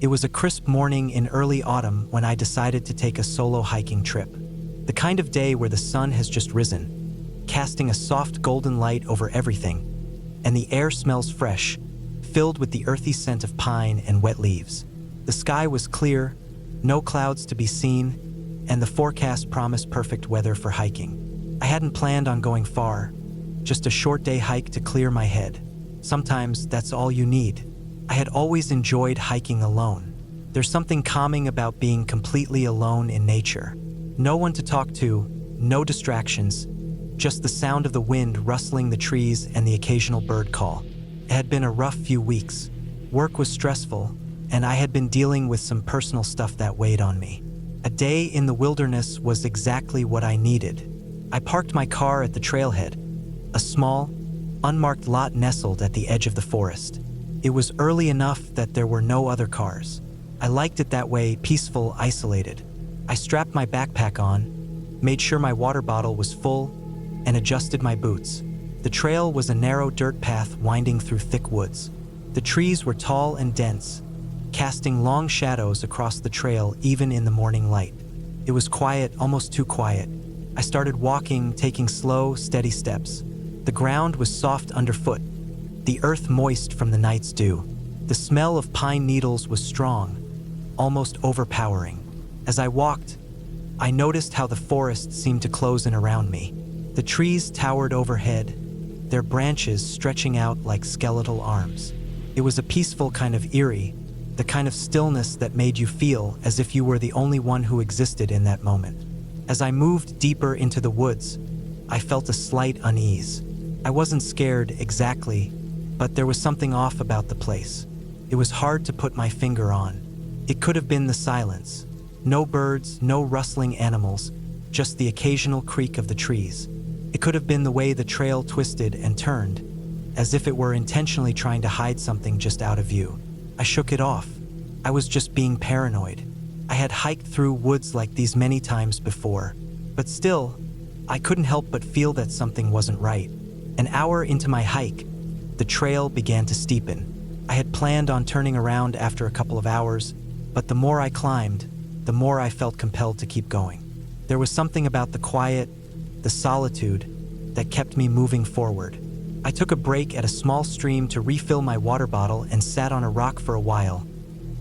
It was a crisp morning in early autumn when I decided to take a solo hiking trip. The kind of day where the sun has just risen, casting a soft golden light over everything, and the air smells fresh, filled with the earthy scent of pine and wet leaves. The sky was clear, no clouds to be seen, and the forecast promised perfect weather for hiking. I hadn't planned on going far, just a short day hike to clear my head. Sometimes that's all you need. I had always enjoyed hiking alone. There's something calming about being completely alone in nature. No one to talk to, no distractions, just the sound of the wind rustling the trees and the occasional bird call. It had been a rough few weeks. Work was stressful, and I had been dealing with some personal stuff that weighed on me. A day in the wilderness was exactly what I needed. I parked my car at the trailhead, a small, unmarked lot nestled at the edge of the forest. It was early enough that there were no other cars. I liked it that way, peaceful, isolated. I strapped my backpack on, made sure my water bottle was full, and adjusted my boots. The trail was a narrow dirt path winding through thick woods. The trees were tall and dense, casting long shadows across the trail even in the morning light. It was quiet, almost too quiet. I started walking, taking slow, steady steps. The ground was soft underfoot, the earth moist from the night's dew. The smell of pine needles was strong, almost overpowering. As I walked, I noticed how the forest seemed to close in around me. The trees towered overhead, their branches stretching out like skeletal arms. It was a peaceful kind of eerie, the kind of stillness that made you feel as if you were the only one who existed in that moment. As I moved deeper into the woods, I felt a slight unease. I wasn't scared exactly, but there was something off about the place. It was hard to put my finger on. It could have been the silence. No birds, no rustling animals, just the occasional creak of the trees. It could have been the way the trail twisted and turned, as if it were intentionally trying to hide something just out of view. I shook it off. I was just being paranoid. I had hiked through woods like these many times before, but still, I couldn't help but feel that something wasn't right. An hour into my hike, the trail began to steepen. I had planned on turning around after a couple of hours, but the more I climbed, the more I felt compelled to keep going. There was something about the quiet, the solitude, that kept me moving forward. I took a break at a small stream to refill my water bottle and sat on a rock for a while,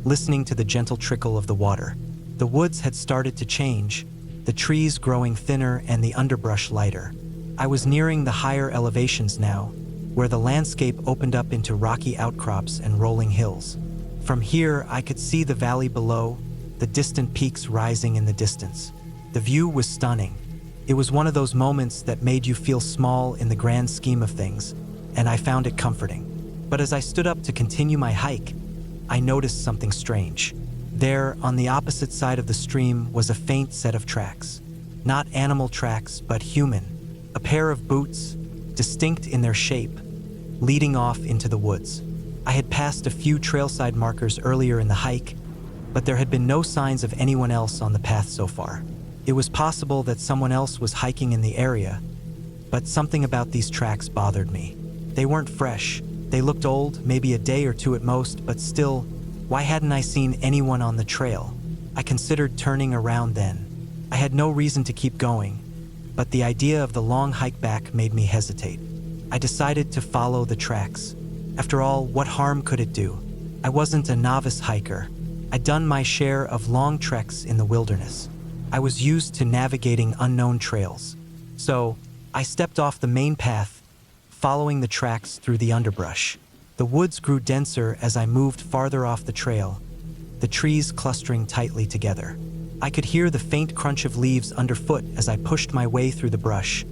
listening to the gentle trickle of the water. The woods had started to change, the trees growing thinner and the underbrush lighter. I was nearing the higher elevations now, where the landscape opened up into rocky outcrops and rolling hills. From here, I could see the valley below, the distant peaks rising in the distance. The view was stunning. It was one of those moments that made you feel small in the grand scheme of things, and I found it comforting. But as I stood up to continue my hike, I noticed something strange. There, on the opposite side of the stream, was a faint set of tracks. Not animal tracks, but human. A pair of boots, distinct in their shape, leading off into the woods. I had passed a few trailside markers earlier in the hike, but there had been no signs of anyone else on the path so far. It was possible that someone else was hiking in the area, but something about these tracks bothered me. They weren't fresh. They looked old, maybe a day or two at most, but still, why hadn't I seen anyone on the trail? I considered turning around then. I had no reason to keep going, but the idea of the long hike back made me hesitate. I decided to follow the tracks. After all, what harm could it do? I wasn't a novice hiker. I'd done my share of long treks in the wilderness. I was used to navigating unknown trails. So, I stepped off the main path, following the tracks through the underbrush. The woods grew denser as I moved farther off the trail, the trees clustering tightly together. I could hear the faint crunch of leaves underfoot as I pushed my way through the brush,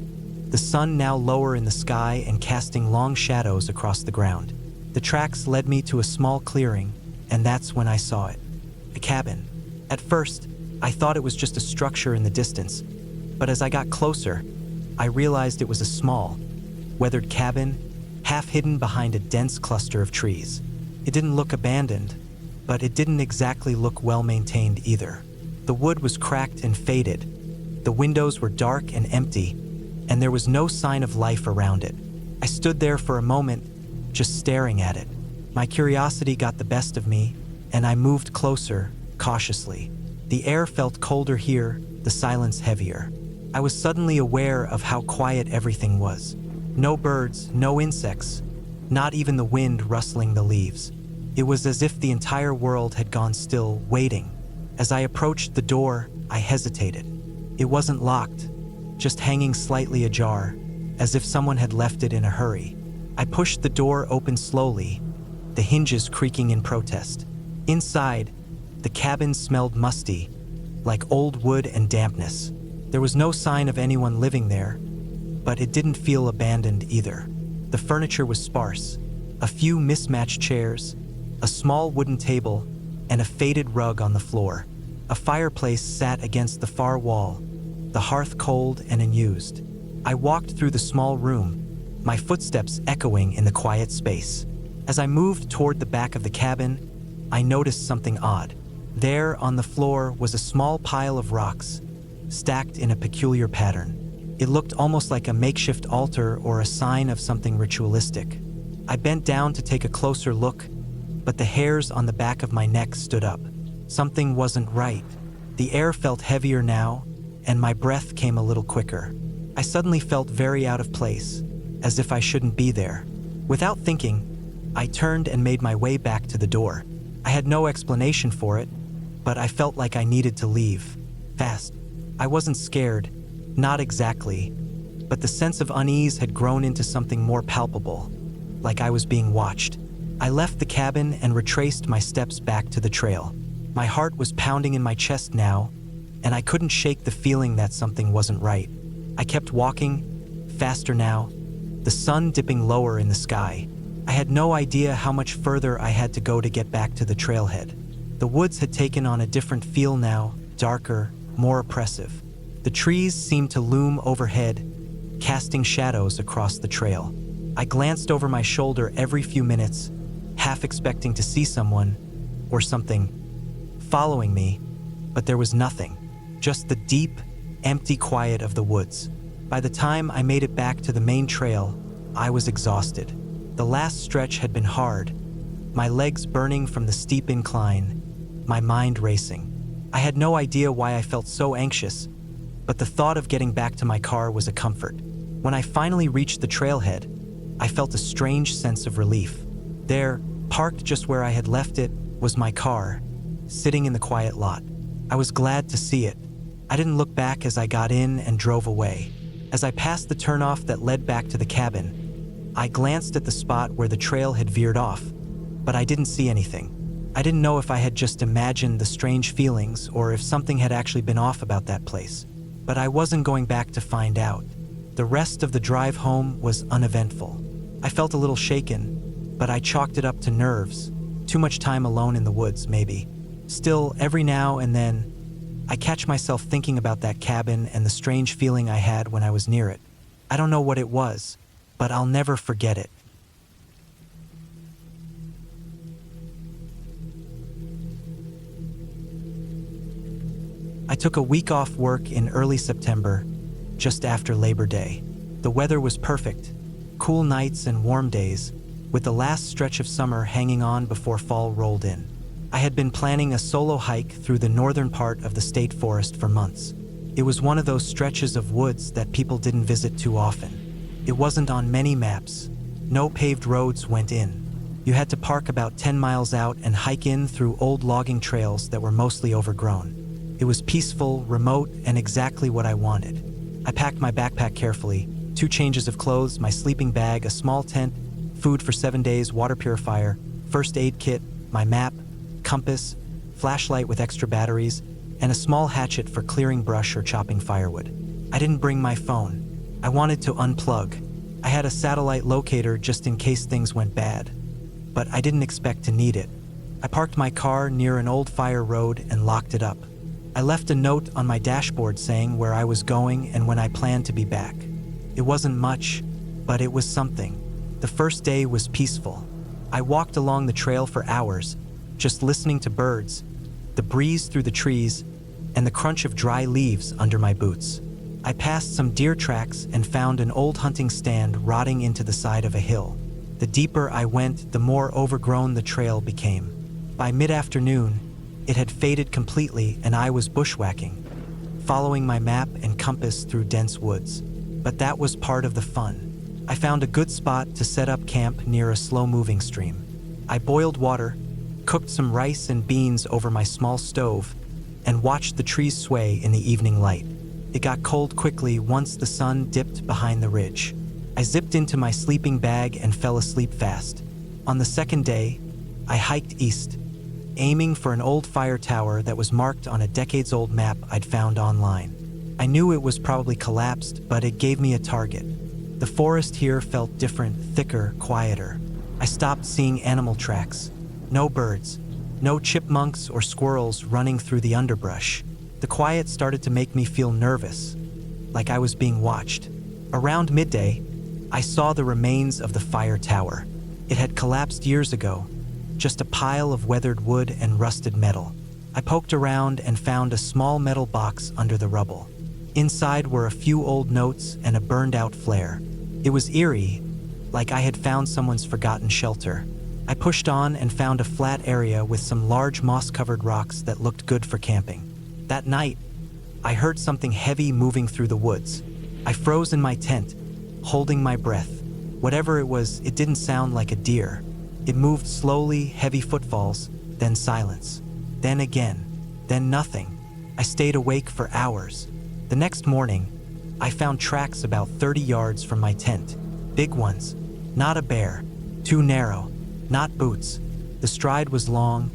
the sun now lower in the sky and casting long shadows across the ground. The tracks led me to a small clearing, and that's when I saw it. A cabin. At first, I thought it was just a structure in the distance, but as I got closer, I realized it was a small, weathered cabin, half hidden behind a dense cluster of trees. It didn't look abandoned, but it didn't exactly look well maintained either. The wood was cracked and faded. The windows were dark and empty, and there was no sign of life around it. I stood there for a moment, just staring at it. My curiosity got the best of me, and I moved closer, cautiously. The air felt colder here, the silence heavier. I was suddenly aware of how quiet everything was. No birds, no insects, not even the wind rustling the leaves. It was as if the entire world had gone still, waiting. As I approached the door, I hesitated. It wasn't locked, just hanging slightly ajar, as if someone had left it in a hurry. I pushed the door open slowly, the hinges creaking in protest. Inside, the cabin smelled musty, like old wood and dampness. There was no sign of anyone living there, but it didn't feel abandoned either. The furniture was sparse, a few mismatched chairs, a small wooden table, and a faded rug on the floor. A fireplace sat against the far wall, the hearth cold and unused. I walked through the small room, my footsteps echoing in the quiet space. As I moved toward the back of the cabin, I noticed something odd. There on the floor was a small pile of rocks, stacked in a peculiar pattern. It looked almost like a makeshift altar or a sign of something ritualistic. I bent down to take a closer look, but the hairs on the back of my neck stood up. Something wasn't right. The air felt heavier now, and my breath came a little quicker. I suddenly felt very out of place, as if I shouldn't be there. Without thinking, I turned and made my way back to the door. I had no explanation for it, but I felt like I needed to leave. Fast. I wasn't scared, not exactly, but the sense of unease had grown into something more palpable, like I was being watched. I left the cabin and retraced my steps back to the trail. My heart was pounding in my chest now, and I couldn't shake the feeling that something wasn't right. I kept walking, faster now, the sun dipping lower in the sky. I had no idea how much further I had to go to get back to the trailhead. The woods had taken on a different feel now, darker, more oppressive. The trees seemed to loom overhead, casting shadows across the trail. I glanced over my shoulder every few minutes, half expecting to see someone, or something, following me, but there was nothing, just the deep, empty quiet of the woods. By the time I made it back to the main trail, I was exhausted. The last stretch had been hard, my legs burning from the steep incline, my mind racing. I had no idea why I felt so anxious, but the thought of getting back to my car was a comfort. When I finally reached the trailhead, I felt a strange sense of relief. There, parked just where I had left it, was my car, sitting in the quiet lot. I was glad to see it. I didn't look back as I got in and drove away. As I passed the turnoff that led back to the cabin, I glanced at the spot where the trail had veered off, but I didn't see anything. I didn't know if I had just imagined the strange feelings or if something had actually been off about that place. But I wasn't going back to find out. The rest of the drive home was uneventful. I felt a little shaken, but I chalked it up to nerves. Too much time alone in the woods, maybe. Still, every now and then, I catch myself thinking about that cabin and the strange feeling I had when I was near it. I don't know what it was, but I'll never forget it. I took a week off work in early September, just after Labor Day. The weather was perfect, cool nights and warm days, with the last stretch of summer hanging on before fall rolled in. I had been planning a solo hike through the northern part of the state forest for months. It was one of those stretches of woods that people didn't visit too often. It wasn't on many maps. No paved roads went in. You had to park about 10 miles out and hike in through old logging trails that were mostly overgrown. It was peaceful, remote, and exactly what I wanted. I packed my backpack carefully, 2 changes of clothes, my sleeping bag, a small tent, food for 7 days, water purifier, first aid kit, my map, compass, flashlight with extra batteries, and a small hatchet for clearing brush or chopping firewood. I didn't bring my phone. I wanted to unplug. I had a satellite locator just in case things went bad, but I didn't expect to need it. I parked my car near an old fire road and locked it up. I left a note on my dashboard saying where I was going and when I planned to be back. It wasn't much, but it was something. The first day was peaceful. I walked along the trail for hours, just listening to birds, the breeze through the trees, and the crunch of dry leaves under my boots. I passed some deer tracks and found an old hunting stand rotting into the side of a hill. The deeper I went, the more overgrown the trail became. By mid-afternoon, it had faded completely and I was bushwhacking, following my map and compass through dense woods. But that was part of the fun. I found a good spot to set up camp near a slow-moving stream. I boiled water, cooked some rice and beans over my small stove, and watched the trees sway in the evening light. It got cold quickly once the sun dipped behind the ridge. I zipped into my sleeping bag and fell asleep fast. On the second day, I hiked east, aiming for an old fire tower that was marked on a decades-old map I'd found online. I knew it was probably collapsed, but it gave me a target. The forest here felt different, thicker, quieter. I stopped seeing animal tracks. No birds, no chipmunks or squirrels running through the underbrush. The quiet started to make me feel nervous, like I was being watched. Around midday, I saw the remains of the fire tower. It had collapsed years ago, just a pile of weathered wood and rusted metal. I poked around and found a small metal box under the rubble. Inside were a few old notes and a burned-out flare. It was eerie, like I had found someone's forgotten shelter. I pushed on and found a flat area with some large moss-covered rocks that looked good for camping. That night, I heard something heavy moving through the woods. I froze in my tent, holding my breath. Whatever it was, it didn't sound like a deer. It moved slowly, heavy footfalls, then silence. Then again, then nothing. I stayed awake for hours. The next morning, I found tracks about 30 yards from my tent. Big ones, not a bear, too narrow, not boots. The stride was long,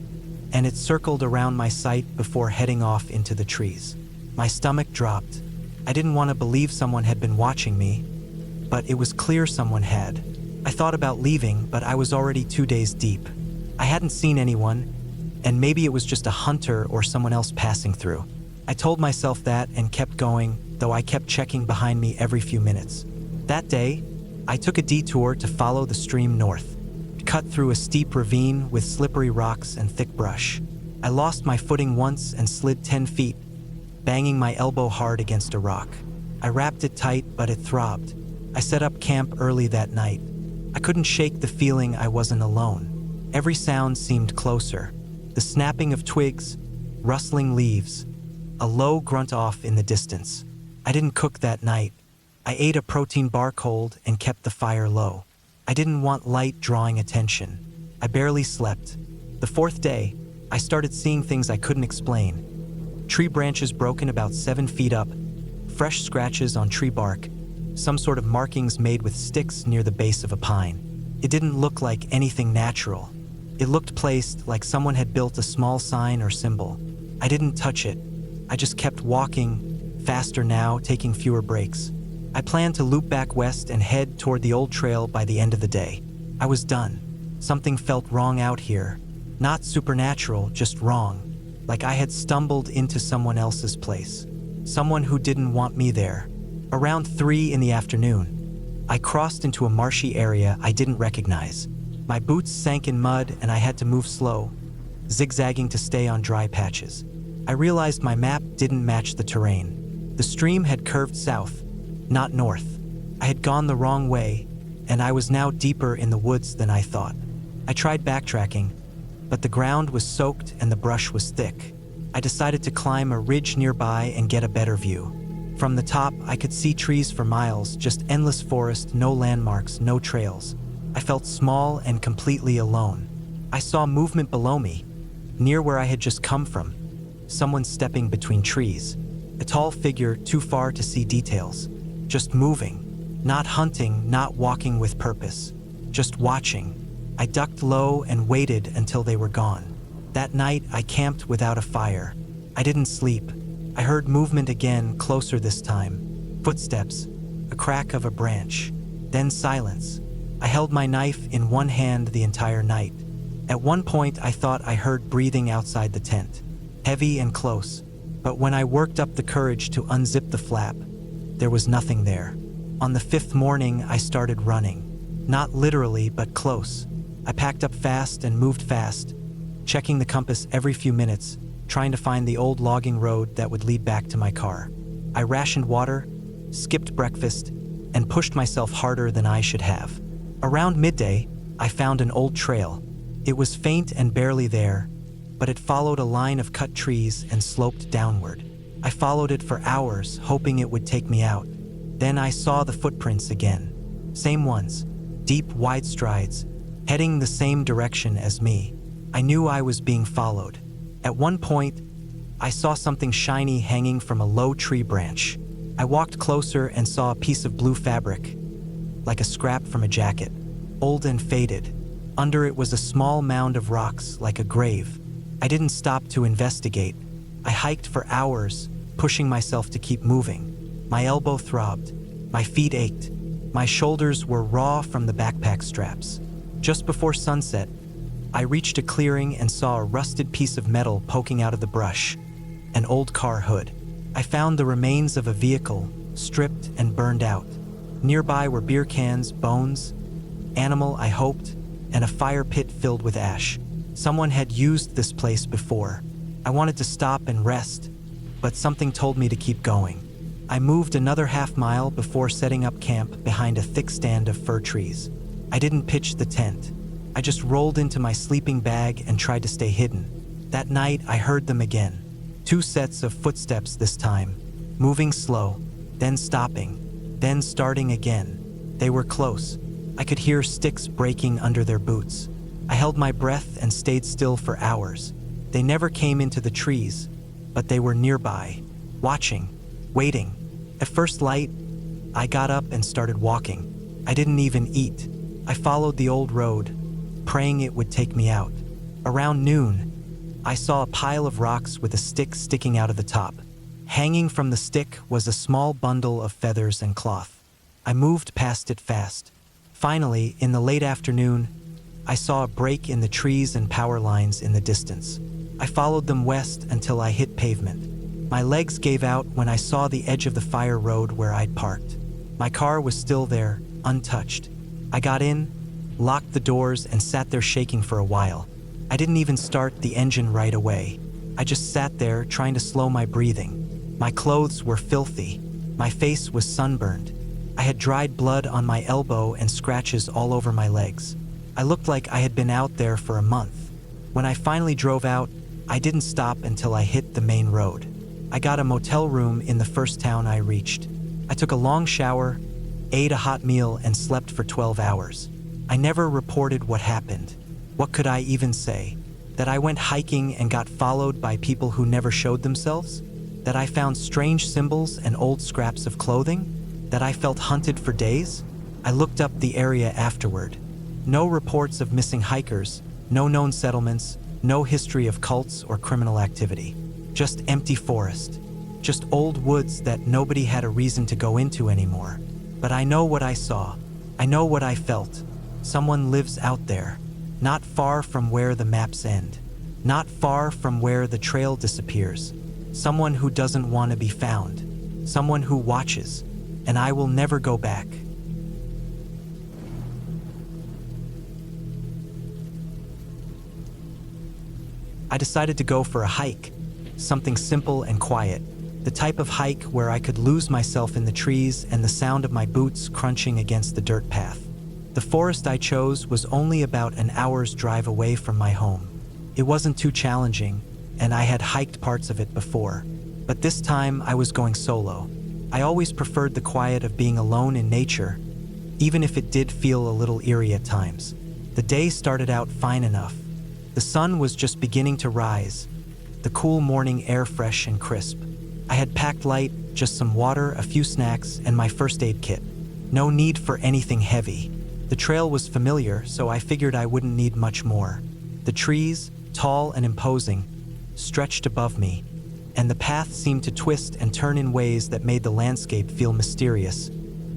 and it circled around my site before heading off into the trees. My stomach dropped. I didn't want to believe someone had been watching me, but it was clear someone had. I thought about leaving, but I was already 2 days deep. I hadn't seen anyone, and maybe it was just a hunter or someone else passing through. I told myself that and kept going, though I kept checking behind me every few minutes. That day, I took a detour to follow the stream north. Cut through a steep ravine with slippery rocks and thick brush. I lost my footing once and slid 10 feet, banging my elbow hard against a rock. I wrapped it tight, but it throbbed. I set up camp early that night. I couldn't shake the feeling I wasn't alone. Every sound seemed closer. The snapping of twigs, rustling leaves, a low grunt off in the distance. I didn't cook that night. I ate a protein bar cold and kept the fire low. I didn't want light drawing attention. I barely slept. The fourth day, I started seeing things I couldn't explain. Tree branches broken about 7 feet up, fresh scratches on tree bark, some sort of markings made with sticks near the base of a pine. It didn't look like anything natural. It looked placed like someone had built a small sign or symbol. I didn't touch it. I just kept walking, faster now, taking fewer breaks. I planned to loop back west and head toward the old trail by the end of the day. I was done. Something felt wrong out here. Not supernatural, just wrong. Like I had stumbled into someone else's place. Someone who didn't want me there. Around 3 in the afternoon, I crossed into a marshy area I didn't recognize. My boots sank in mud and I had to move slow, zigzagging to stay on dry patches. I realized my map didn't match the terrain. The stream had curved south, not north. I had gone the wrong way, and I was now deeper in the woods than I thought. I tried backtracking, but the ground was soaked and the brush was thick. I decided to climb a ridge nearby and get a better view. From the top, I could see trees for miles, just endless forest, no landmarks, no trails. I felt small and completely alone. I saw movement below me, near where I had just come from. Someone stepping between trees. A tall figure too far to see details. Just moving, not hunting, not walking with purpose, just watching. I ducked low and waited until they were gone. That night, I camped without a fire. I didn't sleep. I heard movement again, closer this time. Footsteps, a crack of a branch, then silence. I held my knife in one hand the entire night. At one point, I thought I heard breathing outside the tent, heavy and close. But when I worked up the courage to unzip the flap, there was nothing there. On the 5th morning, I started running. Not literally, but close. I packed up fast and moved fast, checking the compass every few minutes, trying to find the old logging road that would lead back to my car. I rationed water, skipped breakfast, and pushed myself harder than I should have. Around midday, I found an old trail. It was faint and barely there, but it followed a line of cut trees and sloped downward. I followed it for hours, hoping it would take me out. Then I saw the footprints again. Same ones, deep, wide strides, heading the same direction as me. I knew I was being followed. At one point, I saw something shiny hanging from a low tree branch. I walked closer and saw a piece of blue fabric, like a scrap from a jacket, old and faded. Under it was a small mound of rocks, like a grave. I didn't stop to investigate. I hiked for hours, pushing myself to keep moving. My elbow throbbed. My feet ached. My shoulders were raw from the backpack straps. Just before sunset, I reached a clearing and saw a rusted piece of metal poking out of the brush, an old car hood. I found the remains of a vehicle, stripped and burned out. Nearby were beer cans, bones, animal, I hoped, and a fire pit filled with ash. Someone had used this place before. I wanted to stop and rest, but something told me to keep going. I moved another half-mile before setting up camp behind a thick stand of fir trees. I didn't pitch the tent. I just rolled into my sleeping bag and tried to stay hidden. That night, I heard them again. 2 sets of footsteps this time, moving slow, then stopping, then starting again. They were close. I could hear sticks breaking under their boots. I held my breath and stayed still for hours. They never came into the trees, but they were nearby, watching, waiting. At first light, I got up and started walking. I didn't even eat. I followed the old road, praying it would take me out. Around noon, I saw a pile of rocks with a stick sticking out of the top. Hanging from the stick was a small bundle of feathers and cloth. I moved past it fast. Finally, in the late afternoon, I saw a break in the trees and power lines in the distance. I followed them west until I hit pavement. My legs gave out when I saw the edge of the fire road where I'd parked. My car was still there, untouched. I got in, locked the doors, and sat there shaking for a while. I didn't even start the engine right away. I just sat there trying to slow my breathing. My clothes were filthy. My face was sunburned. I had dried blood on my elbow and scratches all over my legs. I looked like I had been out there for a month. When I finally drove out, I didn't stop until I hit the main road. I got a motel room in the first town I reached. I took a long shower, ate a hot meal, and slept for 12 hours. I never reported what happened. What could I even say? That I went hiking and got followed by people who never showed themselves? That I found strange symbols and old scraps of clothing? That I felt hunted for days? I looked up the area afterward. No reports of missing hikers, no known settlements, no history of cults or criminal activity. Just empty forest. Just old woods that nobody had a reason to go into anymore. But I know what I saw. I know what I felt. Someone lives out there, not far from where the maps end, not far from where the trail disappears. Someone who doesn't want to be found. Someone who watches, and I will never go back. I decided to go for a hike, something simple and quiet, the type of hike where I could lose myself in the trees and the sound of my boots crunching against the dirt path. The forest I chose was only about an hour's drive away from my home. It wasn't too challenging, and I had hiked parts of it before. But this time I was going solo. I always preferred the quiet of being alone in nature, even if it did feel a little eerie at times. The day started out fine enough. The sun was just beginning to rise, the cool morning air fresh and crisp. I had packed light, just some water, a few snacks, and my first aid kit. No need for anything heavy. The trail was familiar, so I figured I wouldn't need much more. The trees, tall and imposing, stretched above me, and the path seemed to twist and turn in ways that made the landscape feel mysterious,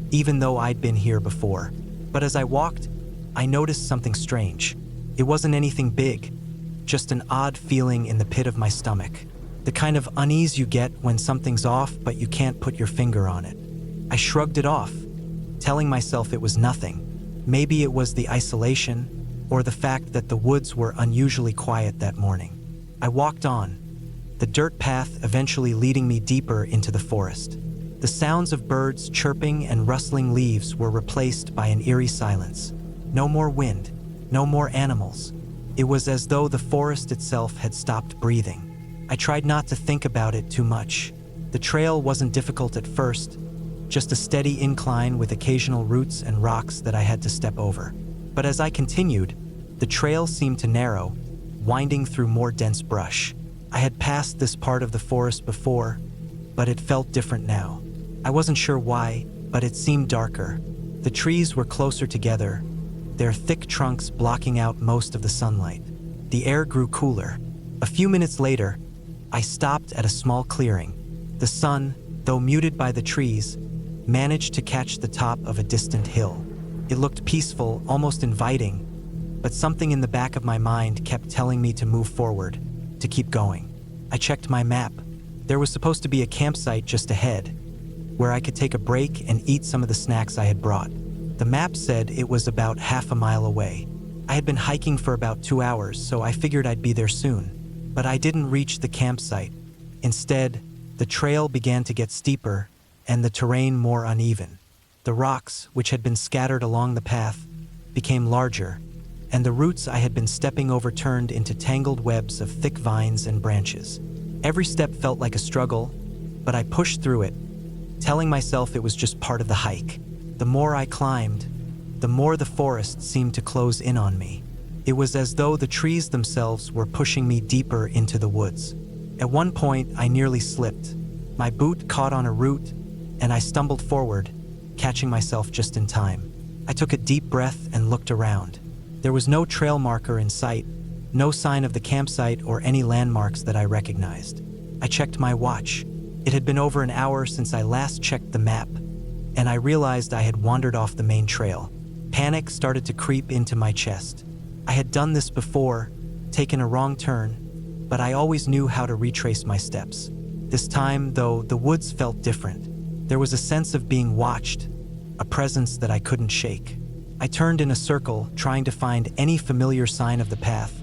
even though I'd been here before. But as I walked, I noticed something strange. It wasn't anything big, just an odd feeling in the pit of my stomach. The kind of unease you get when something's off but you can't put your finger on it. I shrugged it off, telling myself it was nothing. Maybe it was the isolation, or the fact that the woods were unusually quiet that morning. I walked on, the dirt path eventually leading me deeper into the forest. The sounds of birds chirping and rustling leaves were replaced by an eerie silence. No more wind, no more animals, It was as though the forest itself had stopped breathing. I tried not to think about it too much. The trail wasn't difficult at first, just a steady incline with occasional roots and rocks that I had to step over. But as I continued, the trail seemed to narrow, winding through more dense brush. I had passed this part of the forest before, but it felt different now. I wasn't sure why, but it seemed darker. The trees were closer together, their thick trunks blocking out most of the sunlight. The air grew cooler. A few minutes later, I stopped at a small clearing. The sun, though muted by the trees, managed to catch the top of a distant hill. It looked peaceful, almost inviting, but something in the back of my mind kept telling me to move forward, to keep going. I checked my map. There was supposed to be a campsite just ahead, where I could take a break and eat some of the snacks I had brought. The map said it was about half a mile away. I had been hiking for about 2 hours, so I figured I'd be there soon. But I didn't reach the campsite. Instead, the trail began to get steeper and the terrain more uneven. The rocks, which had been scattered along the path, became larger, and the roots I had been stepping over turned into tangled webs of thick vines and branches. Every step felt like a struggle, but I pushed through it, telling myself it was just part of the hike. The more I climbed, the more the forest seemed to close in on me. It was as though the trees themselves were pushing me deeper into the woods. At one point, I nearly slipped. My boot caught on a root, and I stumbled forward, catching myself just in time. I took a deep breath and looked around. There was no trail marker in sight, no sign of the campsite or any landmarks that I recognized. I checked my watch. It had been over an hour since I last checked the map, and I realized I had wandered off the main trail. Panic started to creep into my chest. I had done this before, taken a wrong turn, but I always knew how to retrace my steps. This time, though, the woods felt different. There was a sense of being watched, a presence that I couldn't shake. I turned in a circle, trying to find any familiar sign of the path,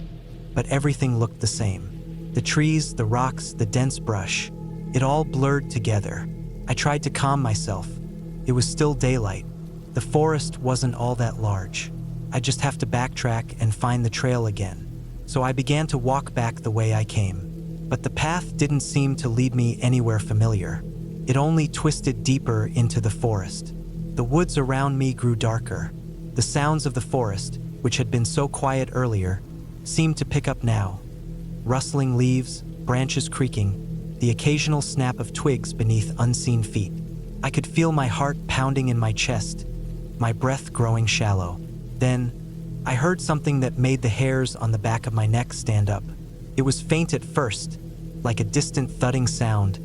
but everything looked the same. The trees, the rocks, the dense brush, it all blurred together. I tried to calm myself. It was still daylight. The forest wasn't all that large. I'd just have to backtrack and find the trail again. So I began to walk back the way I came. But the path didn't seem to lead me anywhere familiar. It only twisted deeper into the forest. The woods around me grew darker. The sounds of the forest, which had been so quiet earlier, seemed to pick up now. Rustling leaves, branches creaking, the occasional snap of twigs beneath unseen feet. I could feel my heart pounding in my chest, my breath growing shallow. Then, I heard something that made the hairs on the back of my neck stand up. It was faint at first, like a distant thudding sound,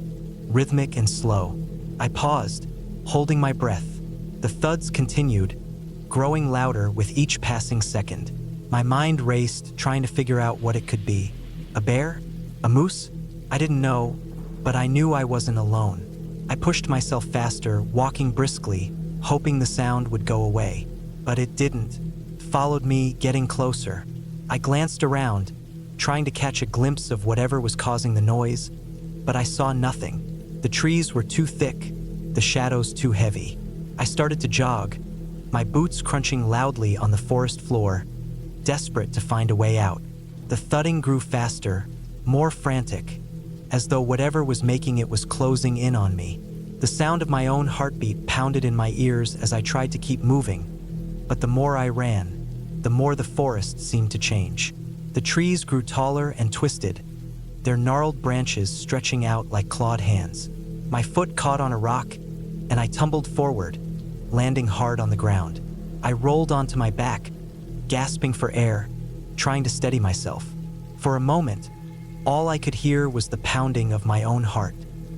rhythmic and slow. I paused, holding my breath. The thuds continued, growing louder with each passing second. My mind raced, trying to figure out what it could be. A bear? A moose? I didn't know, but I knew I wasn't alone. I pushed myself faster, walking briskly, hoping the sound would go away. But it didn't. It followed me, getting closer. I glanced around, trying to catch a glimpse of whatever was causing the noise, but I saw nothing. The trees were too thick, the shadows too heavy. I started to jog, my boots crunching loudly on the forest floor, desperate to find a way out. The thudding grew faster, more frantic, as though whatever was making it was closing in on me. The sound of my own heartbeat pounded in my ears as I tried to keep moving, but the more I ran, the more the forest seemed to change. The trees grew taller and twisted, their gnarled branches stretching out like clawed hands. My foot caught on a rock, and I tumbled forward, landing hard on the ground. I rolled onto my back, gasping for air, trying to steady myself. For a moment, all I could hear was the pounding of my own heart.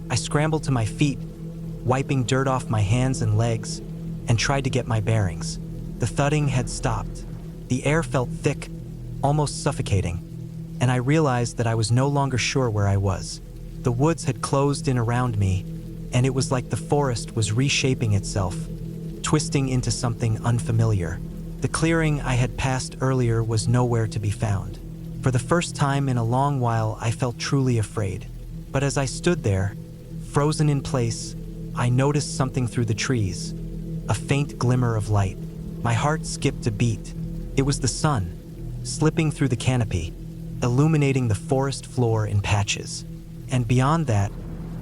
I scrambled to my feet, wiping dirt off my hands and legs, and tried to get my bearings. The thudding had stopped. The air felt thick, almost suffocating, and I realized that I was no longer sure where I was. The woods had closed in around me, and it was like the forest was reshaping itself, twisting into something unfamiliar. The clearing I had passed earlier was nowhere to be found. For the first time in a long while, I felt truly afraid. But as I stood there, frozen in place, I noticed something through the trees, a faint glimmer of light. My heart skipped a beat. It was the sun, slipping through the canopy, illuminating the forest floor in patches. And beyond that,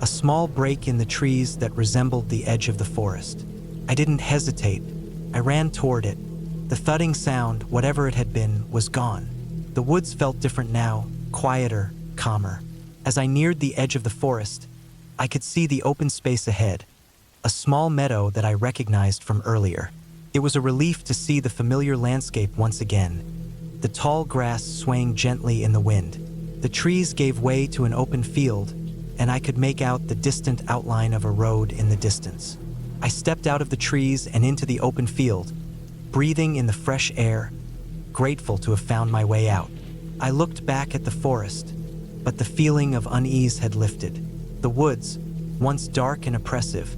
a small break in the trees that resembled the edge of the forest. I didn't hesitate. I ran toward it. The thudding sound, whatever it had been, was gone. The woods felt different now, quieter, calmer. As I neared the edge of the forest, I could see the open space ahead, a small meadow that I recognized from earlier. It was a relief to see the familiar landscape once again, the tall grass swaying gently in the wind. The trees gave way to an open field, and I could make out the distant outline of a road in the distance. I stepped out of the trees and into the open field, breathing in the fresh air, grateful to have found my way out. I looked back at the forest, but the feeling of unease had lifted. The woods, once dark and oppressive,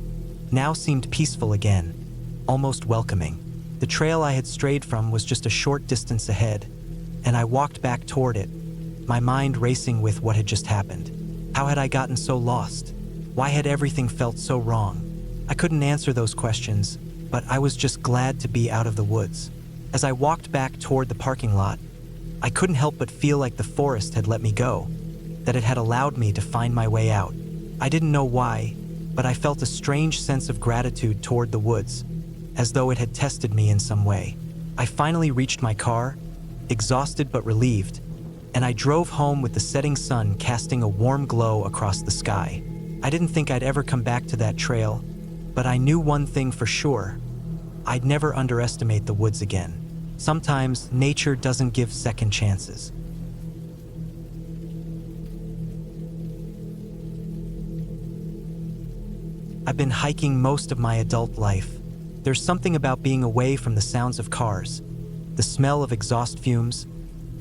now seemed peaceful again, almost welcoming. The trail I had strayed from was just a short distance ahead, and I walked back toward it, my mind racing with what had just happened. How had I gotten so lost? Why had everything felt so wrong? I couldn't answer those questions, but I was just glad to be out of the woods. As I walked back toward the parking lot, I couldn't help but feel like the forest had let me go, that it had allowed me to find my way out. I didn't know why, but I felt a strange sense of gratitude toward the woods, as though it had tested me in some way. I finally reached my car, exhausted but relieved, and I drove home with the setting sun casting a warm glow across the sky. I didn't think I'd ever come back to that trail, but I knew one thing for sure: I'd never underestimate the woods again. Sometimes nature doesn't give second chances. I've been hiking most of my adult life. There's something about being away from the sounds of cars, the smell of exhaust fumes,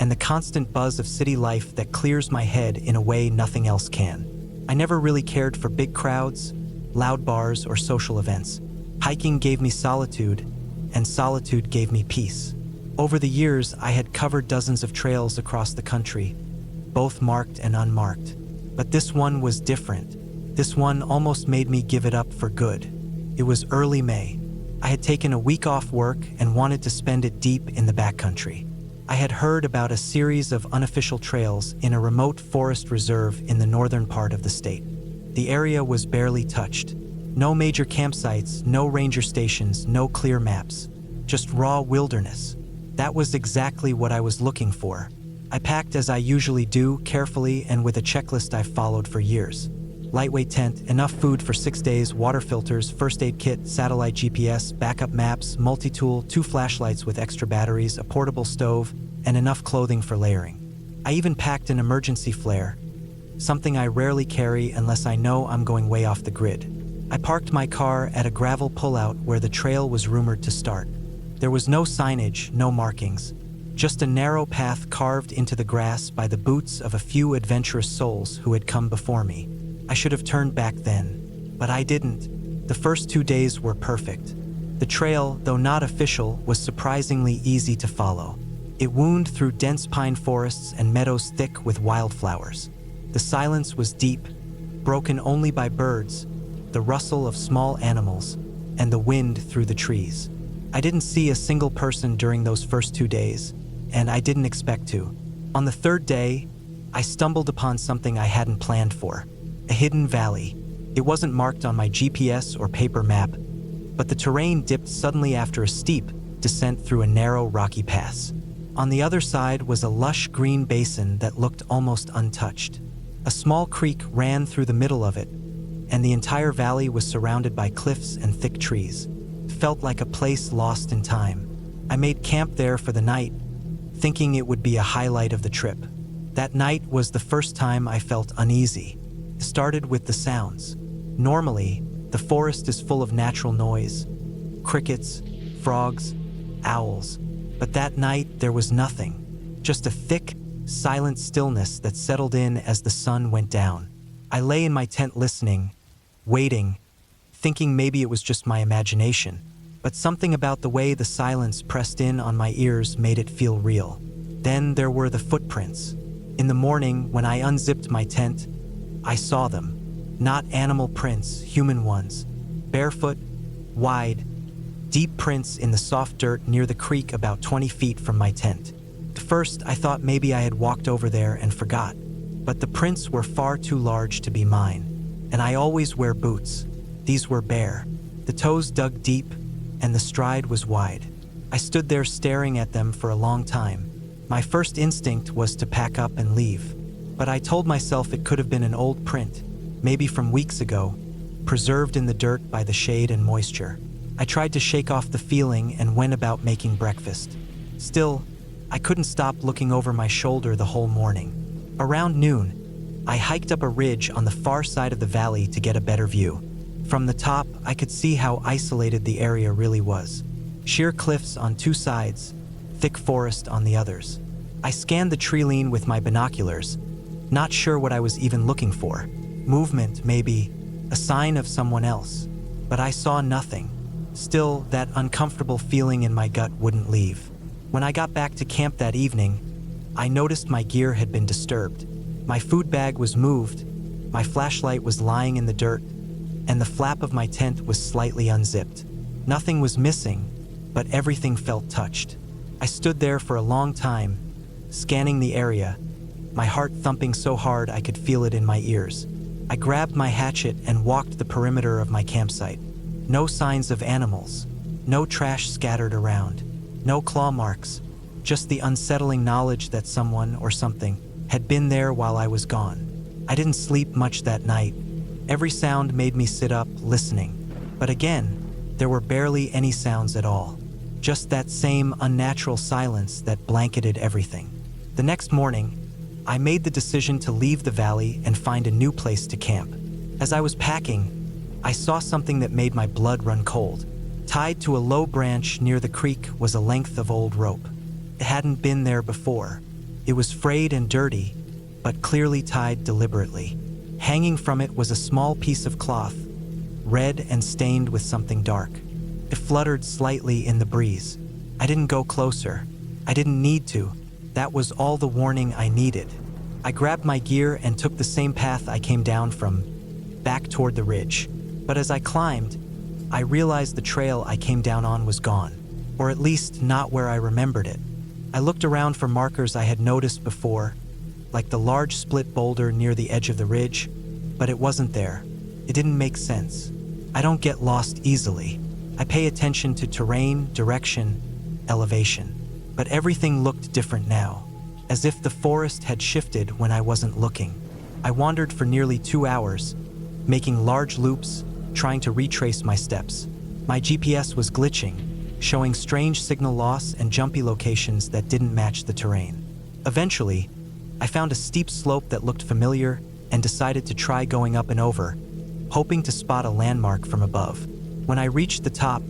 and the constant buzz of city life that clears my head in a way nothing else can. I never really cared for big crowds, loud bars, or social events. Hiking gave me solitude, and solitude gave me peace. Over the years, I had covered dozens of trails across the country, both marked and unmarked. But this one was different. This one almost made me give it up for good. It was early May. I had taken a week off work and wanted to spend it deep in the backcountry. I had heard about a series of unofficial trails in a remote forest reserve in the northern part of the state. The area was barely touched. No major campsites, no ranger stations, no clear maps. Just raw wilderness. That was exactly what I was looking for. I packed as I usually do, carefully and with a checklist I've followed for years. Lightweight tent, enough food for 6 days, water filters, first aid kit, satellite GPS, backup maps, multi-tool, 2 flashlights with extra batteries, a portable stove, and enough clothing for layering. I even packed an emergency flare, something I rarely carry unless I know I'm going way off the grid. I parked my car at a gravel pullout where the trail was rumored to start. There was no signage, no markings, just a narrow path carved into the grass by the boots of a few adventurous souls who had come before me. I should have turned back then, but I didn't. The first 2 days were perfect. The trail, though not official, was surprisingly easy to follow. It wound through dense pine forests and meadows thick with wildflowers. The silence was deep, broken only by birds, the rustle of small animals, and the wind through the trees. I didn't see a single person during those first 2 days, and I didn't expect to. On the third day, I stumbled upon something I hadn't planned for. A hidden valley. It wasn't marked on my GPS or paper map, but the terrain dipped suddenly after a steep descent through a narrow rocky pass. On the other side was a lush green basin that looked almost untouched. A small creek ran through the middle of it, and the entire valley was surrounded by cliffs and thick trees. It felt like a place lost in time. I made camp there for the night, thinking it would be a highlight of the trip. That night was the first time I felt uneasy. It started with the sounds. Normally, the forest is full of natural noise, crickets, frogs, owls. But that night, there was nothing. Just a thick, silent stillness that settled in as the sun went down. I lay in my tent listening, waiting, thinking maybe it was just my imagination. But something about the way the silence pressed in on my ears made it feel real. Then there were the footprints. In the morning, when I unzipped my tent, I saw them. Not animal prints, human ones. Barefoot, wide, deep prints in the soft dirt near the creek about 20 feet from my tent. At first, I thought maybe I had walked over there and forgot, but the prints were far too large to be mine, and I always wear boots. These were bare. The toes dug deep, and the stride was wide. I stood there staring at them for a long time. My first instinct was to pack up and leave, but I told myself it could have been an old print, maybe from weeks ago, preserved in the dirt by the shade and moisture. I tried to shake off the feeling and went about making breakfast. Still, I couldn't stop looking over my shoulder the whole morning. Around noon, I hiked up a ridge on the far side of the valley to get a better view. From the top, I could see how isolated the area really was. Sheer cliffs on two sides, thick forest on the others. I scanned the tree line with my binoculars, not sure what I was even looking for. Movement, maybe, a sign of someone else. But I saw nothing. Still, that uncomfortable feeling in my gut wouldn't leave. When I got back to camp that evening, I noticed my gear had been disturbed. My food bag was moved, my flashlight was lying in the dirt, and the flap of my tent was slightly unzipped. Nothing was missing, but everything felt touched. I stood there for a long time, scanning the area, my heart thumping so hard I could feel it in my ears. I grabbed my hatchet and walked the perimeter of my campsite. No signs of animals, no trash scattered around, no claw marks, just the unsettling knowledge that someone or something had been there while I was gone. I didn't sleep much that night. Every sound made me sit up, listening. But again, there were barely any sounds at all. Just that same unnatural silence that blanketed everything. The next morning, I made the decision to leave the valley and find a new place to camp. As I was packing, I saw something that made my blood run cold. Tied to a low branch near the creek was a length of old rope. It hadn't been there before. It was frayed and dirty, but clearly tied deliberately. Hanging from it was a small piece of cloth, red and stained with something dark. It fluttered slightly in the breeze. I didn't go closer. I didn't need to. That was all the warning I needed. I grabbed my gear and took the same path I came down from, back toward the ridge. But as I climbed, I realized the trail I came down on was gone, or at least not where I remembered it. I looked around for markers I had noticed before, like the large split boulder near the edge of the ridge, but it wasn't there. It didn't make sense. I don't get lost easily. I pay attention to terrain, direction, elevation. But everything looked different now, as if the forest had shifted when I wasn't looking. I wandered for nearly 2 hours, making large loops, trying to retrace my steps. My GPS was glitching, showing strange signal loss and jumpy locations that didn't match the terrain. Eventually, I found a steep slope that looked familiar and decided to try going up and over, hoping to spot a landmark from above. When I reached the top,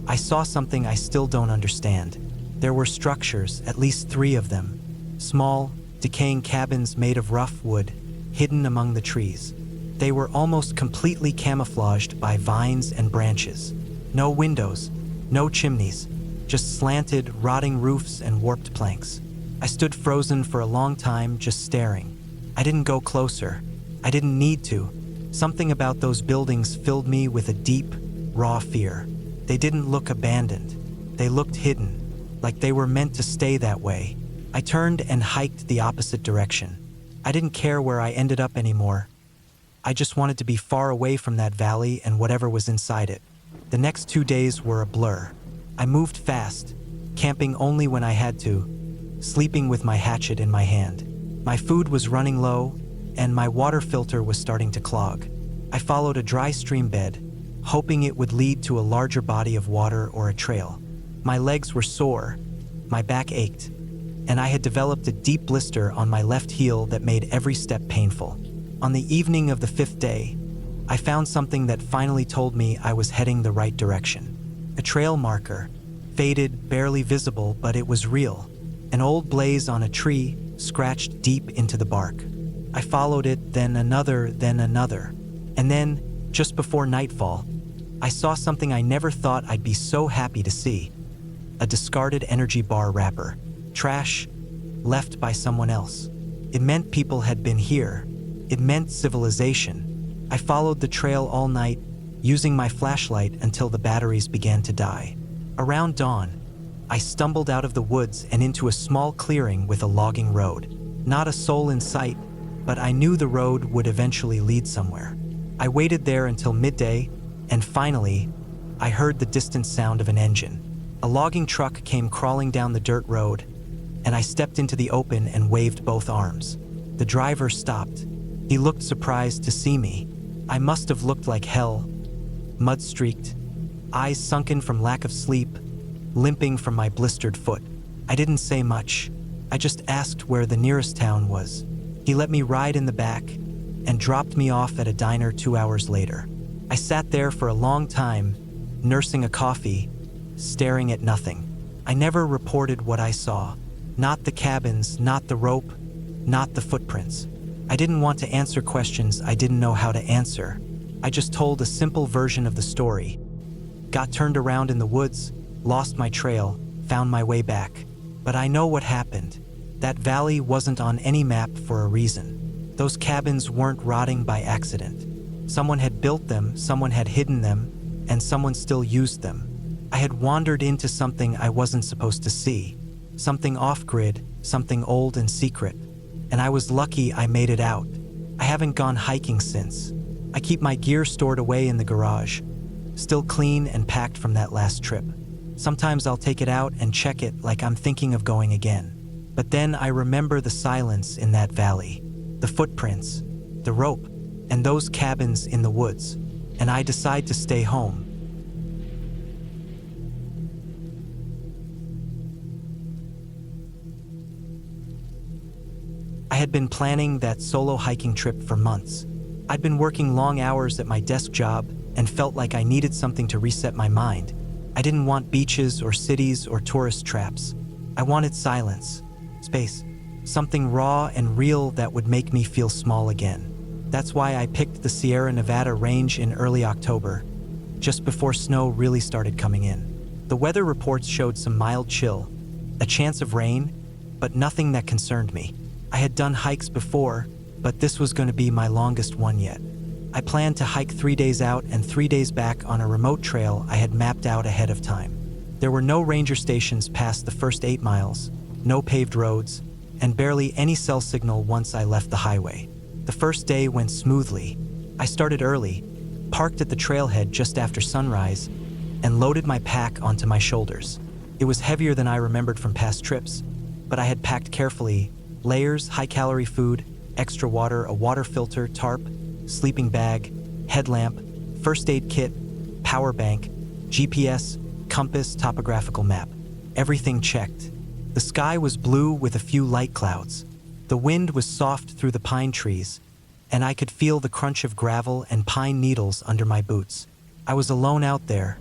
I saw something I still don't understand. There were structures, at least 3 of them, small, decaying cabins made of rough wood, hidden among the trees. They were almost completely camouflaged by vines and branches. No windows, no chimneys, just slanted, rotting roofs and warped planks. I stood frozen for a long time, just staring. I didn't go closer. I didn't need to. Something about those buildings filled me with a deep, raw fear. They didn't look abandoned. They looked hidden, like they were meant to stay that way. I turned and hiked the opposite direction. I didn't care where I ended up anymore. I just wanted to be far away from that valley and whatever was inside it. The next 2 days were a blur. I moved fast, camping only when I had to, sleeping with my hatchet in my hand. My food was running low, and my water filter was starting to clog. I followed a dry stream bed, hoping it would lead to a larger body of water or a trail. My legs were sore, my back ached, and I had developed a deep blister on my left heel that made every step painful. On the evening of the 5th day, I found something that finally told me I was heading the right direction. A trail marker, faded, barely visible, but it was real. An old blaze on a tree, scratched deep into the bark. I followed it, then another, and then, just before nightfall, I saw something I never thought I'd be so happy to see. A discarded energy bar wrapper. Trash, left by someone else. It meant people had been here. It meant civilization. I followed the trail all night, using my flashlight until the batteries began to die. Around dawn, I stumbled out of the woods and into a small clearing with a logging road. Not a soul in sight, but I knew the road would eventually lead somewhere. I waited there until midday, and finally, I heard the distant sound of an engine. A logging truck came crawling down the dirt road, and I stepped into the open and waved both arms. The driver stopped. He looked surprised to see me. I must have looked like hell, mud-streaked, eyes sunken from lack of sleep, limping from my blistered foot. I didn't say much. I just asked where the nearest town was. He let me ride in the back and dropped me off at a diner 2 hours later. I sat there for a long time, nursing a coffee, staring at nothing. I never reported what I saw. Not the cabins, not the rope, not the footprints. I didn't want to answer questions I didn't know how to answer. I just told a simple version of the story. Got turned around in the woods, lost my trail, found my way back. But I know what happened. That valley wasn't on any map for a reason. Those cabins weren't rotting by accident. Someone had built them, someone had hidden them, and someone still used them. I had wandered into something I wasn't supposed to see. Something off-grid, something old and secret. And I was lucky I made it out. I haven't gone hiking since. I keep my gear stored away in the garage, still clean and packed from that last trip. Sometimes I'll take it out and check it like I'm thinking of going again. But then I remember the silence in that valley, the footprints, the rope, and those cabins in the woods, and I decide to stay home. I had been planning that solo hiking trip for months. I'd been working long hours at my desk job and felt like I needed something to reset my mind. I didn't want beaches or cities or tourist traps. I wanted silence, space, something raw and real that would make me feel small again. That's why I picked the Sierra Nevada range in early October, just before snow really started coming in. The weather reports showed some mild chill, a chance of rain, but nothing that concerned me. I had done hikes before, but this was going to be my longest one yet. I planned to hike 3 days out and 3 days back on a remote trail I had mapped out ahead of time. There were no ranger stations past the first 8 miles, no paved roads, and barely any cell signal once I left the highway. The first day went smoothly. I started early, parked at the trailhead just after sunrise, and loaded my pack onto my shoulders. It was heavier than I remembered from past trips, but I had packed carefully: layers, high-calorie food, extra water, a water filter, tarp, sleeping bag, headlamp, first aid kit, power bank, GPS, compass, topographical map. Everything checked. The sky was blue with a few light clouds. The wind was soft through the pine trees, and I could feel the crunch of gravel and pine needles under my boots. I was alone out there,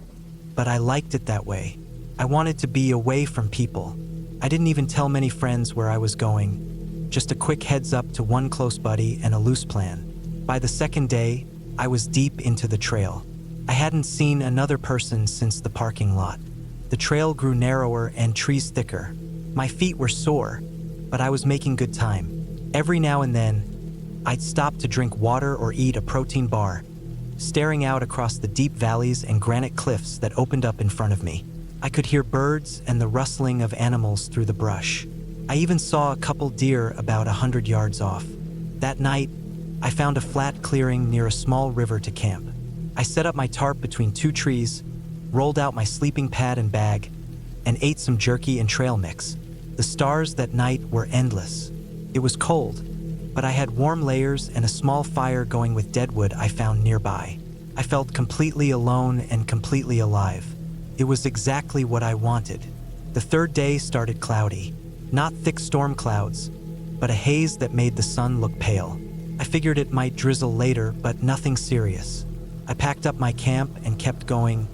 but I liked it that way. I wanted to be away from people. I didn't even tell many friends where I was going. Just a quick heads up to one close buddy and a loose plan. By the second day, I was deep into the trail. I hadn't seen another person since the parking lot. The trail grew narrower and trees thicker. My feet were sore, but I was making good time. Every now and then, I'd stop to drink water or eat a protein bar, staring out across the deep valleys and granite cliffs that opened up in front of me. I could hear birds and the rustling of animals through the brush. I even saw a couple deer about 100 yards off. That night, I found a flat clearing near a small river to camp. I set up my tarp between 2 trees, rolled out my sleeping pad and bag, and ate some jerky and trail mix. The stars that night were endless. It was cold, but I had warm layers and a small fire going with deadwood I found nearby. I felt completely alone and completely alive. It was exactly what I wanted. The third day started cloudy. Not thick storm clouds, but a haze that made the sun look pale. I figured it might drizzle later, but nothing serious. I packed up my camp and kept going,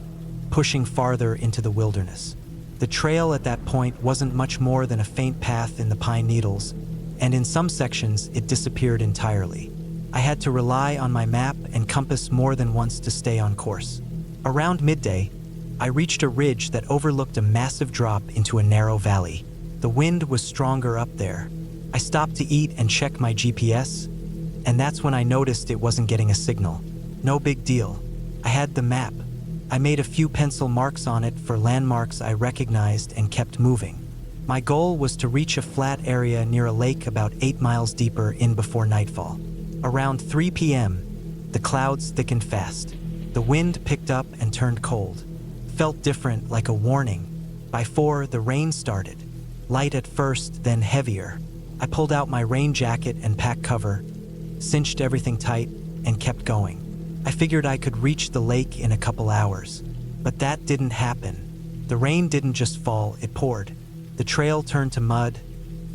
pushing farther into the wilderness. The trail at that point wasn't much more than a faint path in the pine needles, and in some sections it disappeared entirely. I had to rely on my map and compass more than once to stay on course. Around midday, I reached a ridge that overlooked a massive drop into a narrow valley. The wind was stronger up there. I stopped to eat and check my GPS, and that's when I noticed it wasn't getting a signal. No big deal. I had the map, I made a few pencil marks on it for landmarks I recognized and kept moving. My goal was to reach a flat area near a lake about 8 miles deeper in before nightfall. Around 3 p.m., the clouds thickened fast. The wind picked up and turned cold. Felt different, like a warning. By 4, the rain started. Light at first, then heavier. I pulled out my rain jacket and pack cover, cinched everything tight, and kept going. I figured I could reach the lake in a couple hours. But that didn't happen. The rain didn't just fall, it poured. The trail turned to mud,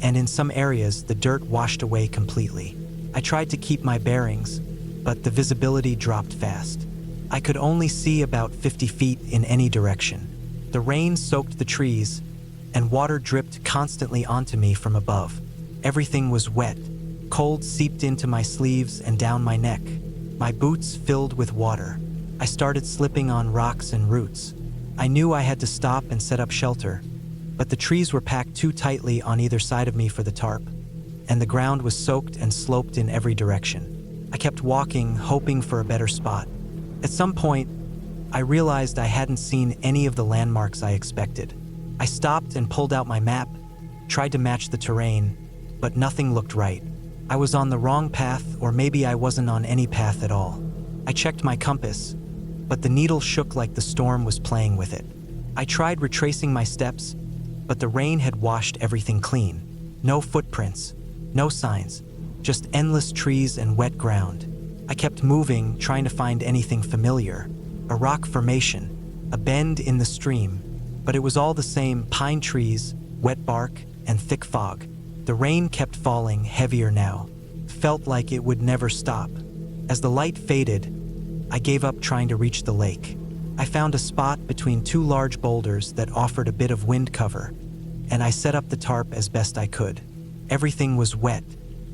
and in some areas, the dirt washed away completely. I tried to keep my bearings, but the visibility dropped fast. I could only see about 50 feet in any direction. The rain soaked the trees, and water dripped constantly onto me from above. Everything was wet. Cold seeped into my sleeves and down my neck. My boots filled with water. I started slipping on rocks and roots. I knew I had to stop and set up shelter, but the trees were packed too tightly on either side of me for the tarp, and the ground was soaked and sloped in every direction. I kept walking, hoping for a better spot. At some point, I realized I hadn't seen any of the landmarks I expected. I stopped and pulled out my map, tried to match the terrain, but nothing looked right. I was on the wrong path, or maybe I wasn't on any path at all. I checked my compass, but the needle shook like the storm was playing with it. I tried retracing my steps, but the rain had washed everything clean. No footprints, no signs, just endless trees and wet ground. I kept moving, trying to find anything familiar. A rock formation, a bend in the stream, but it was all the same: pine trees, wet bark, and thick fog. The rain kept falling, heavier now. Felt like it would never stop. As the light faded, I gave up trying to reach the lake. I found a spot between 2 large boulders that offered a bit of wind cover, and I set up the tarp as best I could. Everything was wet: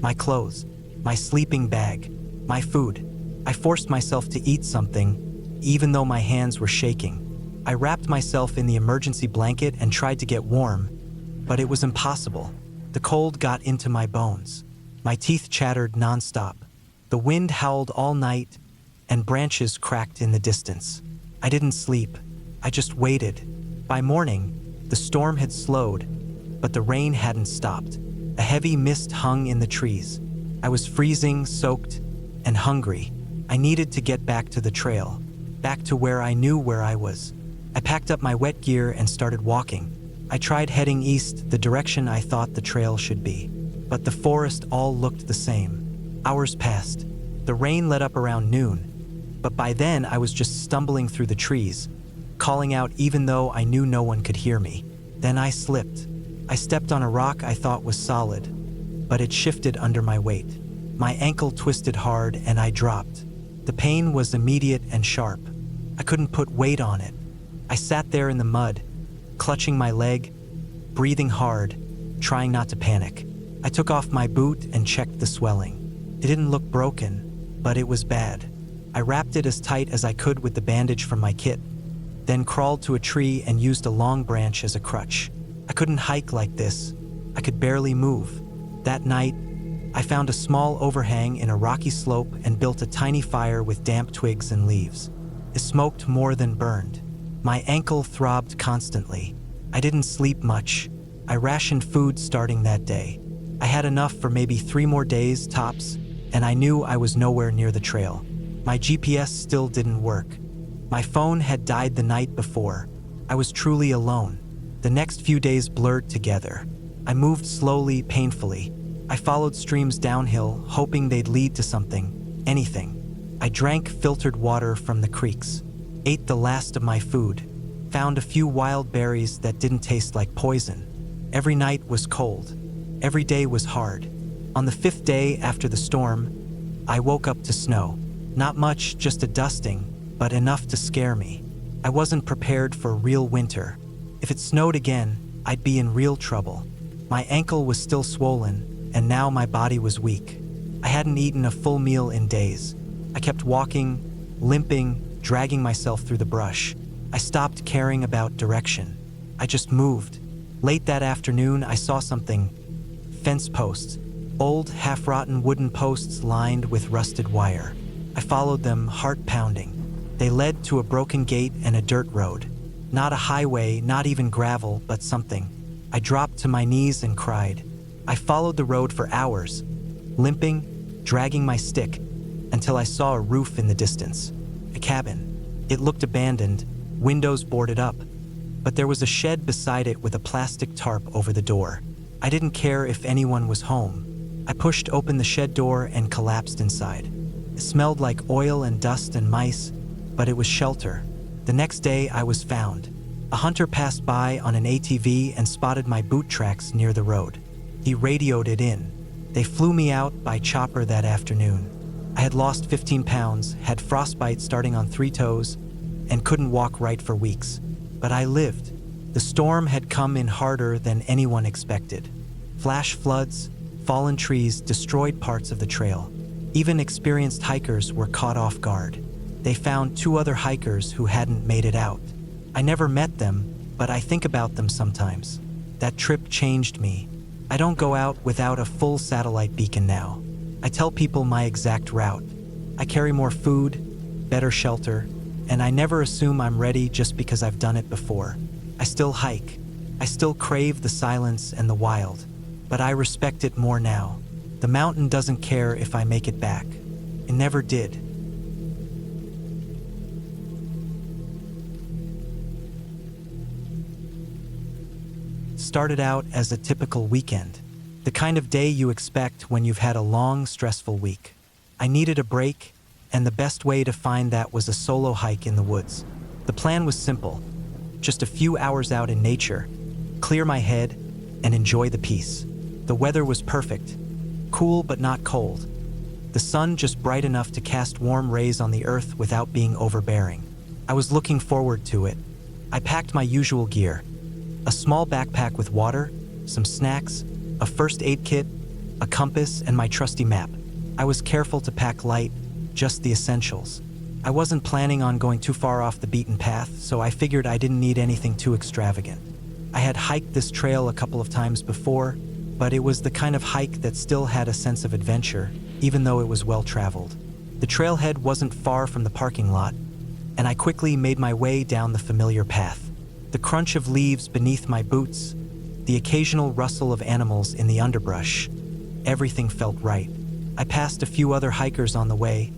my clothes, my sleeping bag, my food. I forced myself to eat something, even though my hands were shaking. I wrapped myself in the emergency blanket and tried to get warm, but it was impossible. The cold got into my bones. My teeth chattered nonstop. The wind howled all night, and branches cracked in the distance. I didn't sleep. I just waited. By morning, the storm had slowed, but the rain hadn't stopped. A heavy mist hung in the trees. I was freezing, soaked, and hungry. I needed to get back to the trail, back to where I knew where I was. I packed up my wet gear and started walking. I tried heading east, the direction I thought the trail should be, but the forest all looked the same. Hours passed. The rain let up around noon, but by then I was just stumbling through the trees, calling out even though I knew no one could hear me. Then I slipped. I stepped on a rock I thought was solid, but it shifted under my weight. My ankle twisted hard and I dropped. The pain was immediate and sharp. I couldn't put weight on it. I sat there in the mud, clutching my leg, breathing hard, trying not to panic. I took off my boot and checked the swelling. It didn't look broken, but it was bad. I wrapped it as tight as I could with the bandage from my kit, then crawled to a tree and used a long branch as a crutch. I couldn't hike like this. I could barely move. That night, I found a small overhang in a rocky slope and built a tiny fire with damp twigs and leaves. It smoked more than burned. My ankle throbbed constantly. I didn't sleep much. I rationed food starting that day. I had enough for maybe 3 more days, tops, and I knew I was nowhere near the trail. My GPS still didn't work. My phone had died the night before. I was truly alone. The next few days blurred together. I moved slowly, painfully. I followed streams downhill, hoping they'd lead to something, anything. I drank filtered water from the creeks, ate the last of my food, found a few wild berries that didn't taste like poison. Every night was cold. Every day was hard. On the 5th day after the storm, I woke up to snow. Not much, just a dusting, but enough to scare me. I wasn't prepared for real winter. If it snowed again, I'd be in real trouble. My ankle was still swollen, and now my body was weak. I hadn't eaten a full meal in days. I kept walking, limping, dragging myself through the brush. I stopped caring about direction. I just moved. Late that afternoon, I saw something. Fence posts. Old, half-rotten wooden posts lined with rusted wire. I followed them, heart pounding. They led to a broken gate and a dirt road. Not a highway, not even gravel, but something. I dropped to my knees and cried. I followed the road for hours, limping, dragging my stick, until I saw a roof in the distance. A cabin. It looked abandoned, windows boarded up, but there was a shed beside it with a plastic tarp over the door. I didn't care if anyone was home. I pushed open the shed door and collapsed inside. It smelled like oil and dust and mice, but it was shelter. The next day I was found. A hunter passed by on an ATV and spotted my boot tracks near the road. He radioed it in. They flew me out by chopper that afternoon. I had lost 15 pounds, had frostbite starting on 3 toes, and couldn't walk right for weeks. But I lived. The storm had come in harder than anyone expected. Flash floods, fallen trees destroyed parts of the trail. Even experienced hikers were caught off guard. They found 2 other hikers who hadn't made it out. I never met them, but I think about them sometimes. That trip changed me. I don't go out without a full satellite beacon now. I tell people my exact route. I carry more food, better shelter, and I never assume I'm ready just because I've done it before. I still hike. I still crave the silence and the wild, but I respect it more now. The mountain doesn't care if I make it back. It never did. Started out as a typical weekend. The kind of day you expect when you've had a long, stressful week. I needed a break, and the best way to find that was a solo hike in the woods. The plan was simple. Just a few hours out in nature, clear my head, and enjoy the peace. The weather was perfect. Cool but not cold. The sun just bright enough to cast warm rays on the earth without being overbearing. I was looking forward to it. I packed my usual gear. A small backpack with water, some snacks, a first aid kit, a compass, and my trusty map. I was careful to pack light, just the essentials. I wasn't planning on going too far off the beaten path, so I figured I didn't need anything too extravagant. I had hiked this trail a couple of times before, but it was the kind of hike that still had a sense of adventure, even though it was well-traveled. The trailhead wasn't far from the parking lot, and I quickly made my way down the familiar path. The crunch of leaves beneath my boots, the occasional rustle of animals in the underbrush, everything felt right. I passed a few other hikers on the way,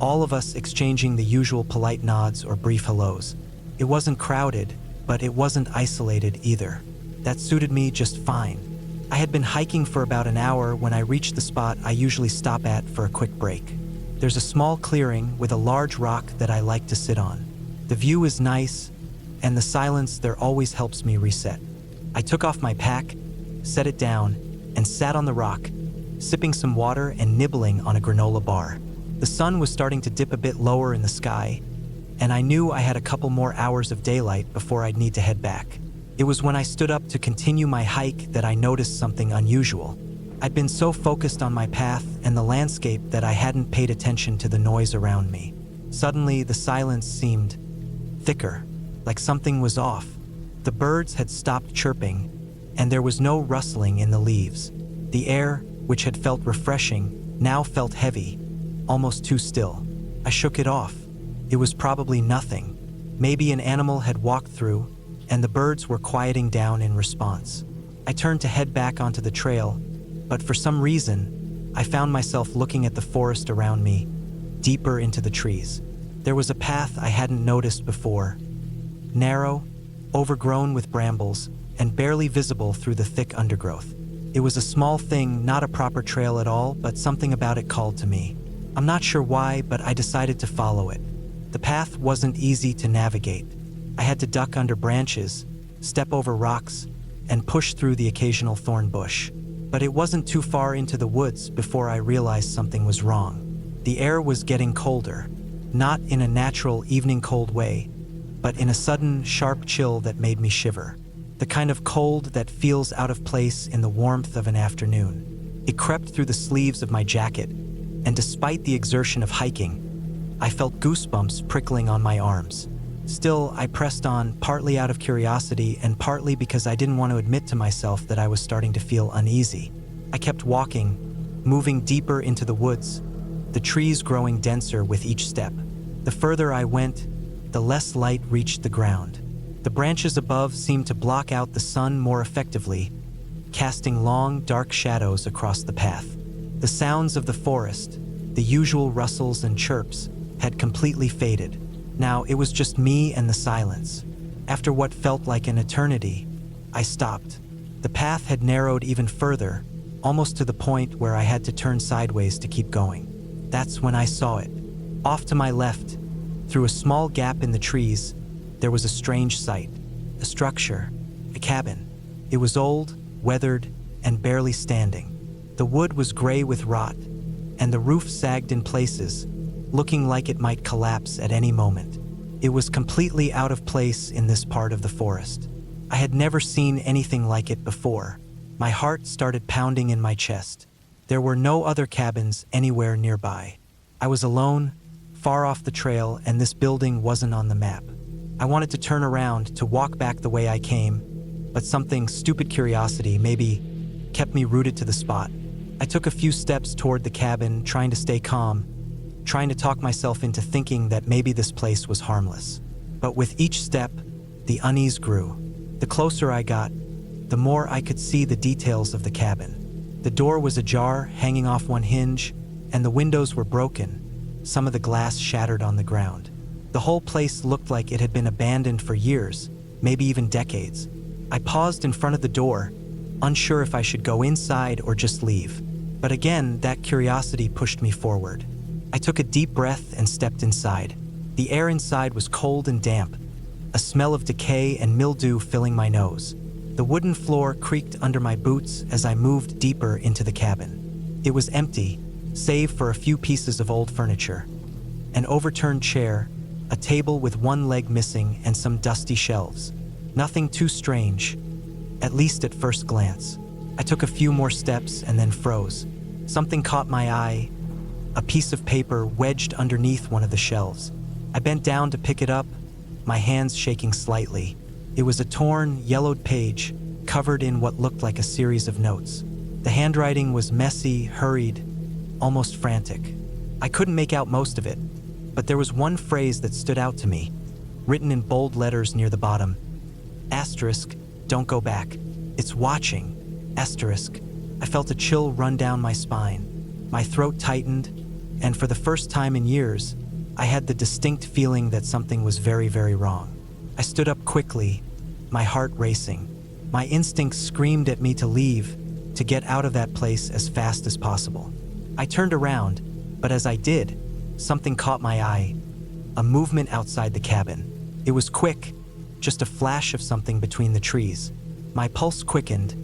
all of us exchanging the usual polite nods or brief hellos. It wasn't crowded, but it wasn't isolated either. That suited me just fine. I had been hiking for about an hour when I reached the spot I usually stop at for a quick break. There's a small clearing with a large rock that I like to sit on. The view is nice, and the silence there always helps me reset. I took off my pack, set it down, and sat on the rock, sipping some water and nibbling on a granola bar. The sun was starting to dip a bit lower in the sky, and I knew I had a couple more hours of daylight before I'd need to head back. It was when I stood up to continue my hike that I noticed something unusual. I'd been so focused on my path and the landscape that I hadn't paid attention to the noise around me. Suddenly, the silence seemed thicker, like something was off. The birds had stopped chirping, and there was no rustling in the leaves. The air, which had felt refreshing, now felt heavy, almost too still. I shook it off. It was probably nothing. Maybe an animal had walked through, and the birds were quieting down in response. I turned to head back onto the trail, but for some reason, I found myself looking at the forest around me, deeper into the trees. There was a path I hadn't noticed before, narrow, overgrown with brambles, and barely visible through the thick undergrowth. It was a small thing, not a proper trail at all, but something about it called to me. I'm not sure why, but I decided to follow it. The path wasn't easy to navigate. I had to duck under branches, step over rocks, and push through the occasional thorn bush. But it wasn't too far into the woods before I realized something was wrong. The air was getting colder, not in a natural evening cold way, but in a sudden, sharp chill that made me shiver. The kind of cold that feels out of place in the warmth of an afternoon. It crept through the sleeves of my jacket, and despite the exertion of hiking, I felt goosebumps prickling on my arms. Still, I pressed on, partly out of curiosity and partly because I didn't want to admit to myself that I was starting to feel uneasy. I kept walking, moving deeper into the woods, the trees growing denser with each step. The The further I went, the less light reached the ground. The branches above seemed to block out the sun more effectively, casting long, dark shadows across the path. The sounds of the forest, the usual rustles and chirps, had completely faded. Now it was just me and the silence. After what felt like an eternity, I stopped. The path had narrowed even further, almost to the point where I had to turn sideways to keep going. That's when I saw it. Off to my left, through a small gap in the trees, there was a strange sight. A structure, a cabin. It was old, weathered, and barely standing. The wood was gray with rot, and the roof sagged in places, looking like it might collapse at any moment. It was completely out of place in this part of the forest. I had never seen anything like it before. My heart started pounding in my chest. There were no other cabins anywhere nearby. I was alone, far off the trail, and this building wasn't on the map. I wanted to turn around to walk back the way I came, but something, stupid curiosity maybe, kept me rooted to the spot. I took a few steps toward the cabin, trying to stay calm, trying to talk myself into thinking that maybe this place was harmless. But with each step, the unease grew. The closer I got, the more I could see the details of the cabin. The door was ajar, hanging off one hinge, and the windows were broken, some of the glass shattered on the ground. The whole place looked like it had been abandoned for years, maybe even decades. I paused in front of the door, unsure if I should go inside or just leave. But again, that curiosity pushed me forward. I took a deep breath and stepped inside. The air inside was cold and damp, a smell of decay and mildew filling my nose. The wooden floor creaked under my boots as I moved deeper into the cabin. It was empty, save for a few pieces of old furniture. An overturned chair, a table with one leg missing, and some dusty shelves. Nothing too strange, at least at first glance. I took a few more steps and then froze. Something caught my eye, a piece of paper wedged underneath one of the shelves. I bent down to pick it up, my hands shaking slightly. It was a torn, yellowed page, covered in what looked like a series of notes. The handwriting was messy, hurried, almost frantic. I couldn't make out most of it, but there was one phrase that stood out to me, written in bold letters near the bottom. Asterisk, don't go back. It's watching. Asterisk. I felt a chill run down my spine. My throat tightened, and for the first time in years, I had the distinct feeling that something was very, very wrong. I stood up quickly, my heart racing. My instincts screamed at me to leave, to get out of that place as fast as possible. I turned around, but as I did, something caught my eye. A movement outside the cabin. It was quick, just a flash of something between the trees. My pulse quickened,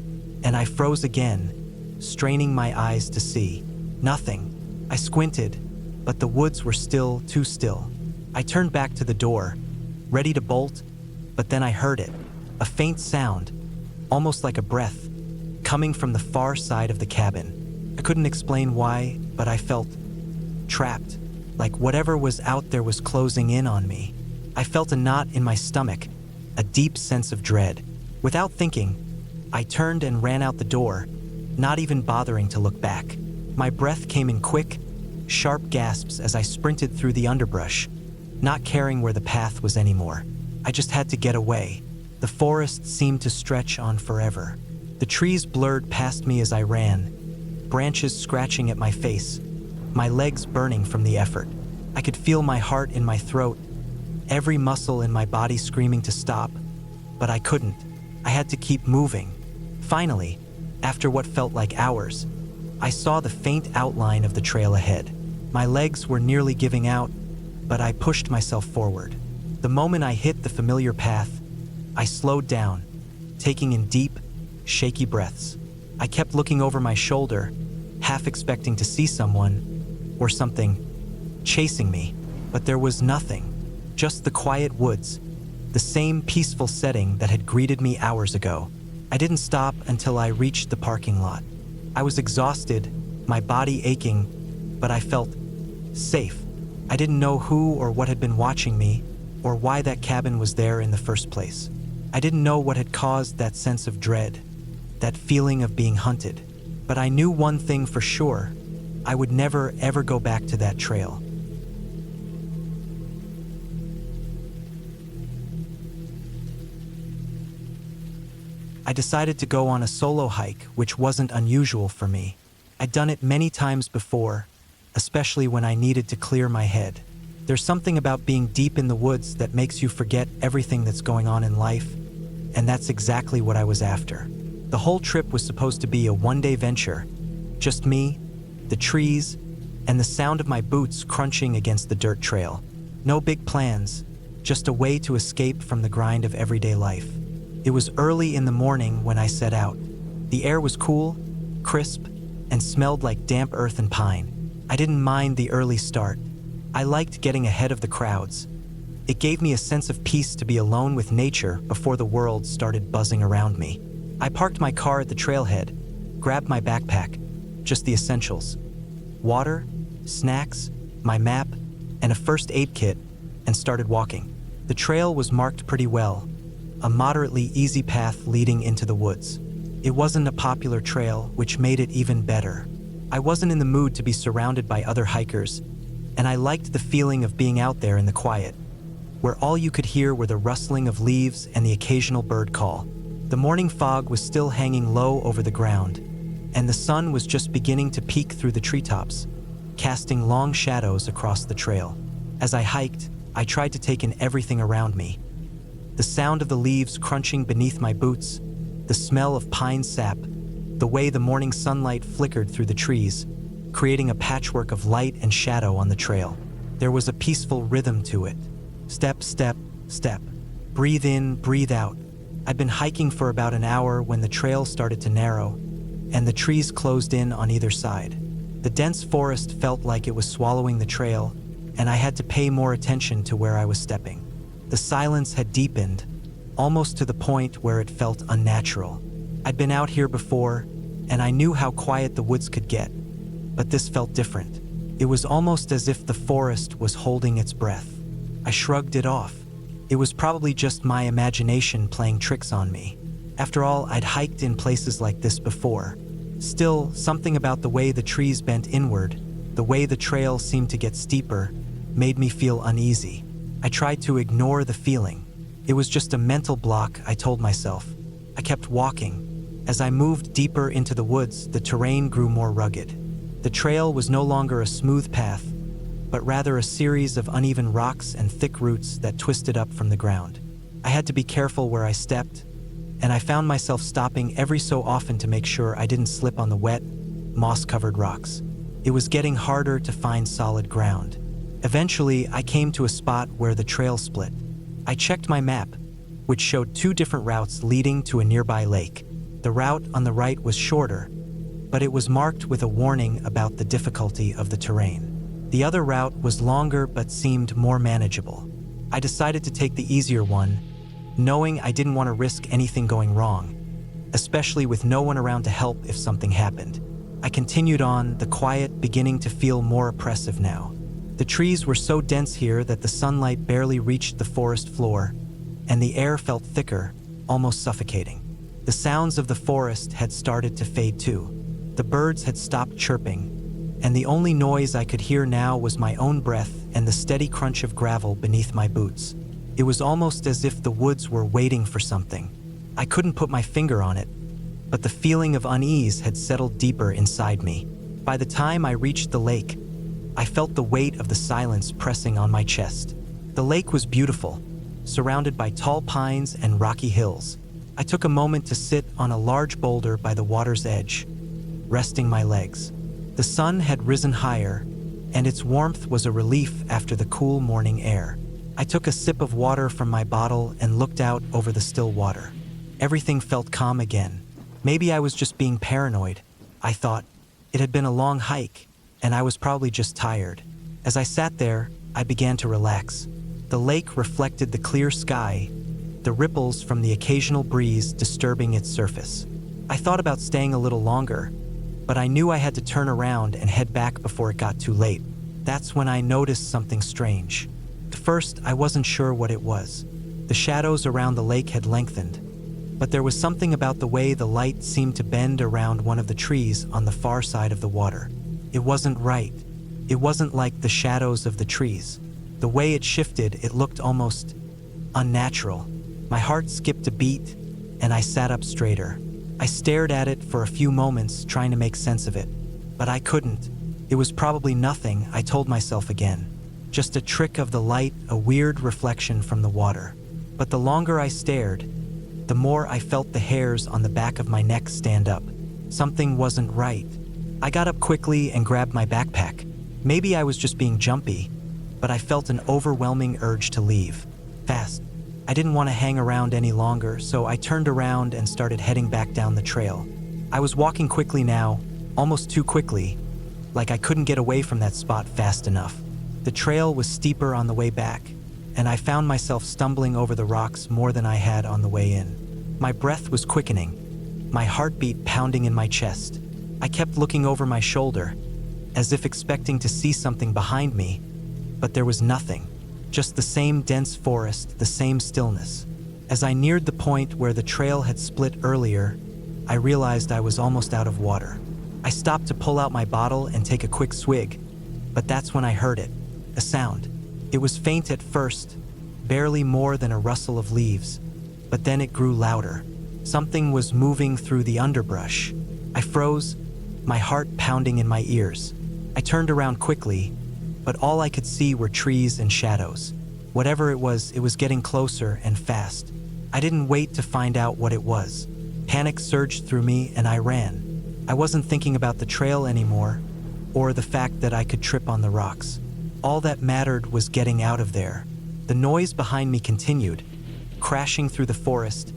and I froze again, straining my eyes to see. Nothing. I squinted, but the woods were still too still. I turned back to the door, ready to bolt, but then I heard it. A faint sound, almost like a breath, coming from the far side of the cabin. I couldn't explain why, but I felt trapped, like whatever was out there was closing in on me. I felt a knot in my stomach, a deep sense of dread. Without thinking, I turned and ran out the door, not even bothering to look back. My breath came in quick, sharp gasps as I sprinted through the underbrush, not caring where the path was anymore. I just had to get away. The forest seemed to stretch on forever. The trees blurred past me as I ran, branches scratching at my face, my legs burning from the effort. I could feel my heart in my throat, every muscle in my body screaming to stop, but I couldn't. I had to keep moving. Finally, after what felt like hours, I saw the faint outline of the trail ahead. My legs were nearly giving out, but I pushed myself forward. The moment I hit the familiar path, I slowed down, taking in deep, shaky breaths. I kept looking over my shoulder, half expecting to see someone or something chasing me, but there was nothing. Just the quiet woods, the same peaceful setting that had greeted me hours ago. I didn't stop until I reached the parking lot. I was exhausted, my body aching, but I felt safe. I didn't know who or what had been watching me, or why that cabin was there in the first place. I didn't know what had caused that sense of dread, that feeling of being hunted. But I knew one thing for sure: I would never, ever go back to that trail. I decided to go on a solo hike, which wasn't unusual for me. I'd done it many times before, especially when I needed to clear my head. There's something about being deep in the woods that makes you forget everything that's going on in life, and that's exactly what I was after. The whole trip was supposed to be a one-day venture. Just me, the trees, and the sound of my boots crunching against the dirt trail. No big plans, just a way to escape from the grind of everyday life. It was early in the morning when I set out. The air was cool, crisp, and smelled like damp earth and pine. I didn't mind the early start. I liked getting ahead of the crowds. It gave me a sense of peace to be alone with nature before the world started buzzing around me. I parked my car at the trailhead, grabbed my backpack, just the essentials: water, snacks, my map, and a first aid kit, and started walking. The trail was marked pretty well, a moderately easy path leading into the woods. It wasn't a popular trail, which made it even better. I wasn't in the mood to be surrounded by other hikers, and I liked the feeling of being out there in the quiet, where all you could hear were the rustling of leaves and the occasional bird call. The morning fog was still hanging low over the ground, and the sun was just beginning to peek through the treetops, casting long shadows across the trail. As I hiked, I tried to take in everything around me. The sound of the leaves crunching beneath my boots, the smell of pine sap, the way the morning sunlight flickered through the trees, creating a patchwork of light and shadow on the trail. There was a peaceful rhythm to it. Step, step, step. Breathe in, breathe out. I'd been hiking for about an hour when the trail started to narrow, and the trees closed in on either side. The dense forest felt like it was swallowing the trail, and I had to pay more attention to where I was stepping. The silence had deepened, almost to the point where it felt unnatural. I'd been out here before, and I knew how quiet the woods could get, but this felt different. It was almost as if the forest was holding its breath. I shrugged it off. It was probably just my imagination playing tricks on me. After all, I'd hiked in places like this before. Still, something about the way the trees bent inward, the way the trail seemed to get steeper, made me feel uneasy. I tried to ignore the feeling. It was just a mental block, I told myself. I kept walking. As I moved deeper into the woods, the terrain grew more rugged. The trail was no longer a smooth path, but rather a series of uneven rocks and thick roots that twisted up from the ground. I had to be careful where I stepped, and I found myself stopping every so often to make sure I didn't slip on the wet, moss-covered rocks. It was getting harder to find solid ground. Eventually, I came to a spot where the trail split. I checked my map, which showed two different routes leading to a nearby lake. The route on the right was shorter, but it was marked with a warning about the difficulty of the terrain. The other route was longer but seemed more manageable. I decided to take the easier one, knowing I didn't want to risk anything going wrong, especially with no one around to help if something happened. I continued on, the quiet beginning to feel more oppressive now. The trees were so dense here that the sunlight barely reached the forest floor, and the air felt thicker, almost suffocating. The sounds of the forest had started to fade too. The birds had stopped chirping, and the only noise I could hear now was my own breath and the steady crunch of gravel beneath my boots. It was almost as if the woods were waiting for something. I couldn't put my finger on it, but the feeling of unease had settled deeper inside me. By the time I reached the lake, I felt the weight of the silence pressing on my chest. The lake was beautiful, surrounded by tall pines and rocky hills. I took a moment to sit on a large boulder by the water's edge, resting my legs. The sun had risen higher, and its warmth was a relief after the cool morning air. I took a sip of water from my bottle and looked out over the still water. Everything felt calm again. Maybe I was just being paranoid, I thought. It had been a long hike, and I was probably just tired. As I sat there, I began to relax. The lake reflected the clear sky, the ripples from the occasional breeze disturbing its surface. I thought about staying a little longer, but I knew I had to turn around and head back before it got too late. That's when I noticed something strange. At first, I wasn't sure what it was. The shadows around the lake had lengthened, but there was something about the way the light seemed to bend around one of the trees on the far side of the water. It wasn't right. It wasn't like the shadows of the trees. The way it shifted, it looked almost unnatural. My heart skipped a beat, and I sat up straighter. I stared at it for a few moments, trying to make sense of it, but I couldn't. It was probably nothing, I told myself again. Just a trick of the light, a weird reflection from the water. But the longer I stared, the more I felt the hairs on the back of my neck stand up. Something wasn't right. I got up quickly and grabbed my backpack. Maybe I was just being jumpy, but I felt an overwhelming urge to leave. Fast. I didn't want to hang around any longer, so I turned around and started heading back down the trail. I was walking quickly now, almost too quickly, like I couldn't get away from that spot fast enough. The trail was steeper on the way back, and I found myself stumbling over the rocks more than I had on the way in. My breath was quickening, my heartbeat pounding in my chest. I kept looking over my shoulder, as if expecting to see something behind me, but there was nothing. Just the same dense forest, the same stillness. As I neared the point where the trail had split earlier, I realized I was almost out of water. I stopped to pull out my bottle and take a quick swig, but that's when I heard it, a sound. It was faint at first, barely more than a rustle of leaves, but then it grew louder. Something was moving through the underbrush. I froze, my heart pounding in my ears. I turned around quickly, but all I could see were trees and shadows. Whatever it was getting closer and fast. I didn't wait to find out what it was. Panic surged through me and I ran. I wasn't thinking about the trail anymore, or the fact that I could trip on the rocks. All that mattered was getting out of there. The noise behind me continued, crashing through the forest,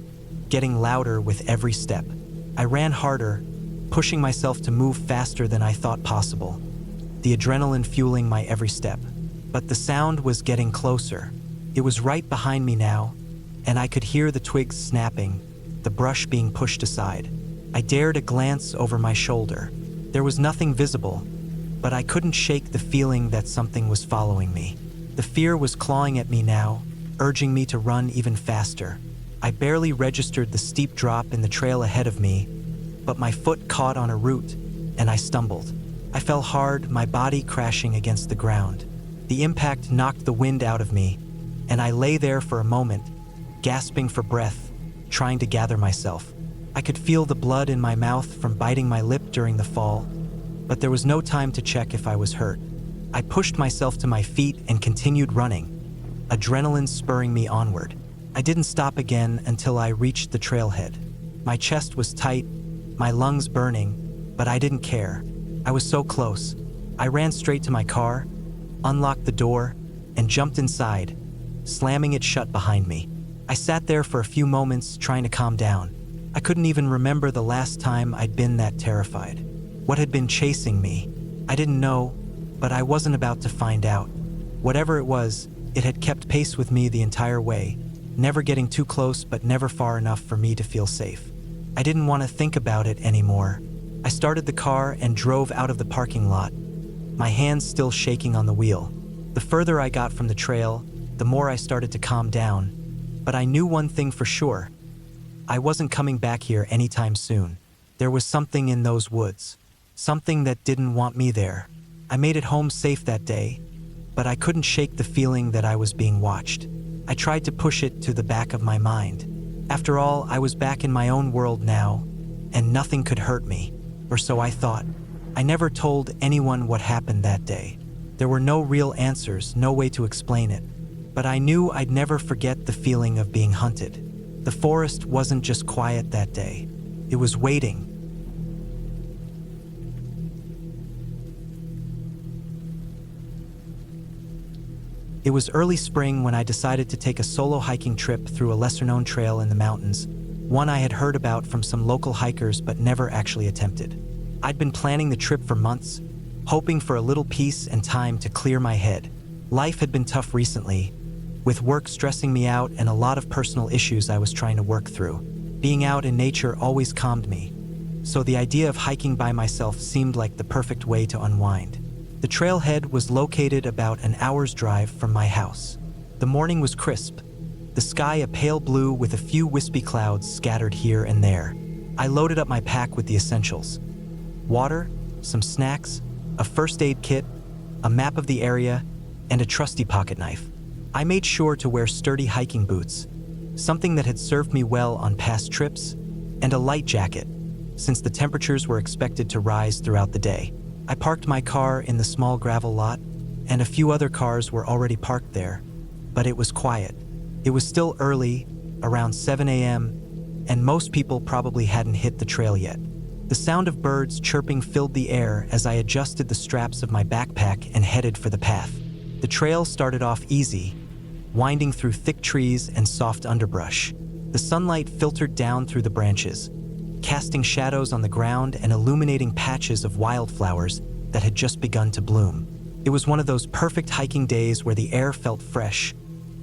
getting louder with every step. I ran harder, pushing myself to move faster than I thought possible, the adrenaline fueling my every step. But the sound was getting closer. It was right behind me now, and I could hear the twigs snapping, the brush being pushed aside. I dared a glance over my shoulder. There was nothing visible, but I couldn't shake the feeling that something was following me. The fear was clawing at me now, urging me to run even faster. I barely registered the steep drop in the trail ahead of me, but my foot caught on a root, and I stumbled. I fell hard, my body crashing against the ground. The impact knocked the wind out of me, and I lay there for a moment, gasping for breath, trying to gather myself. I could feel the blood in my mouth from biting my lip during the fall, but there was no time to check if I was hurt. I pushed myself to my feet and continued running, adrenaline spurring me onward. I didn't stop again until I reached the trailhead. My chest was tight, my lungs burning, but I didn't care. I was so close. I ran straight to my car, unlocked the door, and jumped inside, slamming it shut behind me. I sat there for a few moments trying to calm down. I couldn't even remember the last time I'd been that terrified. What had been chasing me? I didn't know, but I wasn't about to find out. Whatever it was, it had kept pace with me the entire way, never getting too close but never far enough for me to feel safe. I didn't want to think about it anymore. I started the car and drove out of the parking lot, my hands still shaking on the wheel. The further I got from the trail, the more I started to calm down, but I knew one thing for sure. I wasn't coming back here anytime soon. There was something in those woods, something that didn't want me there. I made it home safe that day, but I couldn't shake the feeling that I was being watched. I tried to push it to the back of my mind. After all, I was back in my own world now, and nothing could hurt me, or so I thought. I never told anyone what happened that day. There were no real answers, no way to explain it, but I knew I'd never forget the feeling of being hunted. The forest wasn't just quiet that day. It was waiting. It was early spring when I decided to take a solo hiking trip through a lesser-known trail in the mountains, one I had heard about from some local hikers but never actually attempted. I'd been planning the trip for months, hoping for a little peace and time to clear my head. Life had been tough recently, with work stressing me out and a lot of personal issues I was trying to work through. Being out in nature always calmed me, so the idea of hiking by myself seemed like the perfect way to unwind. The trailhead was located about an hour's drive from my house. The morning was crisp, the sky a pale blue with a few wispy clouds scattered here and there. I loaded up my pack with the essentials: water, some snacks, a first aid kit, a map of the area, and a trusty pocket knife. I made sure to wear sturdy hiking boots, something that had served me well on past trips, and a light jacket, since the temperatures were expected to rise throughout the day. I parked my car in the small gravel lot, and a few other cars were already parked there, but it was quiet. It was still early, around 7 a.m., and most people probably hadn't hit the trail yet. The sound of birds chirping filled the air as I adjusted the straps of my backpack and headed for the path. The trail started off easy, winding through thick trees and soft underbrush. The sunlight filtered down through the branches, casting shadows on the ground and illuminating patches of wildflowers that had just begun to bloom. It was one of those perfect hiking days where the air felt fresh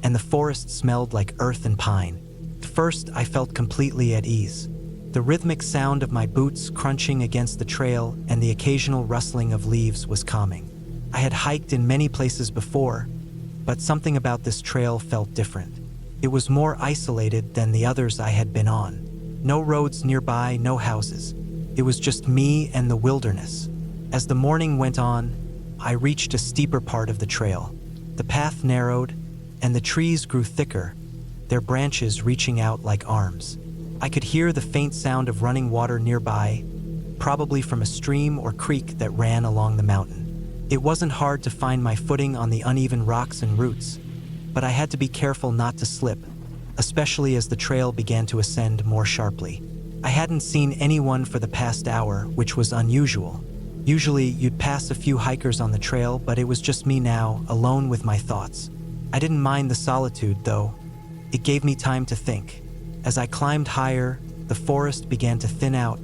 and the forest smelled like earth and pine. At first, I felt completely at ease. The rhythmic sound of my boots crunching against the trail and the occasional rustling of leaves was calming. I had hiked in many places before, but something about this trail felt different. It was more isolated than the others I had been on. No roads nearby, no houses. It was just me and the wilderness. As the morning went on, I reached a steeper part of the trail. The path narrowed, and the trees grew thicker, their branches reaching out like arms. I could hear the faint sound of running water nearby, probably from a stream or creek that ran along the mountain. It wasn't hard to find my footing on the uneven rocks and roots, but I had to be careful not to slip, especially as the trail began to ascend more sharply. I hadn't seen anyone for the past hour, which was unusual. Usually, you'd pass a few hikers on the trail, but it was just me now, alone with my thoughts. I didn't mind the solitude, though. It gave me time to think. As I climbed higher, the forest began to thin out,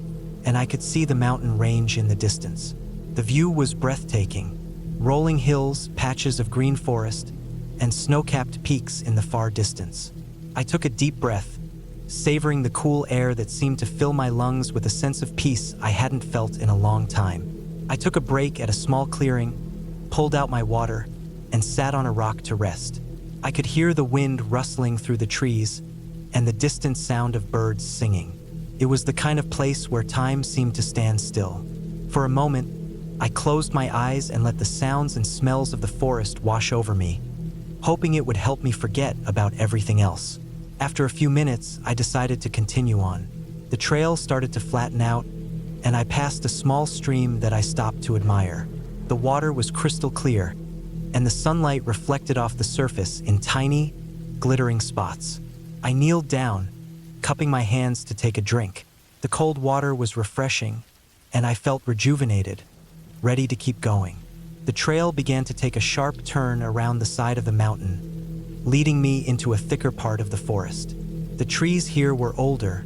and I could see the mountain range in the distance. The view was breathtaking. Rolling hills, patches of green forest, and snow-capped peaks in the far distance. I took a deep breath, savoring the cool air that seemed to fill my lungs with a sense of peace I hadn't felt in a long time. I took a break at a small clearing, pulled out my water, and sat on a rock to rest. I could hear the wind rustling through the trees and the distant sound of birds singing. It was the kind of place where time seemed to stand still. For a moment, I closed my eyes and let the sounds and smells of the forest wash over me, hoping it would help me forget about everything else. After a few minutes, I decided to continue on. The trail started to flatten out, and I passed a small stream that I stopped to admire. The water was crystal clear, and the sunlight reflected off the surface in tiny, glittering spots. I kneeled down, cupping my hands to take a drink. The cold water was refreshing, and I felt rejuvenated, ready to keep going. The trail began to take a sharp turn around the side of the mountain, leading me into a thicker part of the forest. The trees here were older,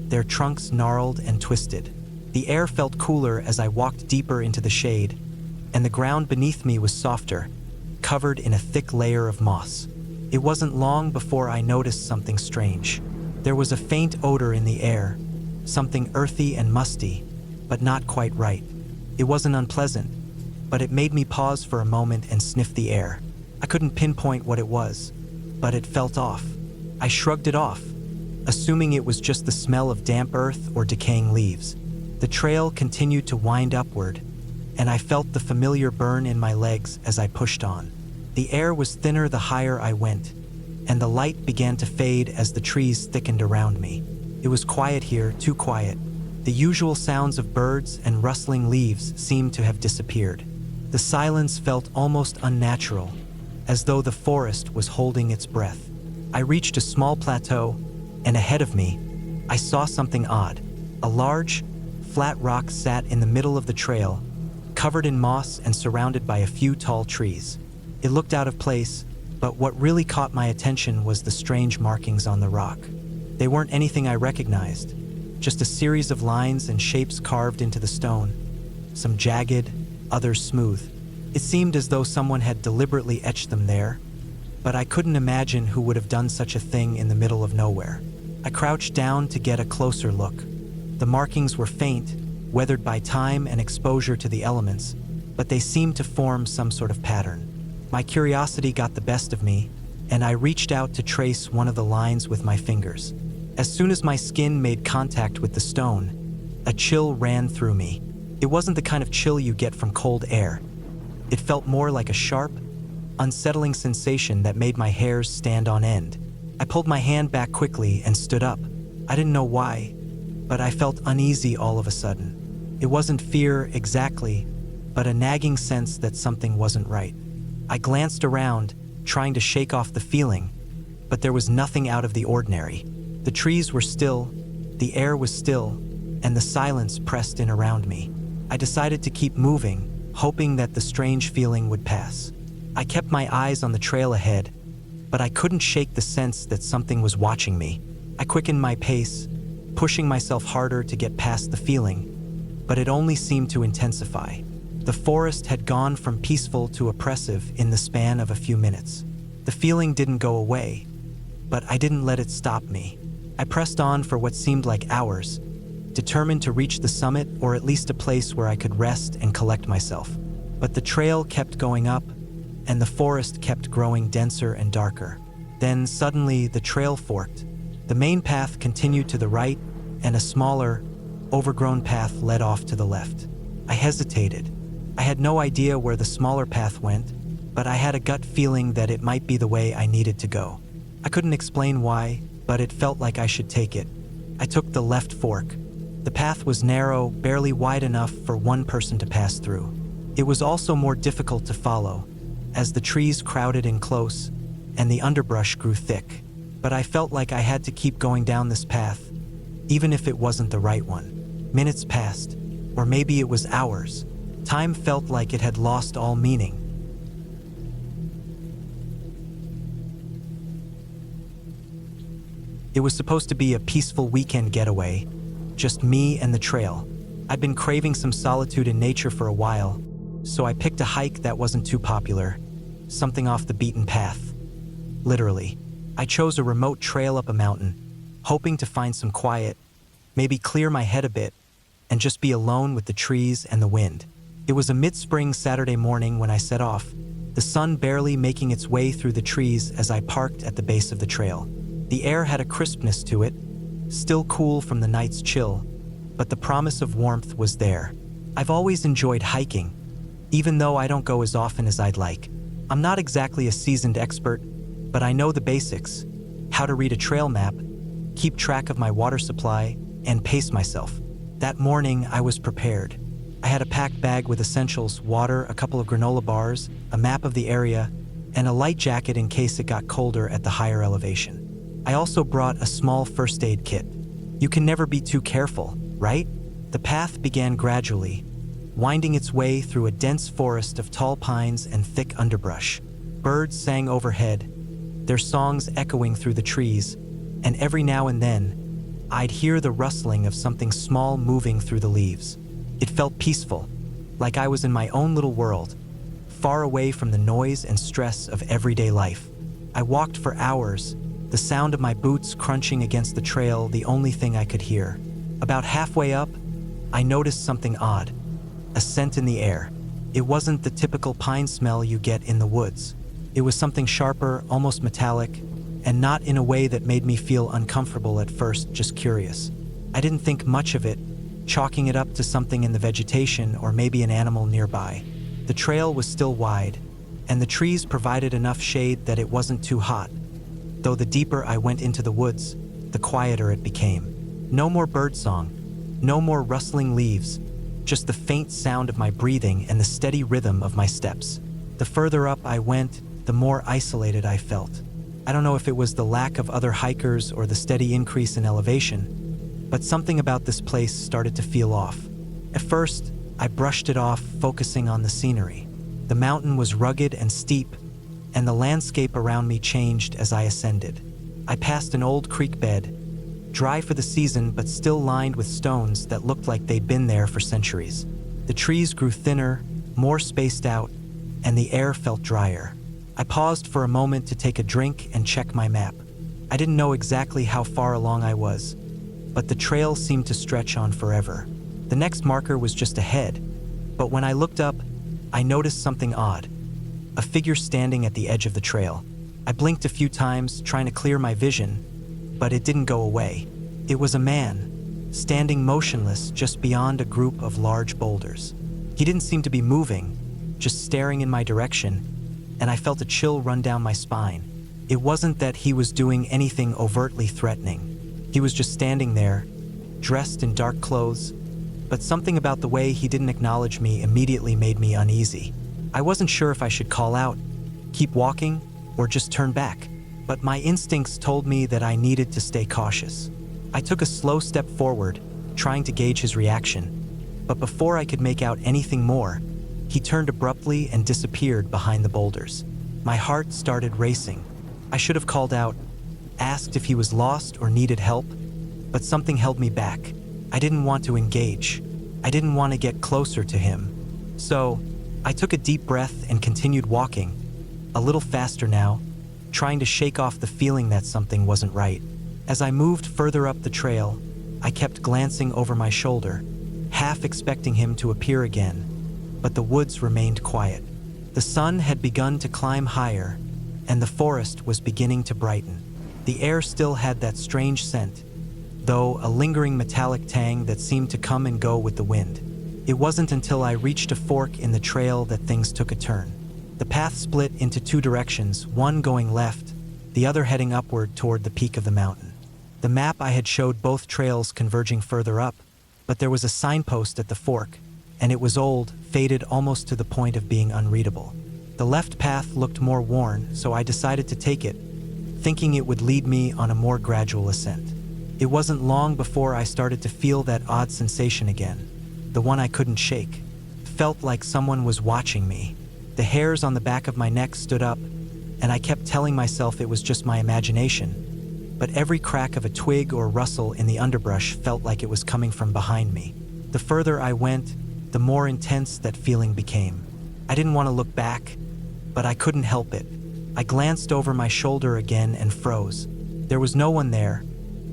their trunks gnarled and twisted. The air felt cooler as I walked deeper into the shade, and the ground beneath me was softer, covered in a thick layer of moss. It wasn't long before I noticed something strange. There was a faint odor in the air, something earthy and musty, but not quite right. It wasn't unpleasant, but it made me pause for a moment and sniff the air. I couldn't pinpoint what it was, but it felt off. I shrugged it off, assuming it was just the smell of damp earth or decaying leaves. The trail continued to wind upward, and I felt the familiar burn in my legs as I pushed on. The air was thinner the higher I went, and the light began to fade as the trees thickened around me. It was quiet here, too quiet. The usual sounds of birds and rustling leaves seemed to have disappeared. The silence felt almost unnatural, as though the forest was holding its breath. I reached a small plateau, and ahead of me, I saw something odd. A large, flat rock sat in the middle of the trail, covered in moss and surrounded by a few tall trees. It looked out of place, but what really caught my attention was the strange markings on the rock. They weren't anything I recognized, just a series of lines and shapes carved into the stone, some jagged, others smooth. It seemed as though someone had deliberately etched them there, but I couldn't imagine who would have done such a thing in the middle of nowhere. I crouched down to get a closer look. The markings were faint, weathered by time and exposure to the elements, but they seemed to form some sort of pattern. My curiosity got the best of me, and I reached out to trace one of the lines with my fingers. As soon as my skin made contact with the stone, a chill ran through me. It wasn't the kind of chill you get from cold air. It felt more like a sharp, unsettling sensation that made my hairs stand on end. I pulled my hand back quickly and stood up. I didn't know why, but I felt uneasy all of a sudden. It wasn't fear exactly, but a nagging sense that something wasn't right. I glanced around, trying to shake off the feeling, but there was nothing out of the ordinary. The trees were still, the air was still, and the silence pressed in around me. I decided to keep moving, hoping that the strange feeling would pass. I kept my eyes on the trail ahead, but I couldn't shake the sense that something was watching me. I quickened my pace, pushing myself harder to get past the feeling, but it only seemed to intensify. The forest had gone from peaceful to oppressive in the span of a few minutes. The feeling didn't go away, but I didn't let it stop me. I pressed on for what seemed like hours, determined to reach the summit or at least a place where I could rest and collect myself. But the trail kept going up, and the forest kept growing denser and darker. Then suddenly the trail forked. The main path continued to the right, and a smaller, overgrown path led off to the left. I hesitated. I had no idea where the smaller path went, but I had a gut feeling that it might be the way I needed to go. I couldn't explain why, but it felt like I should take it. I took the left fork. The path was narrow, barely wide enough for one person to pass through. It was also more difficult to follow, as the trees crowded in close and the underbrush grew thick. But I felt like I had to keep going down this path, even if it wasn't the right one. Minutes passed, or maybe it was hours. Time felt like it had lost all meaning. It was supposed to be a peaceful weekend getaway, just me and the trail. I'd been craving some solitude in nature for a while, so I picked a hike that wasn't too popular, something off the beaten path. Literally, I chose a remote trail up a mountain, hoping to find some quiet, maybe clear my head a bit, and just be alone with the trees and the wind. It was a mid-spring Saturday morning when I set off, the sun barely making its way through the trees as I parked at the base of the trail. The air had a crispness to it, still cool from the night's chill, but the promise of warmth was there. I've always enjoyed hiking, even though I don't go as often as I'd like. I'm not exactly a seasoned expert, but I know the basics: how to read a trail map, keep track of my water supply, and pace myself. That morning, I was prepared. I had a packed bag with essentials: water, a couple of granola bars, a map of the area, and a light jacket in case it got colder at the higher elevation. I also brought a small first aid kit. You can never be too careful, right? The path began gradually, winding its way through a dense forest of tall pines and thick underbrush. Birds sang overhead, their songs echoing through the trees, and every now and then, I'd hear the rustling of something small moving through the leaves. It felt peaceful, like I was in my own little world, far away from the noise and stress of everyday life. I walked for hours, the sound of my boots crunching against the trail the only thing I could hear. About halfway up, I noticed something odd, a scent in the air. It wasn't the typical pine smell you get in the woods. It was something sharper, almost metallic, and not in a way that made me feel uncomfortable at first, just curious. I didn't think much of it, chalking it up to something in the vegetation or maybe an animal nearby. The trail was still wide, and the trees provided enough shade that it wasn't too hot. Though the deeper I went into the woods, the quieter it became. No more birdsong, no more rustling leaves, just the faint sound of my breathing and the steady rhythm of my steps. The further up I went, the more isolated I felt. I don't know if it was the lack of other hikers or the steady increase in elevation, but something about this place started to feel off. At first, I brushed it off, focusing on the scenery. The mountain was rugged and steep, and the landscape around me changed as I ascended. I passed an old creek bed, dry for the season but still lined with stones that looked like they'd been there for centuries. The trees grew thinner, more spaced out, and the air felt drier. I paused for a moment to take a drink and check my map. I didn't know exactly how far along I was, but the trail seemed to stretch on forever. The next marker was just ahead, but when I looked up, I noticed something odd. A figure standing at the edge of the trail. I blinked a few times, trying to clear my vision, but it didn't go away. It was a man, standing motionless just beyond a group of large boulders. He didn't seem to be moving, just staring in my direction, and I felt a chill run down my spine. It wasn't that he was doing anything overtly threatening. He was just standing there, dressed in dark clothes, but something about the way he didn't acknowledge me immediately made me uneasy. I wasn't sure if I should call out, keep walking, or just turn back, but my instincts told me that I needed to stay cautious. I took a slow step forward, trying to gauge his reaction, but before I could make out anything more, he turned abruptly and disappeared behind the boulders. My heart started racing. I should have called out, asked if he was lost or needed help, but something held me back. I didn't want to engage. I didn't want to get closer to him. So, I took a deep breath and continued walking, a little faster now, trying to shake off the feeling that something wasn't right. As I moved further up the trail, I kept glancing over my shoulder, half expecting him to appear again, but the woods remained quiet. The sun had begun to climb higher, and the forest was beginning to brighten. The air still had that strange scent, though a lingering metallic tang that seemed to come and go with the wind. It wasn't until I reached a fork in the trail that things took a turn. The path split into two directions, one going left, the other heading upward toward the peak of the mountain. The map I had showed both trails converging further up, but there was a signpost at the fork, and it was old, faded almost to the point of being unreadable. The left path looked more worn, so I decided to take it, thinking it would lead me on a more gradual ascent. It wasn't long before I started to feel that odd sensation again, the one I couldn't shake. Felt like someone was watching me. The hairs on the back of my neck stood up, and I kept telling myself it was just my imagination. But every crack of a twig or rustle in the underbrush felt like it was coming from behind me. The further I went, the more intense that feeling became. I didn't want to look back, but I couldn't help it. I glanced over my shoulder again and froze. There was no one there,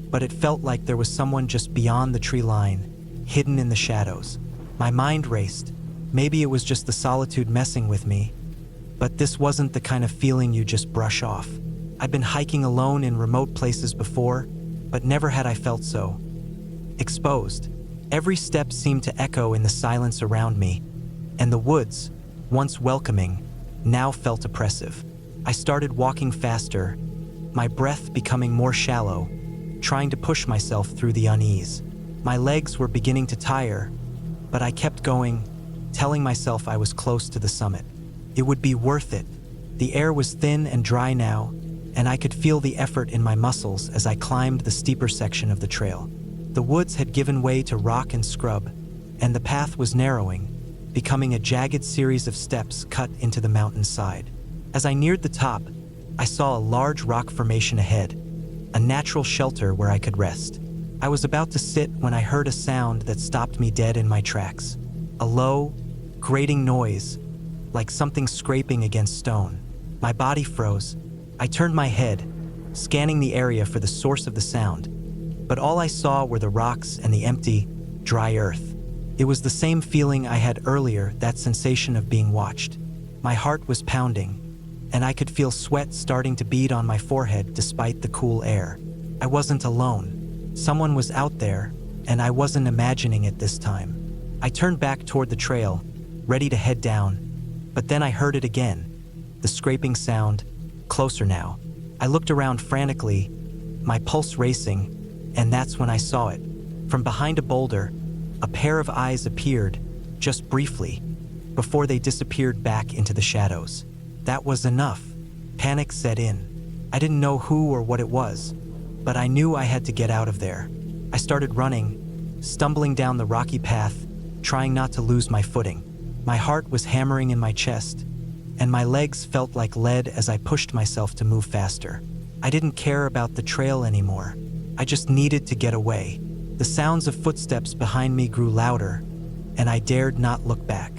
but it felt like there was someone just beyond the tree line, hidden in the shadows. My mind raced. Maybe it was just the solitude messing with me, but this wasn't the kind of feeling you just brush off. I'd been hiking alone in remote places before, but never had I felt so exposed. Every step seemed to echo in the silence around me, and the woods, once welcoming, now felt oppressive. I started walking faster, my breath becoming more shallow, trying to push myself through the unease. My legs were beginning to tire, but I kept going, telling myself I was close to the summit. It would be worth it. The air was thin and dry now, and I could feel the effort in my muscles as I climbed the steeper section of the trail. The woods had given way to rock and scrub, and the path was narrowing, becoming a jagged series of steps cut into the mountainside. As I neared the top, I saw a large rock formation ahead, a natural shelter where I could rest. I was about to sit when I heard a sound that stopped me dead in my tracks. A low, grating noise, like something scraping against stone. My body froze. I turned my head, scanning the area for the source of the sound, but all I saw were the rocks and the empty, dry earth. It was the same feeling I had earlier, that sensation of being watched. My heart was pounding, and I could feel sweat starting to bead on my forehead despite the cool air. I wasn't alone. Someone was out there, and I wasn't imagining it this time. I turned back toward the trail, ready to head down, but then I heard it again, the scraping sound, closer now. I looked around frantically, my pulse racing, and that's when I saw it. From behind a boulder, a pair of eyes appeared, just briefly, before they disappeared back into the shadows. That was enough. Panic set in. I didn't know who or what it was, but I knew I had to get out of there. I started running, stumbling down the rocky path, trying not to lose my footing. My heart was hammering in my chest, and my legs felt like lead as I pushed myself to move faster. I didn't care about the trail anymore. I just needed to get away. The sounds of footsteps behind me grew louder, and I dared not look back.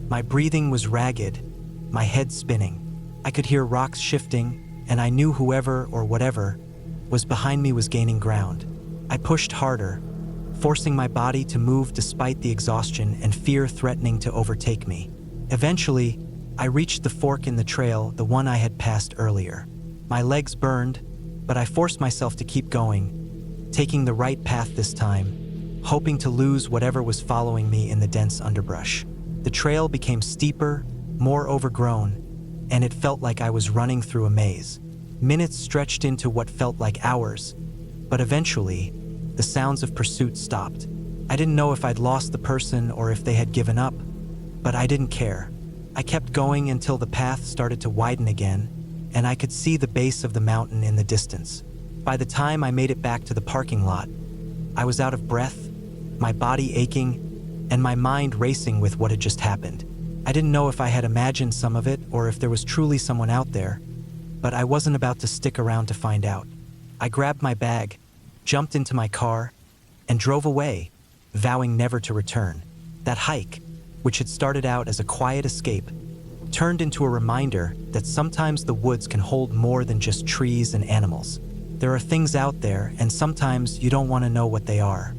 My breathing was ragged, my head spinning. I could hear rocks shifting, and I knew whoever or whatever was behind me was gaining ground. I pushed harder, forcing my body to move despite the exhaustion and fear threatening to overtake me. Eventually, I reached the fork in the trail, the one I had passed earlier. My legs burned, but I forced myself to keep going, taking the right path this time, hoping to lose whatever was following me in the dense underbrush. The trail became steeper, more overgrown, and it felt like I was running through a maze. Minutes stretched into what felt like hours, but eventually, the sounds of pursuit stopped. I didn't know if I'd lost the person or if they had given up, but I didn't care. I kept going until the path started to widen again, and I could see the base of the mountain in the distance. By the time I made it back to the parking lot, I was out of breath, my body aching, and my mind racing with what had just happened. I didn't know if I had imagined some of it or if there was truly someone out there, but I wasn't about to stick around to find out. I grabbed my bag, jumped into my car, and drove away, vowing never to return. That hike, which had started out as a quiet escape, turned into a reminder that sometimes the woods can hold more than just trees and animals. There are things out there, and sometimes you don't want to know what they are.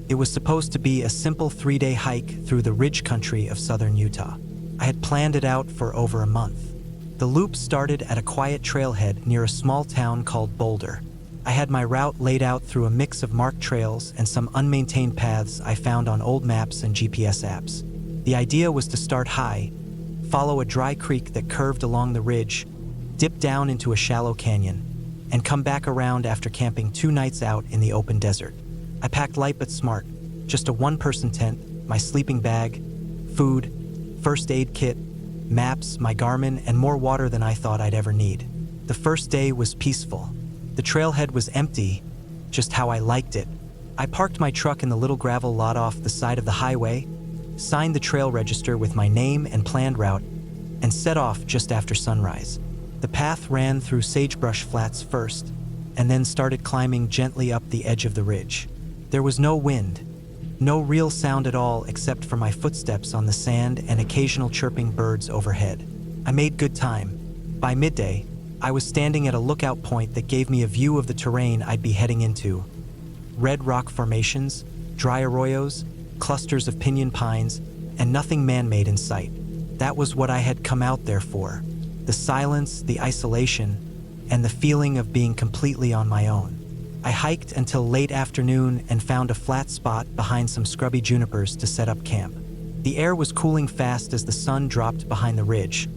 It was supposed to be a simple 3-day hike through the ridge country of southern Utah. I had planned it out for over a month. The loop started at a quiet trailhead near a small town called Boulder. I had my route laid out through a mix of marked trails and some unmaintained paths I found on old maps and GPS apps. The idea was to start high, follow a dry creek that curved along the ridge, dip down into a shallow canyon, and come back around after camping 2 nights out in the open desert. I packed light but smart, just a 1-person tent, my sleeping bag, food, first aid kit, maps, my Garmin, and more water than I thought I'd ever need. The first day was peaceful. The trailhead was empty, just how I liked it. I parked my truck in the little gravel lot off the side of the highway, signed the trail register with my name and planned route, and set off just after sunrise. The path ran through sagebrush flats first, and then started climbing gently up the edge of the ridge. There was no wind, no real sound at all except for my footsteps on the sand and occasional chirping birds overhead. I made good time. By midday, I was standing at a lookout point that gave me a view of the terrain I'd be heading into. Red rock formations, dry arroyos, clusters of pinyon pines, and nothing man-made in sight. That was what I had come out there for. The silence, the isolation, and the feeling of being completely on my own. I hiked until late afternoon and found a flat spot behind some scrubby junipers to set up camp. The air was cooling fast as the sun dropped behind the ridge,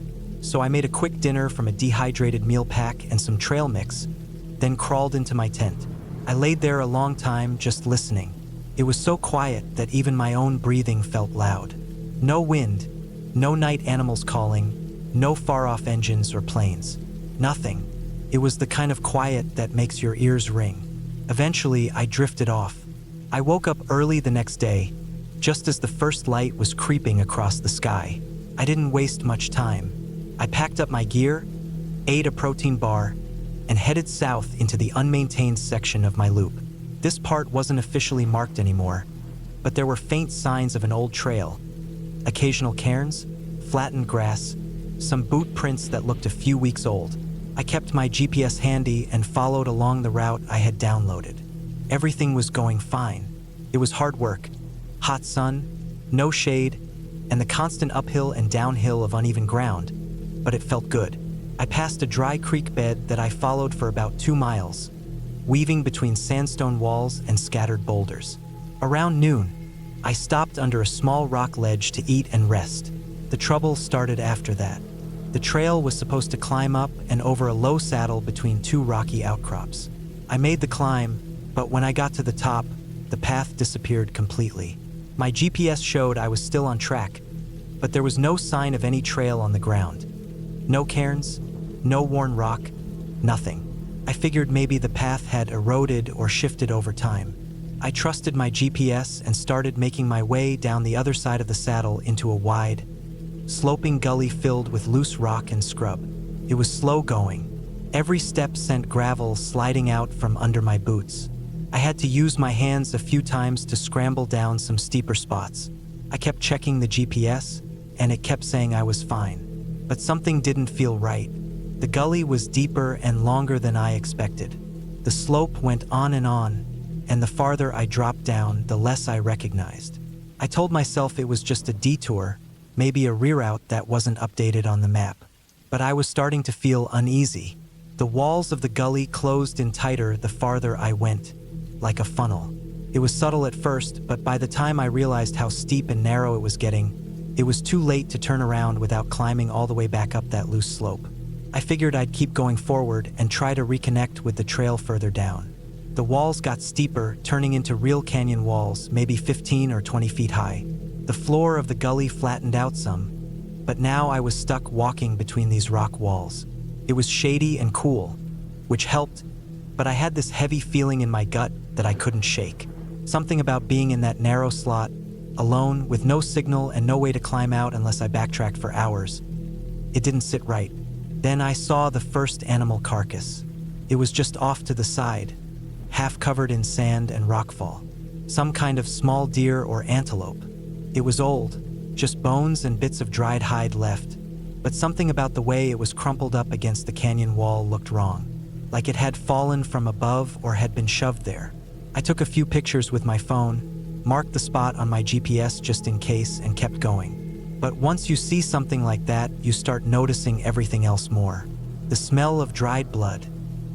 so I made a quick dinner from a dehydrated meal pack and some trail mix, then crawled into my tent. I laid there a long time just listening. It was so quiet that even my own breathing felt loud. No wind, no night animals calling, no far-off engines or planes. Nothing. It was the kind of quiet that makes your ears ring. Eventually, I drifted off. I woke up early the next day, just as the first light was creeping across the sky. I didn't waste much time. I packed up my gear, ate a protein bar, and headed south into the unmaintained section of my loop. This part wasn't officially marked anymore, but there were faint signs of an old trail. Occasional cairns, flattened grass, some boot prints that looked a few weeks old. I kept my GPS handy and followed along the route I had downloaded. Everything was going fine. It was hard work, hot sun, no shade, and the constant uphill and downhill of uneven ground, but it felt good. I passed a dry creek bed that I followed for about 2 miles, weaving between sandstone walls and scattered boulders. Around noon, I stopped under a small rock ledge to eat and rest. The trouble started after that. The trail was supposed to climb up and over a low saddle between 2 rocky outcrops. I made the climb, but when I got to the top, the path disappeared completely. My GPS showed I was still on track, but there was no sign of any trail on the ground. No cairns, no worn rock, nothing. I figured maybe the path had eroded or shifted over time. I trusted my GPS and started making my way down the other side of the saddle into a wide, sloping gully filled with loose rock and scrub. It was slow going. Every step sent gravel sliding out from under my boots. I had to use my hands a few times to scramble down some steeper spots. I kept checking the GPS, and it kept saying I was fine. But something didn't feel right. The gully was deeper and longer than I expected. The slope went on, and the farther I dropped down, the less I recognized. I told myself it was just a detour, maybe a reroute that wasn't updated on the map. But I was starting to feel uneasy. The walls of the gully closed in tighter the farther I went, like a funnel. It was subtle at first, but by the time I realized how steep and narrow it was getting, it was too late to turn around without climbing all the way back up that loose slope. I figured I'd keep going forward and try to reconnect with the trail further down. The walls got steeper, turning into real canyon walls, maybe 15 or 20 feet high. The floor of the gully flattened out some, but now I was stuck walking between these rock walls. It was shady and cool, which helped, but I had this heavy feeling in my gut that I couldn't shake. Something about being in that narrow slot, alone, with no signal and no way to climb out unless I backtracked for hours. It didn't sit right. Then I saw the first animal carcass. It was just off to the side, half covered in sand and rockfall. Some kind of small deer or antelope. It was old, just bones and bits of dried hide left, but something about the way it was crumpled up against the canyon wall looked wrong, like it had fallen from above or had been shoved there. I took a few pictures with my phone, marked the spot on my GPS just in case, and kept going. But once you see something like that, you start noticing everything else more. The smell of dried blood,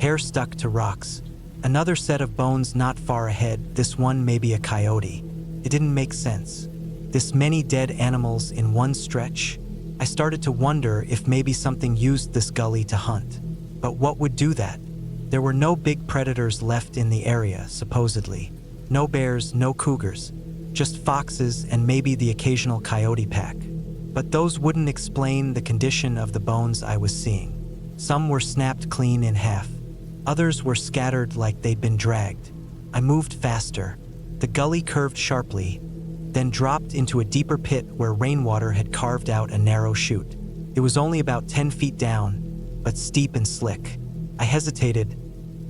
hair stuck to rocks, another set of bones not far ahead, this one maybe a coyote. It didn't make sense. This many dead animals in one stretch. I started to wonder if maybe something used this gully to hunt. But what would do that? There were no big predators left in the area, supposedly. No bears, no cougars, just foxes and maybe the occasional coyote pack. But those wouldn't explain the condition of the bones I was seeing. Some were snapped clean in half. Others were scattered like they'd been dragged. I moved faster. The gully curved sharply, then dropped into a deeper pit where rainwater had carved out a narrow chute. It was only about 10 feet down, but steep and slick. I hesitated,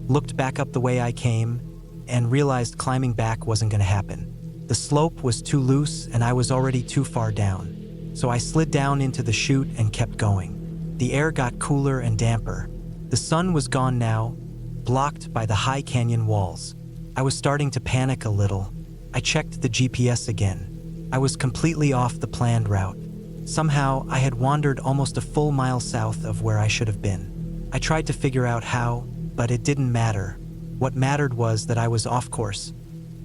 looked back up the way I came, and realized climbing back wasn't going to happen. The slope was too loose and I was already too far down. So I slid down into the chute and kept going. The air got cooler and damper. The sun was gone now, blocked by the high canyon walls. I was starting to panic a little. I checked the GPS again. I was completely off the planned route. Somehow, I had wandered almost a full mile south of where I should have been. I tried to figure out how, but it didn't matter. What mattered was that I was off course,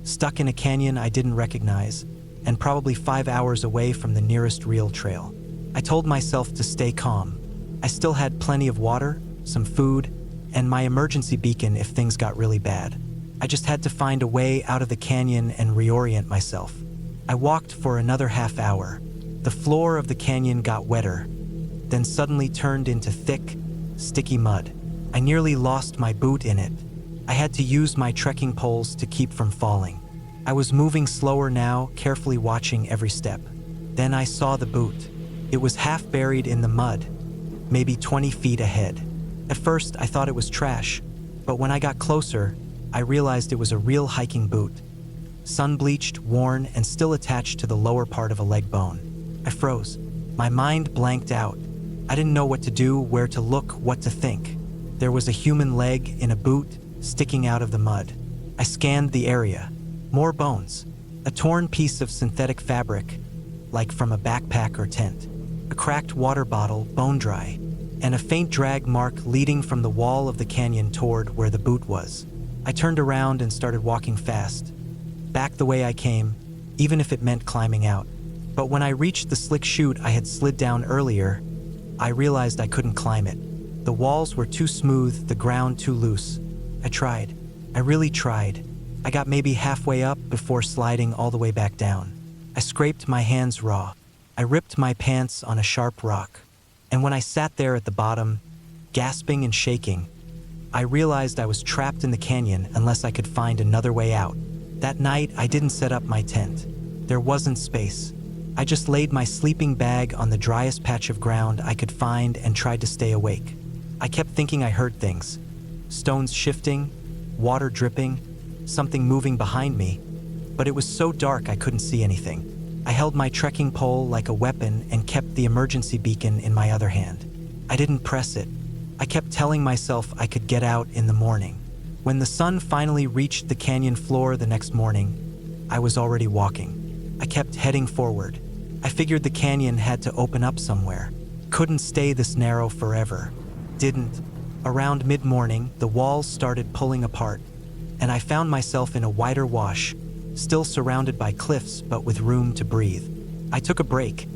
stuck in a canyon I didn't recognize, and probably 5 hours away from the nearest real trail. I told myself to stay calm. I still had plenty of water, some food, and my emergency beacon if things got really bad. I just had to find a way out of the canyon and reorient myself. I walked for another half hour. The floor of the canyon got wetter, then suddenly turned into thick, sticky mud. I nearly lost my boot in it. I had to use my trekking poles to keep from falling. I was moving slower now, carefully watching every step. Then I saw the boot. It was half buried in the mud, maybe 20 feet ahead. At first, I thought it was trash, but when I got closer, I realized it was a real hiking boot. Sun-bleached, worn, and still attached to the lower part of a leg bone. I froze. My mind blanked out. I didn't know what to do, where to look, what to think. There was a human leg in a boot, sticking out of the mud. I scanned the area. More bones. A torn piece of synthetic fabric, like from a backpack or tent. A cracked water bottle, bone dry, and a faint drag mark leading from the wall of the canyon toward where the boot was. I turned around and started walking fast, back the way I came, even if it meant climbing out. But when I reached the slick chute I had slid down earlier, I realized I couldn't climb it. The walls were too smooth, the ground too loose. I tried. I really tried. I got maybe halfway up before sliding all the way back down. I scraped my hands raw. I ripped my pants on a sharp rock. And when I sat there at the bottom, gasping and shaking, I realized I was trapped in the canyon unless I could find another way out. That night, I didn't set up my tent. There wasn't space. I just laid my sleeping bag on the driest patch of ground I could find and tried to stay awake. I kept thinking I heard things. Stones shifting, water dripping, something moving behind me, but it was so dark I couldn't see anything. I held my trekking pole like a weapon and kept the emergency beacon in my other hand. I didn't press it. I kept telling myself I could get out in the morning. When the sun finally reached the canyon floor the next morning, I was already walking. I kept heading forward. I figured the canyon had to open up somewhere. Couldn't stay this narrow forever. Didn't. Around mid-morning, the walls started pulling apart, and I found myself in a wider wash, still surrounded by cliffs but with room to breathe. I took a break,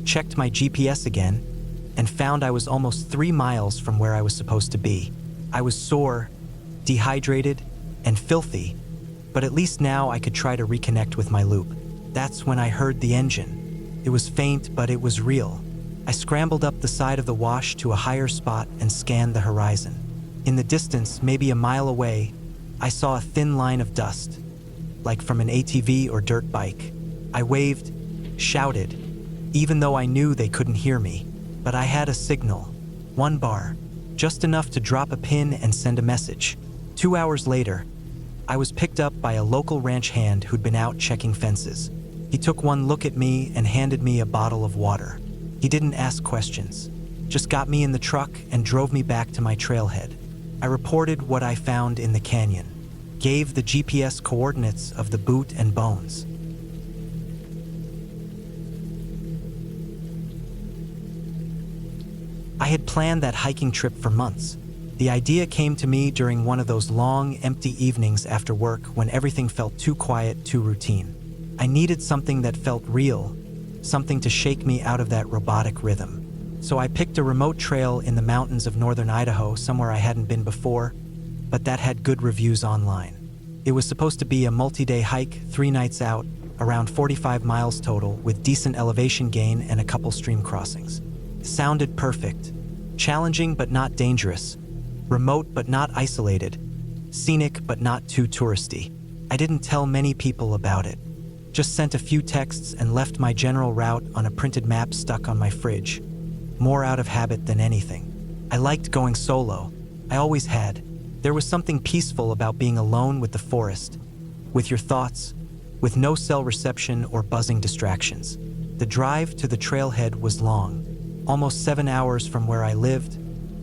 checked my GPS again, and found I was almost 3 miles from where I was supposed to be. I was sore, dehydrated, and filthy, but at least now I could try to reconnect with my loop. That's when I heard the engine. It was faint, but it was real. I scrambled up the side of the wash to a higher spot and scanned the horizon. In the distance, maybe a mile away, I saw a thin line of dust, like from an ATV or dirt bike. I waved, shouted, even though I knew they couldn't hear me. But I had a signal, 1 bar, just enough to drop a pin and send a message. 2 hours later, I was picked up by a local ranch hand who'd been out checking fences. He took one look at me and handed me a bottle of water. He didn't ask questions, just got me in the truck and drove me back to my trailhead. I reported what I found in the canyon, gave the GPS coordinates of the boot and bones. I had planned that hiking trip for months. The idea came to me during one of those long, empty evenings after work when everything felt too quiet, too routine. I needed something that felt real, something to shake me out of that robotic rhythm. So I picked a remote trail in the mountains of northern Idaho, somewhere I hadn't been before, but that had good reviews online. It was supposed to be a multi-day hike, 3 nights out, around 45 miles total, with decent elevation gain and a couple stream crossings. Sounded perfect. Challenging but not dangerous. Remote but not isolated. Scenic but not too touristy. I didn't tell many people about it. Just sent a few texts and left my general route on a printed map stuck on my fridge. More out of habit than anything. I liked going solo. I always had. There was something peaceful about being alone with the forest, with your thoughts, with no cell reception or buzzing distractions. The drive to the trailhead was long, almost 7 hours from where I lived,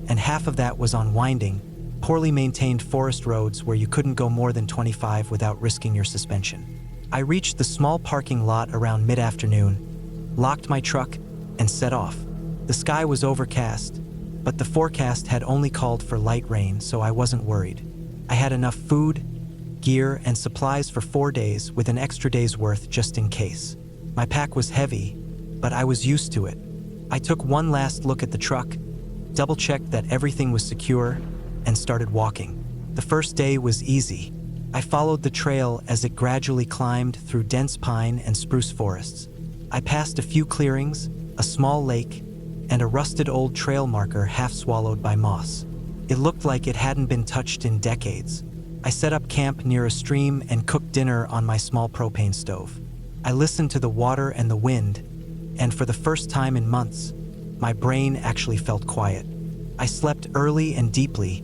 and half of that was on winding, poorly maintained forest roads where you couldn't go more than 25 without risking your suspension. I reached the small parking lot around mid-afternoon, locked my truck, and set off. The sky was overcast, but the forecast had only called for light rain, so I wasn't worried. I had enough food, gear, and supplies for 4 days, with an extra day's worth just in case. My pack was heavy, but I was used to it. I took one last look at the truck, double-checked that everything was secure, and started walking. The first day was easy. I followed the trail as it gradually climbed through dense pine and spruce forests. I passed a few clearings, a small lake, and a rusted old trail marker half swallowed by moss. It looked like it hadn't been touched in decades. I set up camp near a stream and cooked dinner on my small propane stove. I listened to the water and the wind, and for the first time in months, my brain actually felt quiet. I slept early and deeply,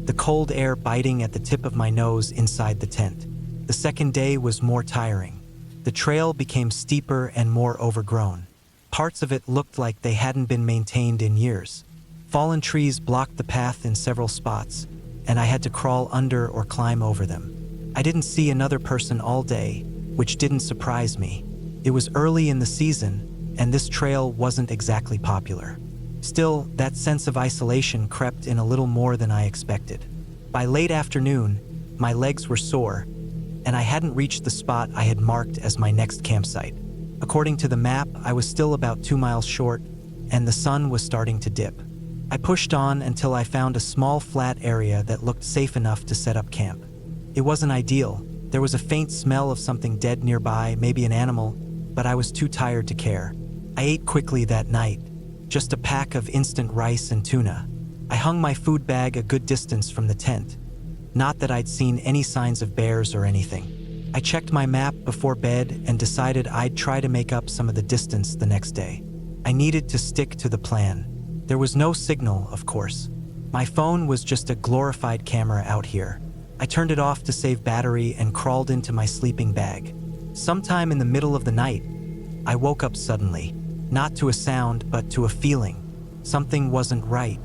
the cold air biting at the tip of my nose inside the tent. The second day was more tiring. The trail became steeper and more overgrown. Parts of it looked like they hadn't been maintained in years. Fallen trees blocked the path in several spots, and I had to crawl under or climb over them. I didn't see another person all day, which didn't surprise me. It was early in the season, and this trail wasn't exactly popular. Still, that sense of isolation crept in a little more than I expected. By late afternoon, my legs were sore, and I hadn't reached the spot I had marked as my next campsite. According to the map, I was still about 2 miles short, and the sun was starting to dip. I pushed on until I found a small flat area that looked safe enough to set up camp. It wasn't ideal. There was a faint smell of something dead nearby, maybe an animal, but I was too tired to care. I ate quickly that night, just a pack of instant rice and tuna. I hung my food bag a good distance from the tent. Not that I'd seen any signs of bears or anything. I checked my map before bed and decided I'd try to make up some of the distance the next day. I needed to stick to the plan. There was no signal, of course. My phone was just a glorified camera out here. I turned it off to save battery and crawled into my sleeping bag. Sometime in the middle of the night, I woke up suddenly, not to a sound, but to a feeling. Something wasn't right.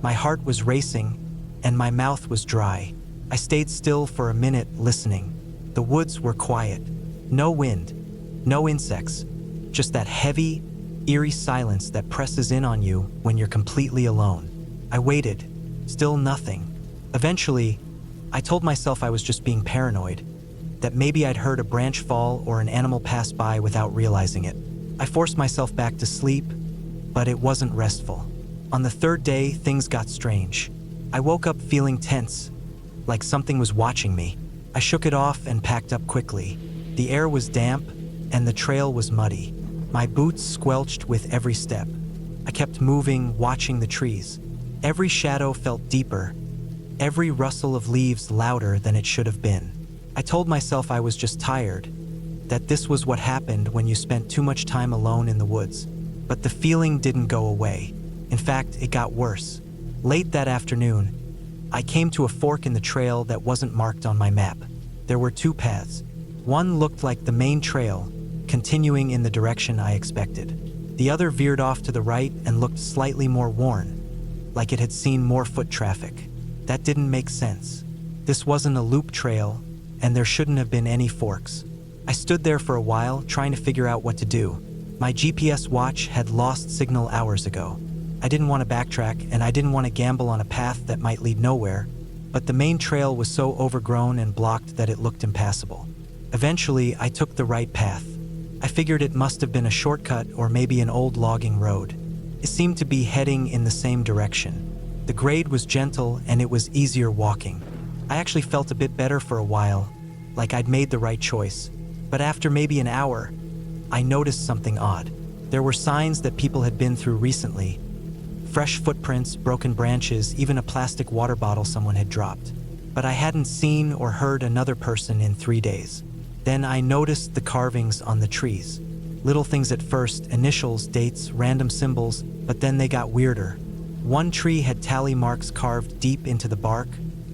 My heart was racing, and my mouth was dry. I stayed still for a minute, listening. The woods were quiet. No wind, no insects, just that heavy, eerie silence that presses in on you when you're completely alone. I waited, still nothing. Eventually, I told myself I was just being paranoid. that maybe I'd heard a branch fall or an animal pass by without realizing it. I forced myself back to sleep, but it wasn't restful. On the third day, things got strange. I woke up feeling tense, like something was watching me. I shook it off and packed up quickly. The air was damp, and the trail was muddy. My boots squelched with every step. I kept moving, watching the trees. Every shadow felt deeper, every rustle of leaves louder than it should have been. I told myself I was just tired, that this was what happened when you spent too much time alone in the woods. But the feeling didn't go away. In fact, it got worse. Late that afternoon, I came to a fork in the trail that wasn't marked on my map. There were two paths. One looked like the main trail, continuing in the direction I expected. The other veered off to the right and looked slightly more worn, like it had seen more foot traffic. That didn't make sense. This wasn't a loop trail, and there shouldn't have been any forks. I stood there for a while, trying to figure out what to do. My GPS watch had lost signal hours ago. I didn't want to backtrack, and I didn't want to gamble on a path that might lead nowhere, but the main trail was so overgrown and blocked that it looked impassable. Eventually, I took the right path. I figured it must have been a shortcut or maybe an old logging road. It seemed to be heading in the same direction. The grade was gentle and it was easier walking. I actually felt a bit better for a while, like I'd made the right choice. But after maybe an hour, I noticed something odd. There were signs that people had been through recently. Fresh footprints, broken branches, even a plastic water bottle someone had dropped. But I hadn't seen or heard another person in 3 days. Then I noticed the carvings on the trees. Little things at first, initials, dates, random symbols, but then they got weirder. One tree had tally marks carved deep into the bark,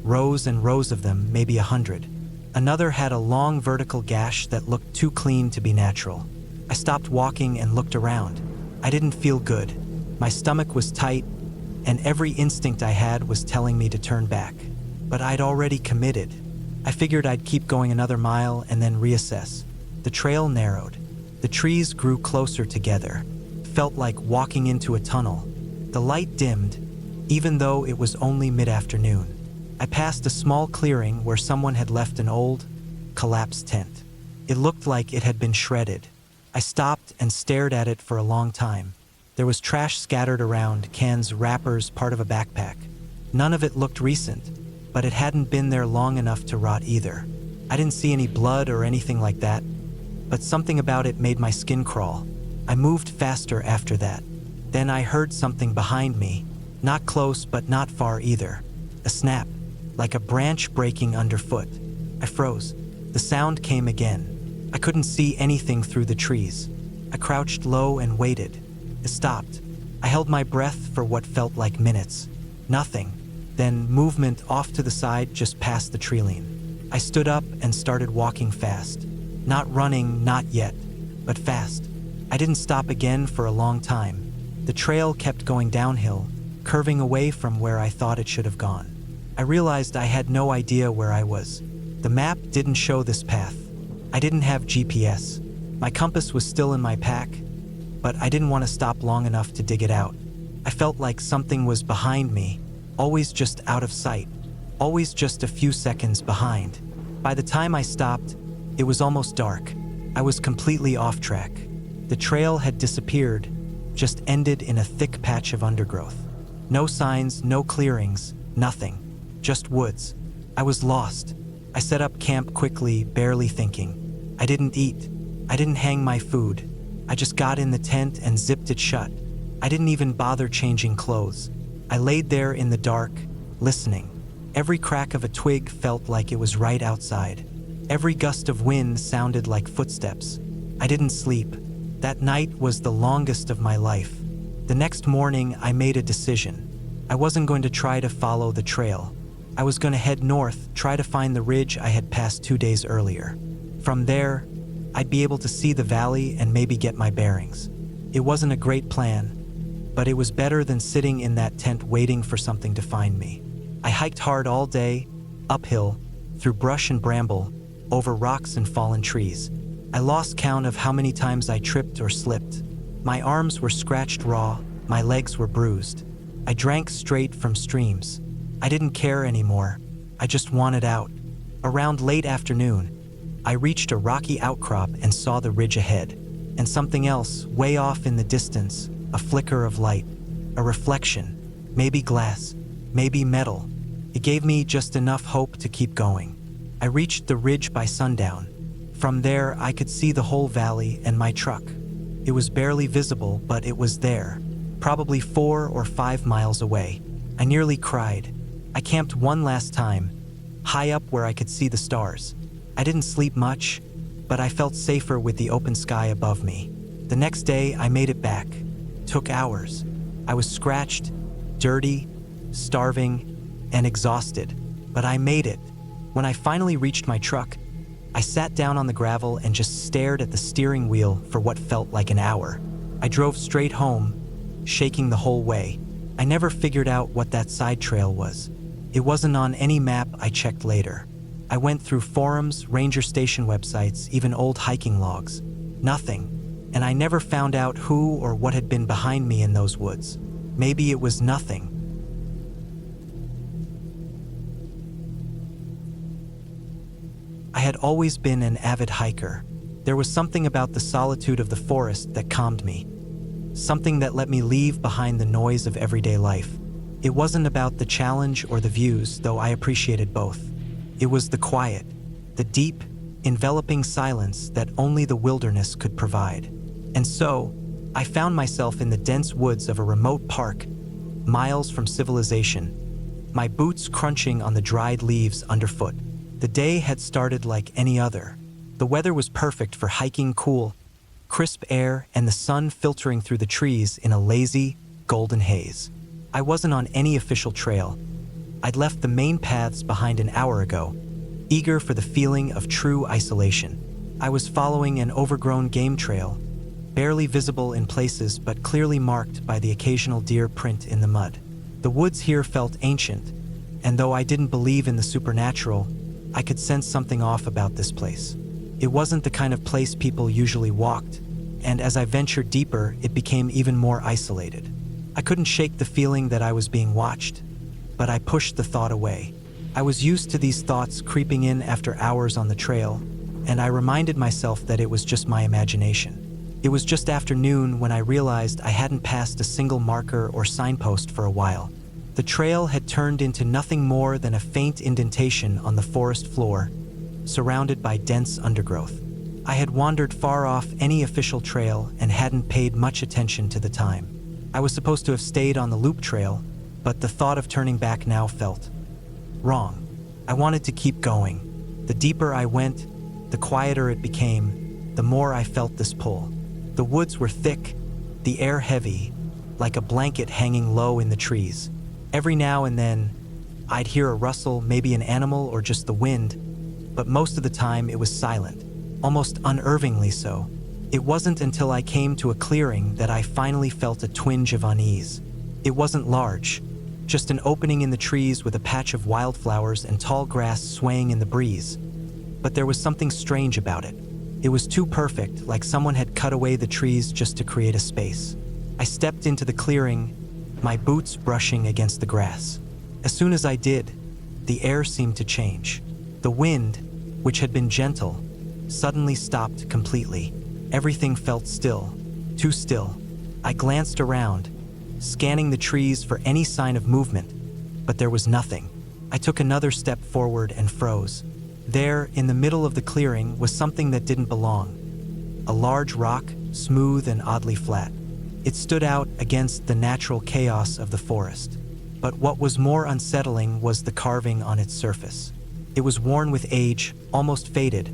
rows and rows of them, maybe 100. Another had a long vertical gash that looked too clean to be natural. I stopped walking and looked around. I didn't feel good. My stomach was tight, and every instinct I had was telling me to turn back. But I'd already committed. I figured I'd keep going another mile and then reassess. The trail narrowed. The trees grew closer together. Felt like walking into a tunnel. The light dimmed, even though it was only mid-afternoon. I passed a small clearing where someone had left an old, collapsed tent. It looked like it had been shredded. I stopped and stared at it for a long time. There was trash scattered around, cans, wrappers, part of a backpack. None of it looked recent, but it hadn't been there long enough to rot either. I didn't see any blood or anything like that, but something about it made my skin crawl. I moved faster after that. Then I heard something behind me, not close but not far either. A snap, like a branch breaking underfoot. I froze. The sound came again. I couldn't see anything through the trees. I crouched low and waited. It stopped. I held my breath for what felt like minutes. Nothing. Then movement off to the side just past the tree-line. I stood up and started walking fast. Not running, not yet, but fast. I didn't stop again for a long time. The trail kept going downhill, curving away from where I thought it should have gone. I realized I had no idea where I was. The map didn't show this path. I didn't have GPS. My compass was still in my pack, but I didn't want to stop long enough to dig it out. I felt like something was behind me, always just out of sight, always just a few seconds behind. By the time I stopped, it was almost dark. I was completely off track. The trail had disappeared, just ended in a thick patch of undergrowth. No signs, no clearings, nothing. Just woods. I was lost. I set up camp quickly, barely thinking. I didn't eat. I didn't hang my food. I just got in the tent and zipped it shut. I didn't even bother changing clothes. I laid there in the dark, listening. Every crack of a twig felt like it was right outside. Every gust of wind sounded like footsteps. I didn't sleep. That night was the longest of my life. The next morning, I made a decision. I wasn't going to try to follow the trail. I was going to head north, try to find the ridge I had passed 2 days earlier. From there, I'd be able to see the valley and maybe get my bearings. It wasn't a great plan, but it was better than sitting in that tent waiting for something to find me. I hiked hard all day, uphill, through brush and bramble, over rocks and fallen trees. I lost count of how many times I tripped or slipped. My arms were scratched raw, my legs were bruised. I drank straight from streams. I didn't care anymore. I just wanted out. Around late afternoon, I reached a rocky outcrop and saw the ridge ahead, and something else way off in the distance, a flicker of light, a reflection, maybe glass, maybe metal. It gave me just enough hope to keep going. I reached the ridge by sundown. From there, I could see the whole valley and my truck. It was barely visible, but it was there, probably 4 or 5 miles away. I nearly cried. I camped one last time, high up where I could see the stars. I didn't sleep much, but I felt safer with the open sky above me. The next day, I made it back. Took hours. I was scratched, dirty, starving, and exhausted, but I made it. When I finally reached my truck, I sat down on the gravel and just stared at the steering wheel for what felt like an hour. I drove straight home, shaking the whole way. I never figured out what that side trail was. It wasn't on any map I checked later. I went through forums, ranger station websites, even old hiking logs. Nothing. And I never found out who or what had been behind me in those woods. Maybe it was nothing. I had always been an avid hiker. There was something about the solitude of the forest that calmed me. Something that let me leave behind the noise of everyday life. It wasn't about the challenge or the views, though I appreciated both. It was the quiet, the deep, enveloping silence that only the wilderness could provide. And so, I found myself in the dense woods of a remote park, miles from civilization, my boots crunching on the dried leaves underfoot. The day had started like any other. The weather was perfect for hiking, cool, crisp air, and the sun filtering through the trees in a lazy, golden haze. I wasn't on any official trail. I'd left the main paths behind an hour ago, eager for the feeling of true isolation. I was following an overgrown game trail, barely visible in places but clearly marked by the occasional deer print in the mud. The woods here felt ancient, and though I didn't believe in the supernatural, I could sense something off about this place. It wasn't the kind of place people usually walked, and as I ventured deeper, it became even more isolated. I couldn't shake the feeling that I was being watched, but I pushed the thought away. I was used to these thoughts creeping in after hours on the trail, and I reminded myself that it was just my imagination. It was just after noon when I realized I hadn't passed a single marker or signpost for a while. The trail had turned into nothing more than a faint indentation on the forest floor, surrounded by dense undergrowth. I had wandered far off any official trail and hadn't paid much attention to the time. I was supposed to have stayed on the loop trail, but the thought of turning back now felt wrong. I wanted to keep going. The deeper I went, the quieter it became, the more I felt this pull. The woods were thick, the air heavy, like a blanket hanging low in the trees. Every now and then, I'd hear a rustle, maybe an animal or just the wind, but most of the time it was silent, almost unnervingly so. It wasn't until I came to a clearing that I finally felt a twinge of unease. It wasn't large, just an opening in the trees with a patch of wildflowers and tall grass swaying in the breeze. But there was something strange about it. It was too perfect, like someone had cut away the trees just to create a space. I stepped into the clearing, my boots brushing against the grass. As soon as I did, the air seemed to change. The wind, which had been gentle, suddenly stopped completely. Everything felt still, too still. I glanced around, scanning the trees for any sign of movement, but there was nothing. I took another step forward and froze. There, in the middle of the clearing, was something that didn't belong. A large rock, smooth and oddly flat. It stood out against the natural chaos of the forest. But what was more unsettling was the carving on its surface. It was worn with age, almost faded,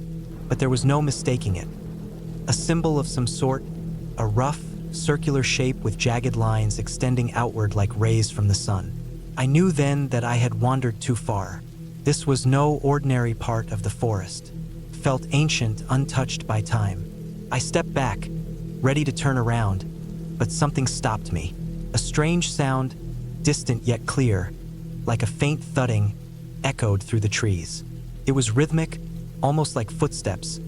but there was no mistaking it. A symbol of some sort, a rough, circular shape with jagged lines extending outward like rays from the sun. I knew then that I had wandered too far. This was no ordinary part of the forest. Felt ancient, untouched by time. I stepped back, ready to turn around, but something stopped me. A strange sound, distant yet clear, like a faint thudding, echoed through the trees. It was rhythmic, almost like footsteps,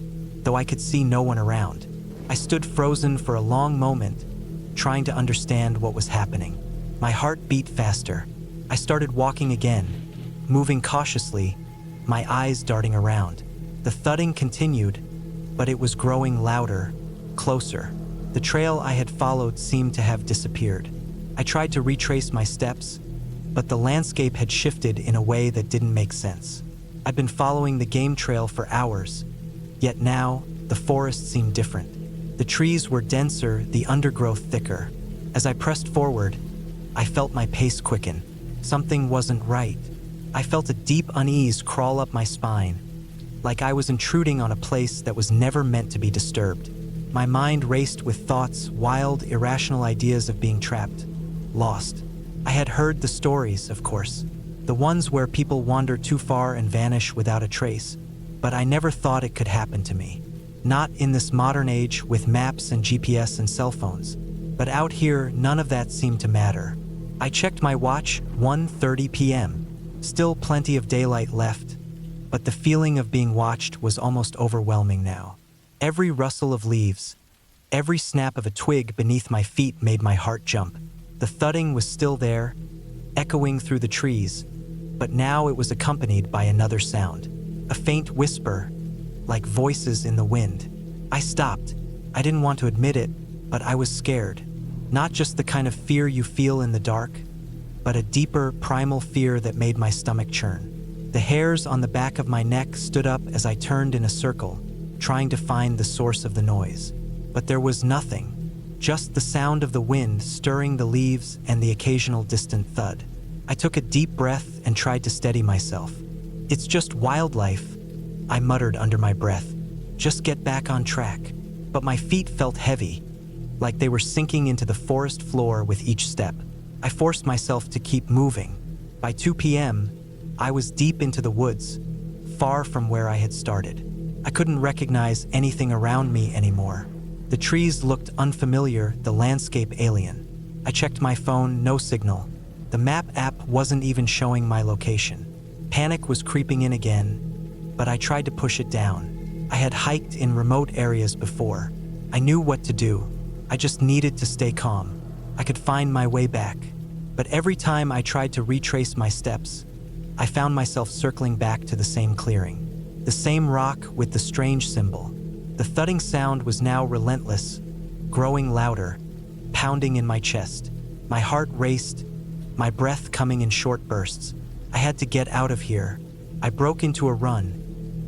though I could see no one around. I stood frozen for a long moment, trying to understand what was happening. My heart beat faster. I started walking again, moving cautiously, my eyes darting around. The thudding continued, but it was growing louder, closer. The trail I had followed seemed to have disappeared. I tried to retrace my steps, but the landscape had shifted in a way that didn't make sense. I'd been following the game trail for hours, yet now the forest seemed different. The trees were denser, the undergrowth thicker. As I pressed forward, I felt my pace quicken. Something wasn't right. I felt a deep unease crawl up my spine, like I was intruding on a place that was never meant to be disturbed. My mind raced with thoughts, wild, irrational ideas of being trapped, lost. I had heard the stories, of course, the ones where people wander too far and vanish without a trace, but I never thought it could happen to me. Not in this modern age with maps and GPS and cell phones. But out here, none of that seemed to matter. I checked my watch, 1:30 p.m. Still plenty of daylight left, but the feeling of being watched was almost overwhelming now. Every rustle of leaves, every snap of a twig beneath my feet made my heart jump. The thudding was still there, echoing through the trees, but now it was accompanied by another sound. A faint whisper, like voices in the wind. I stopped. I didn't want to admit it, but I was scared. Not just the kind of fear you feel in the dark, but a deeper, primal fear that made my stomach churn. The hairs on the back of my neck stood up as I turned in a circle, trying to find the source of the noise. But there was nothing, just the sound of the wind stirring the leaves and the occasional distant thud. I took a deep breath and tried to steady myself. "It's just wildlife," I muttered under my breath. "Just get back on track." But my feet felt heavy, like they were sinking into the forest floor with each step. I forced myself to keep moving. By 2 p.m., I was deep into the woods, far from where I had started. I couldn't recognize anything around me anymore. The trees looked unfamiliar, the landscape alien. I checked my phone, no signal. The map app wasn't even showing my location. Panic was creeping in again, but I tried to push it down. I had hiked in remote areas before. I knew what to do. I just needed to stay calm. I could find my way back. But every time I tried to retrace my steps, I found myself circling back to the same clearing. The same rock with the strange symbol. The thudding sound was now relentless, growing louder, pounding in my chest. My heart raced, my breath coming in short bursts. I had to get out of here. I broke into a run,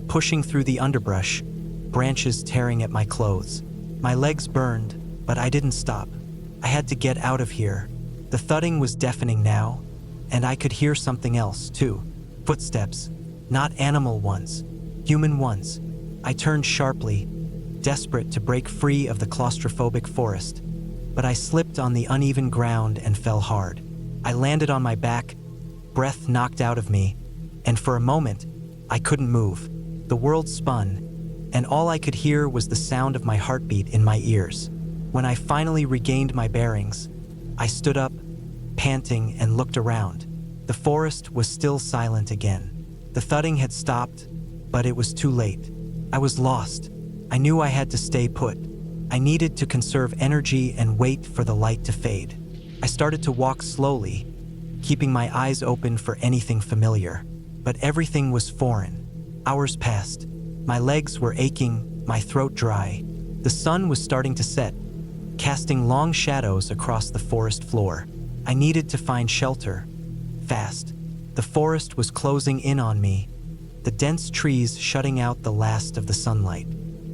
pushing through the underbrush, branches tearing at my clothes. My legs burned, but I didn't stop. I had to get out of here. The thudding was deafening now, and I could hear something else, too. Footsteps. Not animal ones, human ones. I turned sharply, desperate to break free of the claustrophobic forest, but I slipped on the uneven ground and fell hard. I landed on my back, breath knocked out of me, and for a moment, I couldn't move. The world spun, and all I could hear was the sound of my heartbeat in my ears. When I finally regained my bearings, I stood up, panting, and looked around. The forest was still silent again. The thudding had stopped, but it was too late. I was lost. I knew I had to stay put. I needed to conserve energy and wait for the light to fade. I started to walk slowly, keeping my eyes open for anything familiar. But everything was foreign. Hours passed. My legs were aching, my throat dry. The sun was starting to set, casting long shadows across the forest floor. I needed to find shelter, fast. The forest was closing in on me, the dense trees shutting out the last of the sunlight.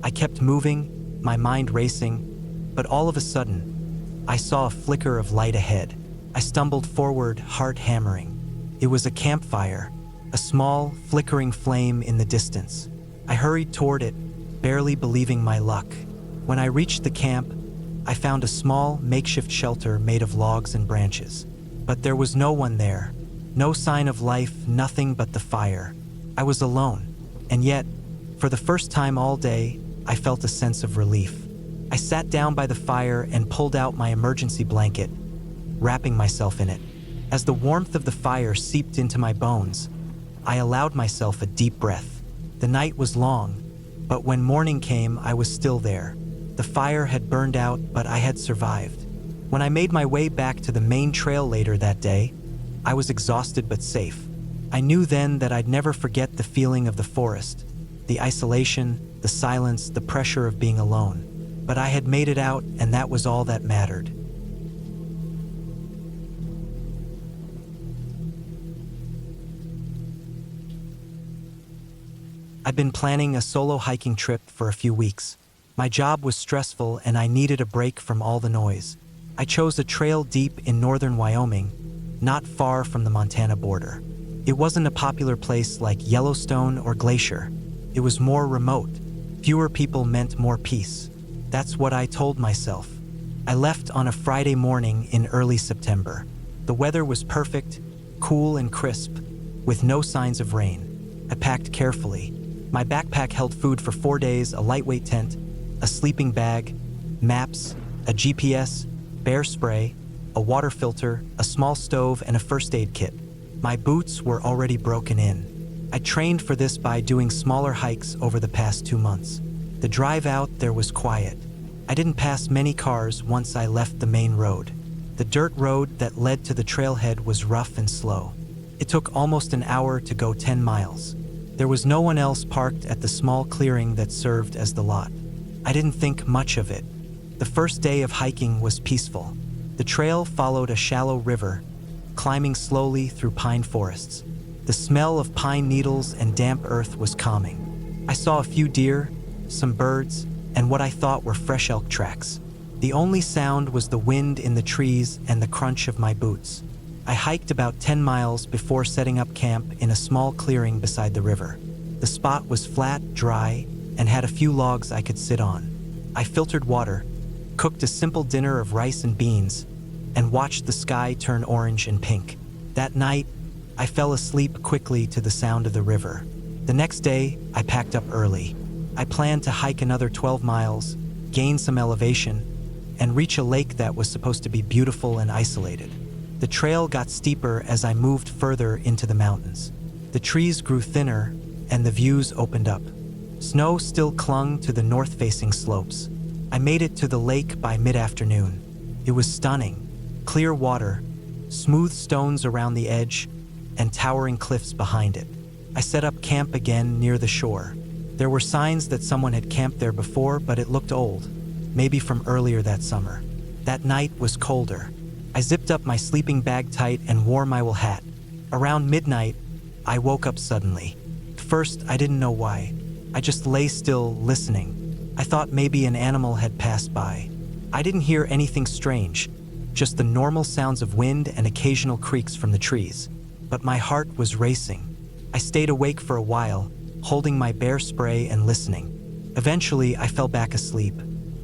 I kept moving, my mind racing, but all of a sudden, I saw a flicker of light ahead. I stumbled forward, heart hammering. It was a campfire, a small, flickering flame in the distance. I hurried toward it, barely believing my luck. When I reached the camp, I found a small, makeshift shelter made of logs and branches. But there was no one there. No sign of life, nothing but the fire. I was alone, and yet, for the first time all day, I felt a sense of relief. I sat down by the fire and pulled out my emergency blanket, wrapping myself in it. As the warmth of the fire seeped into my bones, I allowed myself a deep breath. The night was long, but when morning came, I was still there. The fire had burned out, but I had survived. When I made my way back to the main trail later that day, I was exhausted but safe. I knew then that I'd never forget the feeling of the forest, the isolation, the silence, the pressure of being alone. But I had made it out, and that was all that mattered. I'd been planning a solo hiking trip for a few weeks. My job was stressful and I needed a break from all the noise. I chose a trail deep in northern Wyoming, not far from the Montana border. It wasn't a popular place like Yellowstone or Glacier. It was more remote. Fewer people meant more peace. That's what I told myself. I left on a Friday morning in early September. The weather was perfect, cool and crisp, with no signs of rain. I packed carefully. My backpack held food for 4 days, a lightweight tent, a sleeping bag, maps, a GPS, bear spray, a water filter, a small stove, and a first aid kit. My boots were already broken in. I trained for this by doing smaller hikes over the past 2 months. The drive out there was quiet. I didn't pass many cars once I left the main road. The dirt road that led to the trailhead was rough and slow. It took almost an hour to go 10 miles. There was no one else parked at the small clearing that served as the lot. I didn't think much of it. The first day of hiking was peaceful. The trail followed a shallow river, climbing slowly through pine forests. The smell of pine needles and damp earth was calming. I saw a few deer, some birds, and what I thought were fresh elk tracks. The only sound was the wind in the trees and the crunch of my boots. I hiked about 10 miles before setting up camp in a small clearing beside the river. The spot was flat, dry, and had a few logs I could sit on. I filtered water, cooked a simple dinner of rice and beans, and watched the sky turn orange and pink. That night, I fell asleep quickly to the sound of the river. The next day, I packed up early. I planned to hike another 12 miles, gain some elevation, and reach a lake that was supposed to be beautiful and isolated. The trail got steeper as I moved further into the mountains. The trees grew thinner, and the views opened up. Snow still clung to the north-facing slopes. I made it to the lake by mid-afternoon. It was stunning. Clear water, smooth stones around the edge, and towering cliffs behind it. I set up camp again near the shore. There were signs that someone had camped there before, but it looked old, maybe from earlier that summer. That night was colder. I zipped up my sleeping bag tight and wore my wool hat. Around midnight, I woke up suddenly. At first, I didn't know why. I just lay still, listening. I thought maybe an animal had passed by. I didn't hear anything strange, just the normal sounds of wind and occasional creaks from the trees. But my heart was racing. I stayed awake for a while, holding my bear spray and listening. Eventually, I fell back asleep.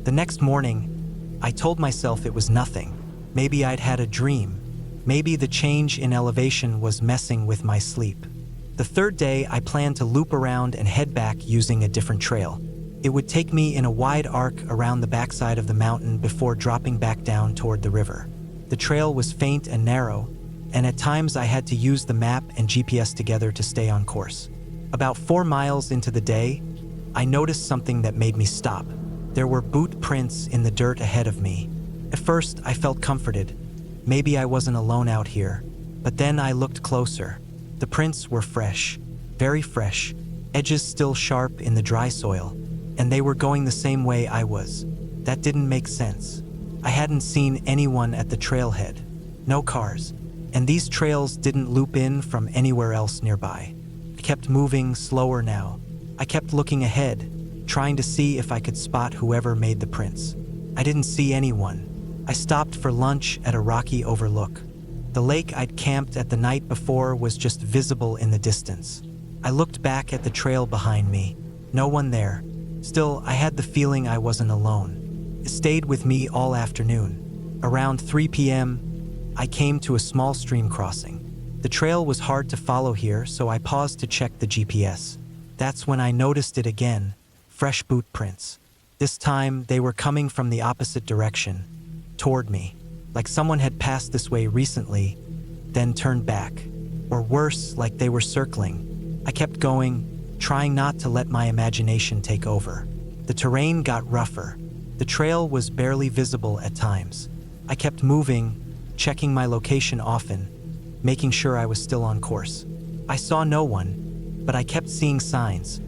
The next morning, I told myself it was nothing. Maybe I'd had a dream. Maybe the change in elevation was messing with my sleep. The third day, I planned to loop around and head back using a different trail. It would take me in a wide arc around the backside of the mountain before dropping back down toward the river. The trail was faint and narrow, and at times I had to use the map and GPS together to stay on course. About 4 miles into the day, I noticed something that made me stop. There were boot prints in the dirt ahead of me. At first, I felt comforted. Maybe I wasn't alone out here. But then I looked closer. The prints were fresh, very fresh, edges still sharp in the dry soil, and they were going the same way I was. That didn't make sense. I hadn't seen anyone at the trailhead. No cars. And these trails didn't loop in from anywhere else nearby. I kept moving slower now. I kept looking ahead, trying to see if I could spot whoever made the prints. I didn't see anyone. I stopped for lunch at a rocky overlook. The lake I'd camped at the night before was just visible in the distance. I looked back at the trail behind me. No one there. Still, I had the feeling I wasn't alone. It stayed with me all afternoon. Around 3 p.m., I came to a small stream crossing. The trail was hard to follow here, so I paused to check the GPS. That's when I noticed it again. Fresh boot prints. This time, they were coming from the opposite direction, toward me, like someone had passed this way recently, then turned back. Or worse, like they were circling. I kept going, trying not to let my imagination take over. The terrain got rougher. The trail was barely visible at times. I kept moving, checking my location often, making sure I was still on course. I saw no one, but I kept seeing signs.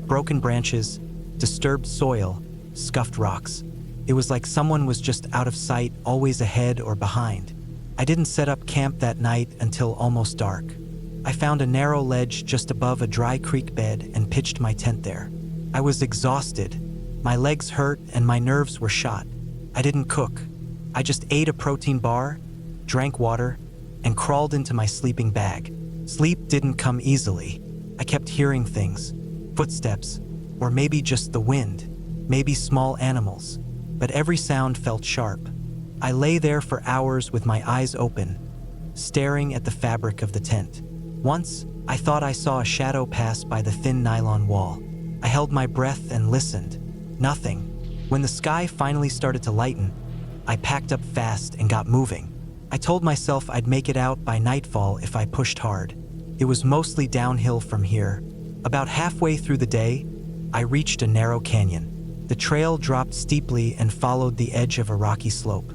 broken branches, disturbed soil, scuffed rocks. It was like someone was just out of sight, always ahead or behind. I didn't set up camp that night until almost dark. I found a narrow ledge just above a dry creek bed and pitched my tent there. I was exhausted. My legs hurt and my nerves were shot. I didn't cook. I just ate a protein bar, drank water, and crawled into my sleeping bag. Sleep didn't come easily. I kept hearing things, footsteps, or maybe just the wind, maybe small animals, but every sound felt sharp. I lay there for hours with my eyes open, staring at the fabric of the tent. Once, I thought I saw a shadow pass by the thin nylon wall. I held my breath and listened. Nothing. When the sky finally started to lighten, I packed up fast and got moving. I told myself I'd make it out by nightfall if I pushed hard. It was mostly downhill from here. About halfway through the day, I reached a narrow canyon. The trail dropped steeply and followed the edge of a rocky slope.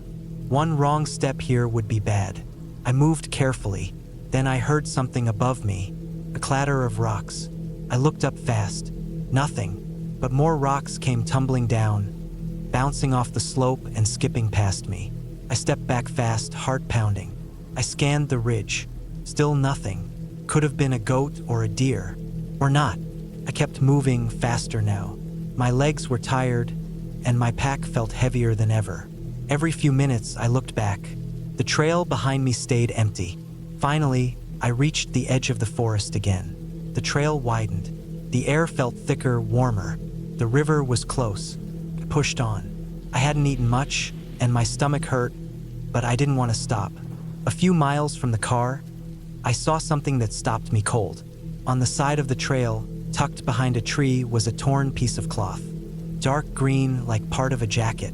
One wrong step here would be bad. I moved carefully. Then I heard something above me, a clatter of rocks. I looked up fast. Nothing, but more rocks came tumbling down, bouncing off the slope and skipping past me. I stepped back fast, heart pounding. I scanned the ridge. Still nothing. Could have been a goat or a deer. Or not. I kept moving faster now. My legs were tired, and my pack felt heavier than ever. Every few minutes, I looked back. The trail behind me stayed empty. Finally, I reached the edge of the forest again. The trail widened. The air felt thicker, warmer. The river was close. I pushed on. I hadn't eaten much, and my stomach hurt, but I didn't want to stop. A few miles from the car, I saw something that stopped me cold. On the side of the trail, tucked behind a tree, was a torn piece of cloth. Dark green, like part of a jacket.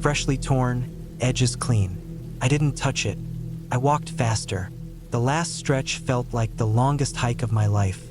Freshly torn, edges clean. I didn't touch it. I walked faster. The last stretch felt like the longest hike of my life.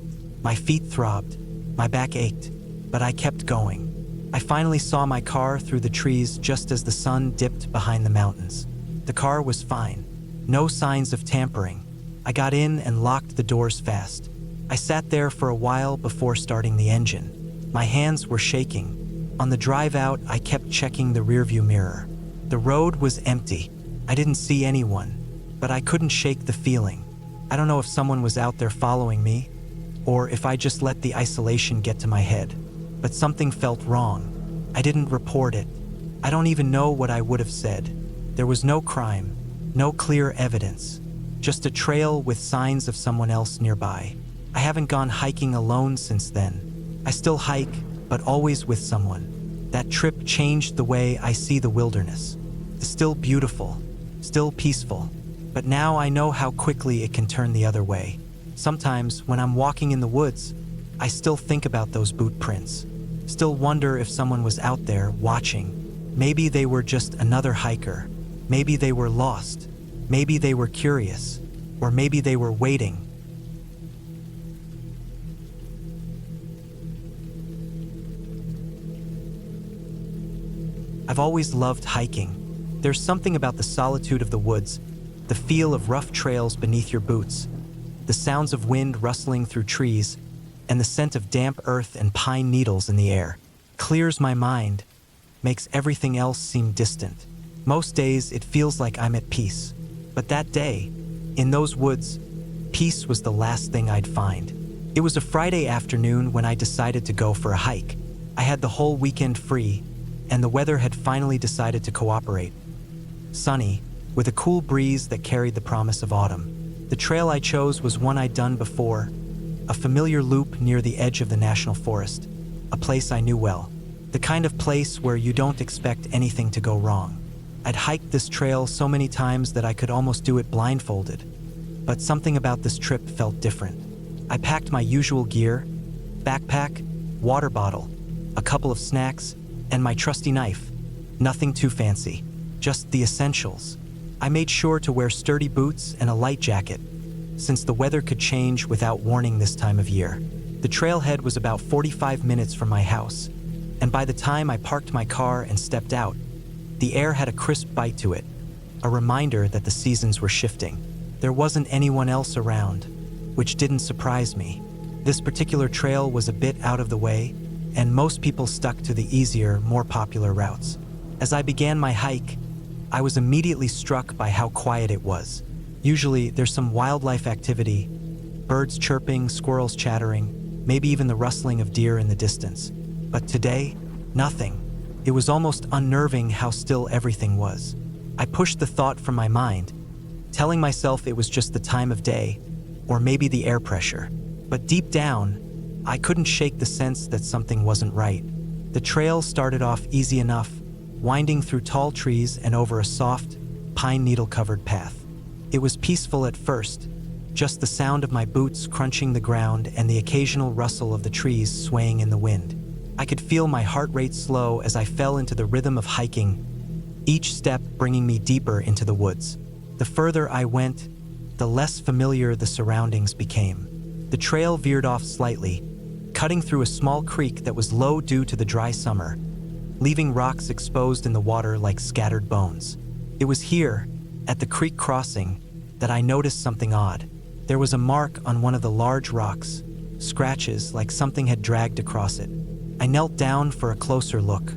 My feet throbbed. My back ached. But I kept going. I finally saw my car through the trees just as the sun dipped behind the mountains. The car was fine. No signs of tampering. I got in and locked the doors fast. I sat there for a while before starting the engine. My hands were shaking. On the drive out, I kept checking the rearview mirror. The road was empty. I didn't see anyone, but I couldn't shake the feeling. I don't know if someone was out there following me, or if I just let the isolation get to my head. But something felt wrong. I didn't report it. I don't even know what I would have said. There was no crime, no clear evidence, just a trail with signs of someone else nearby. I haven't gone hiking alone since then. I still hike, but always with someone. That trip changed the way I see the wilderness. It's still beautiful, still peaceful, but now I know how quickly it can turn the other way. Sometimes, when I'm walking in the woods, I still think about those boot prints. Still wonder if someone was out there watching. Maybe they were just another hiker. Maybe they were lost. Maybe they were curious. Or maybe they were waiting. I've always loved hiking. There's something about the solitude of the woods, the feel of rough trails beneath your boots, the sounds of wind rustling through trees, and the scent of damp earth and pine needles in the air. Clears my mind, makes everything else seem distant. Most days it feels like I'm at peace. But that day, in those woods, peace was the last thing I'd find. It was a Friday afternoon when I decided to go for a hike. I had the whole weekend free, and the weather had finally decided to cooperate. Sunny, with a cool breeze that carried the promise of autumn. The trail I chose was one I'd done before, a familiar loop near the edge of the national forest, a place I knew well, the kind of place where you don't expect anything to go wrong. I'd hiked this trail so many times that I could almost do it blindfolded, but something about this trip felt different. I packed my usual gear, backpack, water bottle, a couple of snacks, and my trusty knife. Nothing too fancy, just the essentials. I made sure to wear sturdy boots and a light jacket, since the weather could change without warning this time of year. The trailhead was about 45 minutes from my house, and by the time I parked my car and stepped out, the air had a crisp bite to it, a reminder that the seasons were shifting. There wasn't anyone else around, which didn't surprise me. This particular trail was a bit out of the way, and most people stuck to the easier, more popular routes. As I began my hike, I was immediately struck by how quiet it was. Usually, there's some wildlife activity, birds chirping, squirrels chattering, maybe even the rustling of deer in the distance. But today, nothing. It was almost unnerving how still everything was. I pushed the thought from my mind, telling myself it was just the time of day, or maybe the air pressure. But deep down, I couldn't shake the sense that something wasn't right. The trail started off easy enough, winding through tall trees and over a soft, pine needle-covered path. It was peaceful at first, just the sound of my boots crunching the ground and the occasional rustle of the trees swaying in the wind. I could feel my heart rate slow as I fell into the rhythm of hiking, each step bringing me deeper into the woods. The further I went, the less familiar the surroundings became. The trail veered off slightly, cutting through a small creek that was low due to the dry summer, leaving rocks exposed in the water like scattered bones. It was here, at the creek crossing, that I noticed something odd. There was a mark on one of the large rocks, scratches like something had dragged across it. I knelt down for a closer look.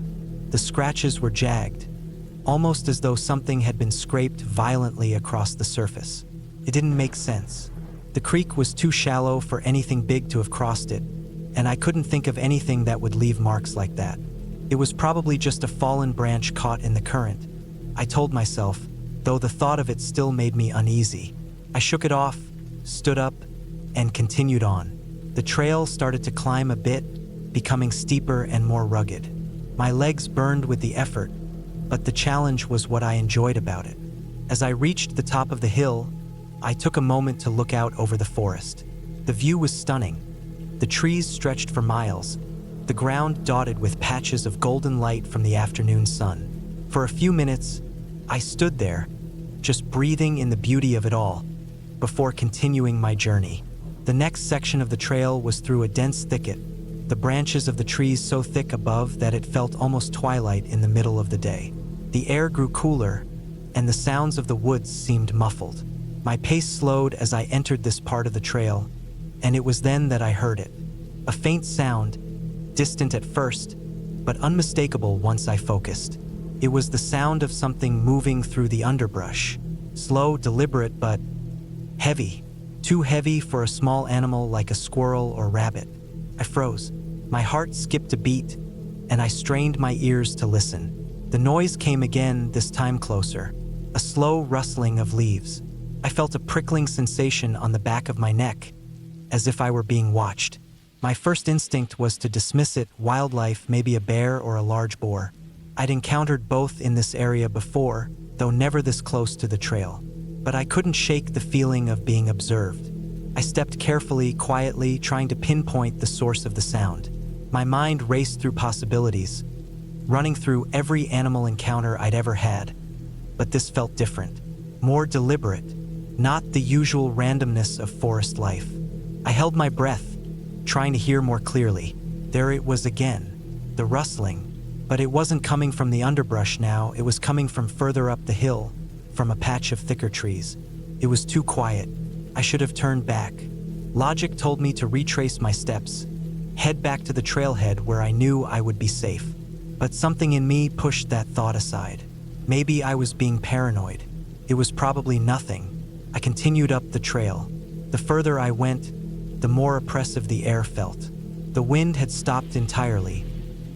The scratches were jagged, almost as though something had been scraped violently across the surface. It didn't make sense. The creek was too shallow for anything big to have crossed it, and I couldn't think of anything that would leave marks like that. It was probably just a fallen branch caught in the current, I told myself, though the thought of it still made me uneasy. I shook it off, stood up, and continued on. The trail started to climb a bit, becoming steeper and more rugged. My legs burned with the effort, but the challenge was what I enjoyed about it. As I reached the top of the hill, I took a moment to look out over the forest. The view was stunning. The trees stretched for miles, the ground dotted with patches of golden light from the afternoon sun. For a few minutes, I stood there, just breathing in the beauty of it all, before continuing my journey. The next section of the trail was through a dense thicket, the branches of the trees so thick above that it felt almost twilight in the middle of the day. The air grew cooler, and the sounds of the woods seemed muffled. My pace slowed as I entered this part of the trail, and it was then that I heard it. A faint sound, distant at first, but unmistakable once I focused. It was the sound of something moving through the underbrush. Slow, deliberate, but heavy. Too heavy for a small animal like a squirrel or rabbit. I froze. My heart skipped a beat, and I strained my ears to listen. The noise came again, this time closer. A slow rustling of leaves. I felt a prickling sensation on the back of my neck, as if I were being watched. My first instinct was to dismiss it, wildlife, maybe a bear or a large boar. I'd encountered both in this area before, though never this close to the trail. But I couldn't shake the feeling of being observed. I stepped carefully, quietly, trying to pinpoint the source of the sound. My mind raced through possibilities, running through every animal encounter I'd ever had. But this felt different, more deliberate, not the usual randomness of forest life. I held my breath, trying to hear more clearly. There it was again, the rustling. But it wasn't coming from the underbrush now, it was coming from further up the hill, from a patch of thicker trees. It was too quiet. I should have turned back. Logic told me to retrace my steps, head back to the trailhead where I knew I would be safe. But something in me pushed that thought aside. Maybe I was being paranoid. It was probably nothing. I continued up the trail. The further I went, the more oppressive the air felt. The wind had stopped entirely,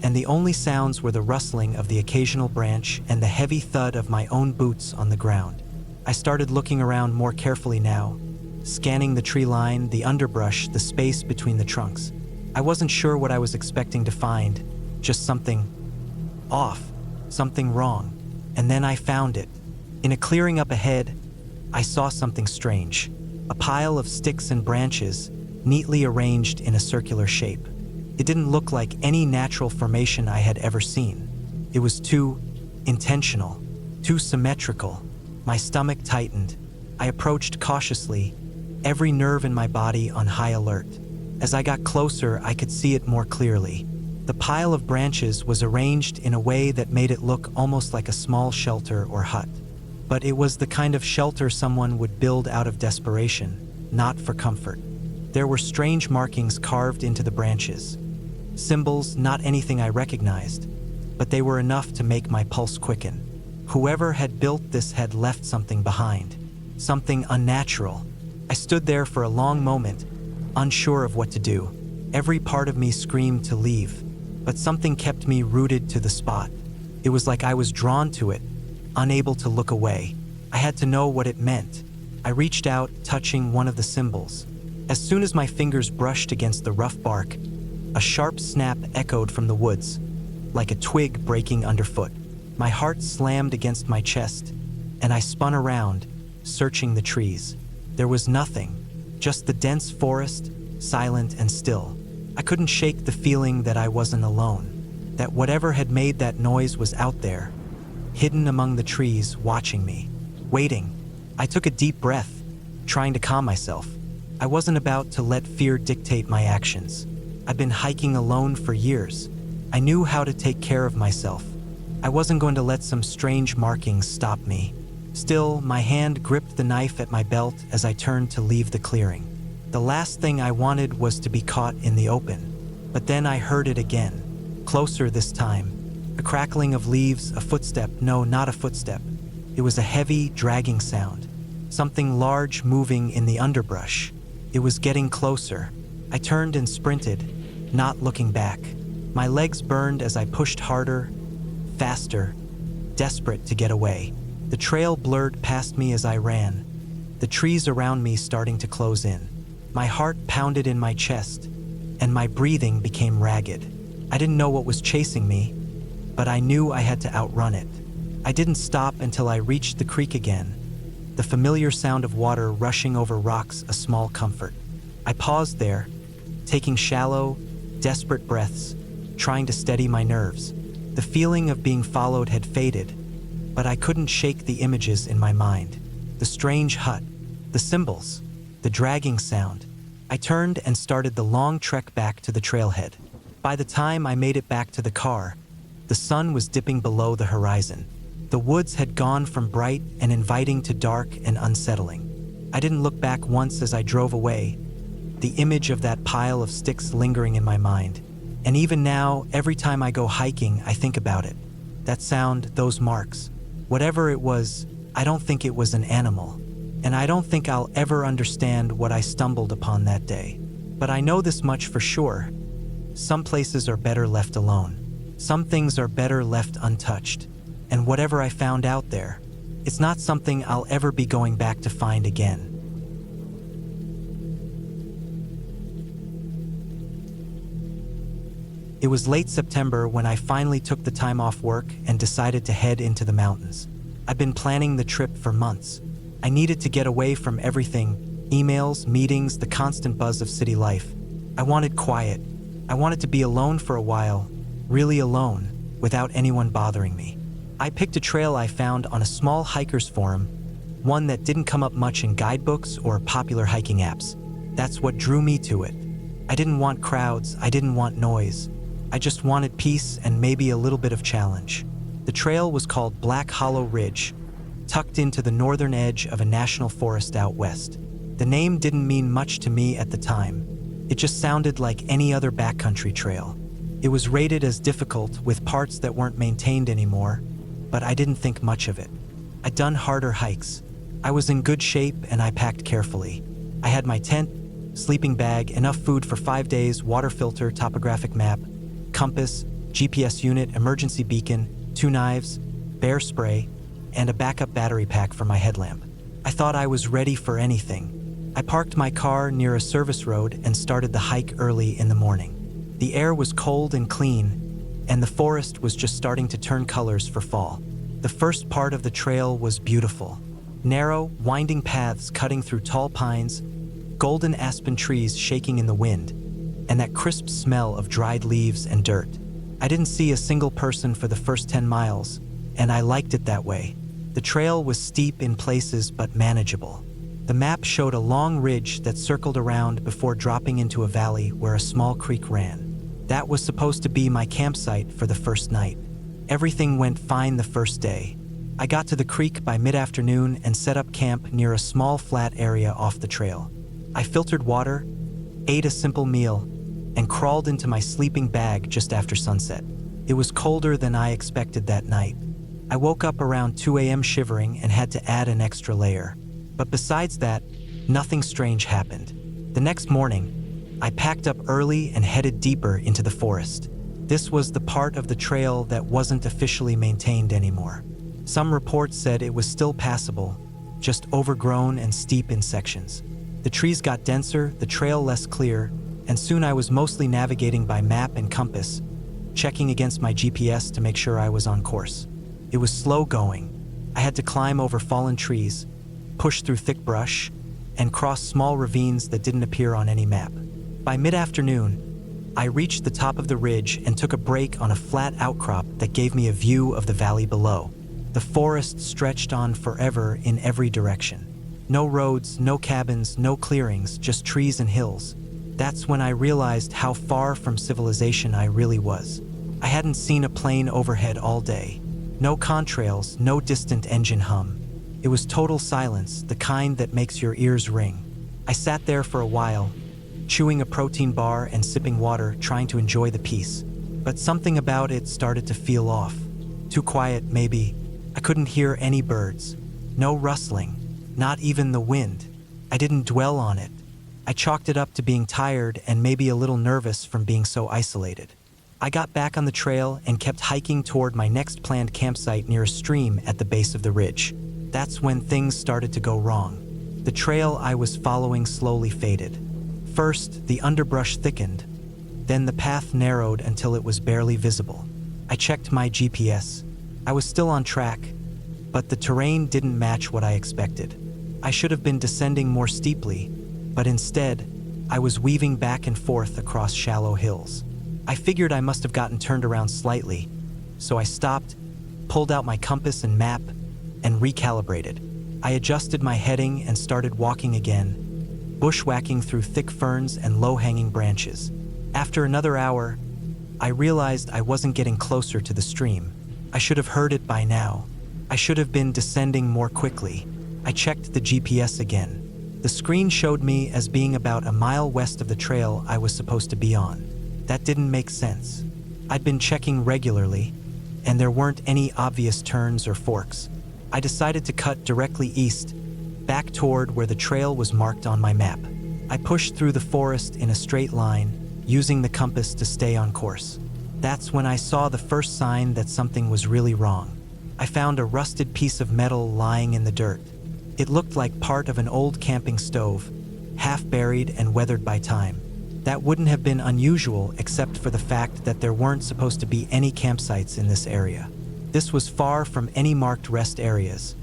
and the only sounds were the rustling of the occasional branch and the heavy thud of my own boots on the ground. I started looking around more carefully now, scanning the tree line, the underbrush, the space between the trunks. I wasn't sure what I was expecting to find, just something off, something wrong. And then I found it. In a clearing up ahead, I saw something strange. A pile of sticks and branches, neatly arranged in a circular shape. It didn't look like any natural formation I had ever seen. It was too intentional, too symmetrical. My stomach tightened. I approached cautiously, every nerve in my body on high alert. As I got closer, I could see it more clearly. The pile of branches was arranged in a way that made it look almost like a small shelter or hut. But it was the kind of shelter someone would build out of desperation, not for comfort. There were strange markings carved into the branches. Symbols, not anything I recognized, but they were enough to make my pulse quicken. Whoever had built this had left something behind, something unnatural. I stood there for a long moment, unsure of what to do. Every part of me screamed to leave, but something kept me rooted to the spot. It was like I was drawn to it, unable to look away. I had to know what it meant. I reached out, touching one of the symbols. As soon as my fingers brushed against the rough bark, a sharp snap echoed from the woods, like a twig breaking underfoot. My heart slammed against my chest, and I spun around, searching the trees. There was nothing, just the dense forest, silent and still. I couldn't shake the feeling that I wasn't alone, that whatever had made that noise was out there, hidden among the trees, watching me, waiting. I took a deep breath, trying to calm myself. I wasn't about to let fear dictate my actions. I'd been hiking alone for years. I knew how to take care of myself. I wasn't going to let some strange markings stop me. Still, my hand gripped the knife at my belt as I turned to leave the clearing. The last thing I wanted was to be caught in the open. But then I heard it again, closer this time. A crackling of leaves, a footstep. No, not a footstep. It was a heavy, dragging sound. Something large moving in the underbrush. It was getting closer. I turned and sprinted, not looking back. My legs burned as I pushed harder, faster, desperate to get away. The trail blurred past me as I ran, the trees around me starting to close in. My heart pounded in my chest, and my breathing became ragged. I didn't know what was chasing me, but I knew I had to outrun it. I didn't stop until I reached the creek again, the familiar sound of water rushing over rocks a small comfort. I paused there, taking shallow, desperate breaths, trying to steady my nerves. The feeling of being followed had faded, but I couldn't shake the images in my mind. The strange hut, the symbols, the dragging sound. I turned and started the long trek back to the trailhead. By the time I made it back to the car, the sun was dipping below the horizon. The woods had gone from bright and inviting to dark and unsettling. I didn't look back once as I drove away, the image of that pile of sticks lingering in my mind. And even now, every time I go hiking, I think about it. That sound, those marks. Whatever it was, I don't think it was an animal. And I don't think I'll ever understand what I stumbled upon that day. But I know this much for sure. Some places are better left alone. Some things are better left untouched. And whatever I found out there, it's not something I'll ever be going back to find again. It was late September when I finally took the time off work and decided to head into the mountains. I'd been planning the trip for months. I needed to get away from everything, emails, meetings, the constant buzz of city life. I wanted quiet. I wanted to be alone for a while, really alone, without anyone bothering me. I picked a trail I found on a small hikers forum, one that didn't come up much in guidebooks or popular hiking apps. That's what drew me to it. I didn't want crowds, I didn't want noise. I just wanted peace and maybe a little bit of challenge. The trail was called Black Hollow Ridge, tucked into the northern edge of a national forest out west. The name didn't mean much to me at the time. It just sounded like any other backcountry trail. It was rated as difficult with parts that weren't maintained anymore, but I didn't think much of it. I'd done harder hikes. I was in good shape and I packed carefully. I had my tent, sleeping bag, enough food for 5 days, water filter, topographic map, compass, GPS unit, emergency beacon, 2 knives, bear spray, and a backup battery pack for my headlamp. I thought I was ready for anything. I parked my car near a service road and started the hike early in the morning. The air was cold and clean, and the forest was just starting to turn colors for fall. The first part of the trail was beautiful. Narrow, winding paths cutting through tall pines, golden aspen trees shaking in the wind, and that crisp smell of dried leaves and dirt. I didn't see a single person for the first 10 miles, and I liked it that way. The trail was steep in places but manageable. The map showed a long ridge that circled around before dropping into a valley where a small creek ran. That was supposed to be my campsite for the first night. Everything went fine the first day. I got to the creek by mid-afternoon and set up camp near a small flat area off the trail. I filtered water, ate a simple meal, and crawled into my sleeping bag just after sunset. It was colder than I expected that night. I woke up around 2 a.m. shivering and had to add an extra layer. But besides that, nothing strange happened. The next morning, I packed up early and headed deeper into the forest. This was the part of the trail that wasn't officially maintained anymore. Some reports said it was still passable, just overgrown and steep in sections. The trees got denser, the trail less clear, and soon I was mostly navigating by map and compass, checking against my GPS to make sure I was on course. It was slow going. I had to climb over fallen trees, push through thick brush, and cross small ravines that didn't appear on any map. By mid-afternoon, I reached the top of the ridge and took a break on a flat outcrop that gave me a view of the valley below. The forest stretched on forever in every direction. No roads, no cabins, no clearings, just trees and hills. That's when I realized how far from civilization I really was. I hadn't seen a plane overhead all day. No contrails, no distant engine hum. It was total silence, the kind that makes your ears ring. I sat there for a while, chewing a protein bar and sipping water, trying to enjoy the peace. But something about it started to feel off. Too quiet, maybe. I couldn't hear any birds. No rustling, not even the wind. I didn't dwell on it. I chalked it up to being tired and maybe a little nervous from being so isolated. I got back on the trail and kept hiking toward my next planned campsite near a stream at the base of the ridge. That's when things started to go wrong. The trail I was following slowly faded. First, the underbrush thickened. Then the path narrowed until it was barely visible. I checked my GPS. I was still on track, but the terrain didn't match what I expected. I should have been descending more steeply, but instead, I was weaving back and forth across shallow hills. I figured I must have gotten turned around slightly, so I stopped, pulled out my compass and map, and recalibrated. I adjusted my heading and started walking again, bushwhacking through thick ferns and low-hanging branches. After another hour, I realized I wasn't getting closer to the stream. I should have heard it by now. I should have been descending more quickly. I checked the GPS again. The screen showed me as being about a mile west of the trail I was supposed to be on. That didn't make sense. I'd been checking regularly, and there weren't any obvious turns or forks. I decided to cut directly east, back toward where the trail was marked on my map. I pushed through the forest in a straight line, using the compass to stay on course. That's when I saw the first sign that something was really wrong. I found a rusted piece of metal lying in the dirt. It looked like part of an old camping stove, half buried and weathered by time. That wouldn't have been unusual except for the fact that there weren't supposed to be any campsites in this area. This was far from any marked rest areas,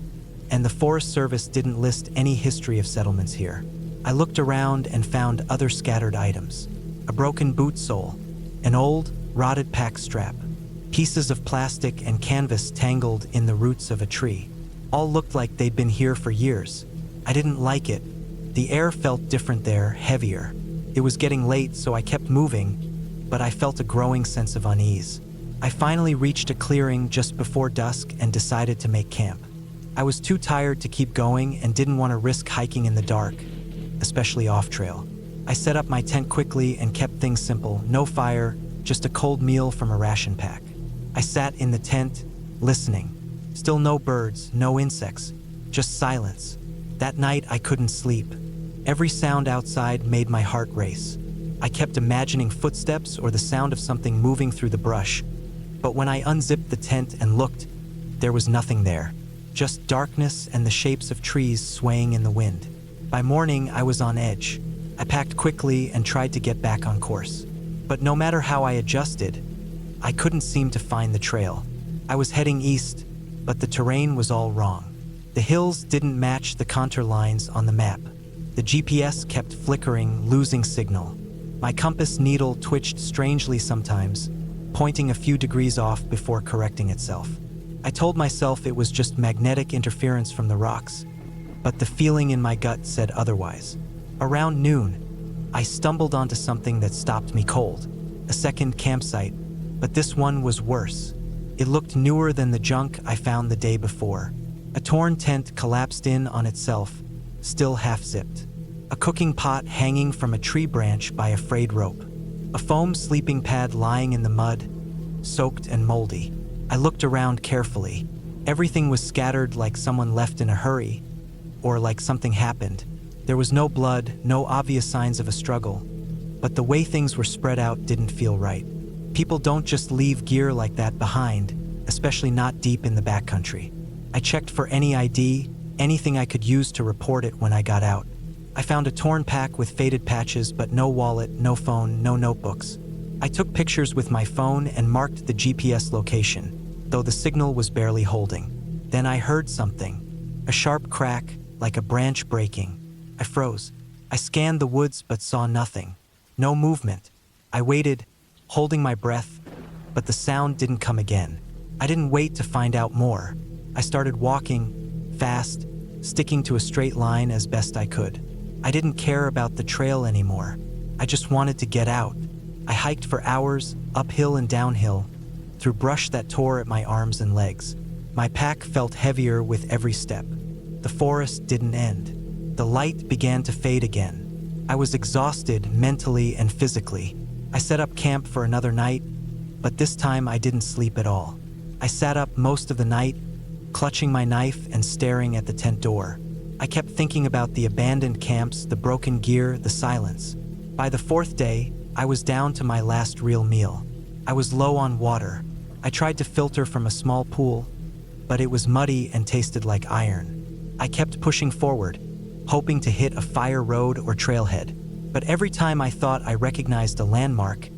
and the Forest Service didn't list any history of settlements here. I looked around and found other scattered items. A broken boot sole, an old, rotted pack strap, pieces of plastic and canvas tangled in the roots of a tree. All looked like they'd been here for years. I didn't like it. The air felt different there, heavier. It was getting late, so I kept moving, but I felt a growing sense of unease. I finally reached a clearing just before dusk and decided to make camp. I was too tired to keep going and didn't want to risk hiking in the dark, especially off-trail. I set up my tent quickly and kept things simple, no fire, just a cold meal from a ration pack. I sat in the tent, listening. Still no birds, no insects, just silence. That night I couldn't sleep. Every sound outside made my heart race. I kept imagining footsteps or the sound of something moving through the brush, but when I unzipped the tent and looked, there was nothing there. Just darkness and the shapes of trees swaying in the wind. By morning, I was on edge. I packed quickly and tried to get back on course. But no matter how I adjusted, I couldn't seem to find the trail. I was heading east, but the terrain was all wrong. The hills didn't match the contour lines on the map. The GPS kept flickering, losing signal. My compass needle twitched strangely sometimes, pointing a few degrees off before correcting itself. I told myself it was just magnetic interference from the rocks, but the feeling in my gut said otherwise. Around noon, I stumbled onto something that stopped me cold. A second campsite, but this one was worse. It looked newer than the junk I found the day before. A torn tent collapsed in on itself, still half-zipped. A cooking pot hanging from a tree branch by a frayed rope. A foam sleeping pad lying in the mud, soaked and moldy. I looked around carefully. Everything was scattered like someone left in a hurry, or like something happened. There was no blood, no obvious signs of a struggle, but the way things were spread out didn't feel right. People don't just leave gear like that behind, especially not deep in the backcountry. I checked for any ID, anything I could use to report it when I got out. I found a torn pack with faded patches, but no wallet, no phone, no notebooks. I took pictures with my phone and marked the GPS location, though the signal was barely holding. Then I heard something, a sharp crack, like a branch breaking. I froze. I scanned the woods but saw nothing. No movement. I waited, holding my breath, but the sound didn't come again. I didn't wait to find out more. I started walking, fast, sticking to a straight line as best I could. I didn't care about the trail anymore. I just wanted to get out. I hiked for hours, uphill and downhill, through brush that tore at my arms and legs. My pack felt heavier with every step. The forest didn't end. The light began to fade again. I was exhausted mentally and physically. I set up camp for another night, but this time I didn't sleep at all. I sat up most of the night, clutching my knife and staring at the tent door. I kept thinking about the abandoned camps, the broken gear, the silence. By the fourth day, I was down to my last real meal. I was low on water. I tried to filter from a small pool, but it was muddy and tasted like iron. I kept pushing forward, hoping to hit a fire road or trailhead. But every time I thought I recognized a landmark,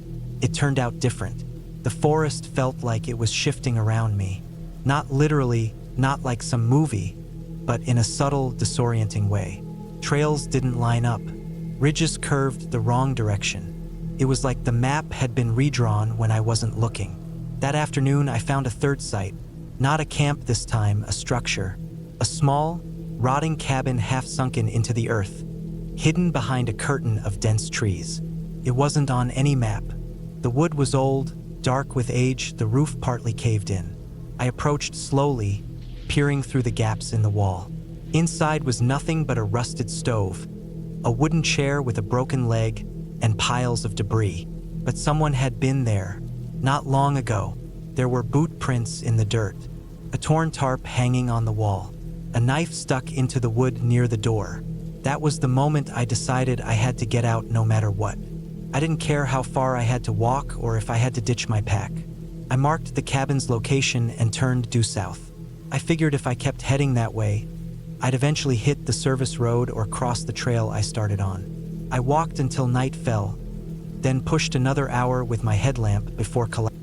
it turned out different. The forest felt like it was shifting around me. Not literally, not like some movie, but in a subtle, disorienting way. Trails didn't line up. Ridges curved the wrong direction. It was like the map had been redrawn when I wasn't looking. That afternoon, I found a third site. Not a camp this time, a structure. A small, rotting cabin half sunken into the earth, hidden behind a curtain of dense trees. It wasn't on any map. The wood was old, dark with age, the roof partly caved in. I approached slowly, peering through the gaps in the wall. Inside was nothing but a rusted stove, a wooden chair with a broken leg, and piles of debris. But someone had been there, not long ago. There were boot prints in the dirt, a torn tarp hanging on the wall, a knife stuck into the wood near the door. That was the moment I decided I had to get out no matter what. I didn't care how far I had to walk or if I had to ditch my pack. I marked the cabin's location and turned due south. I figured if I kept heading that way, I'd eventually hit the service road or cross the trail I started on. I walked until night fell, then pushed another hour with my headlamp before collapsing.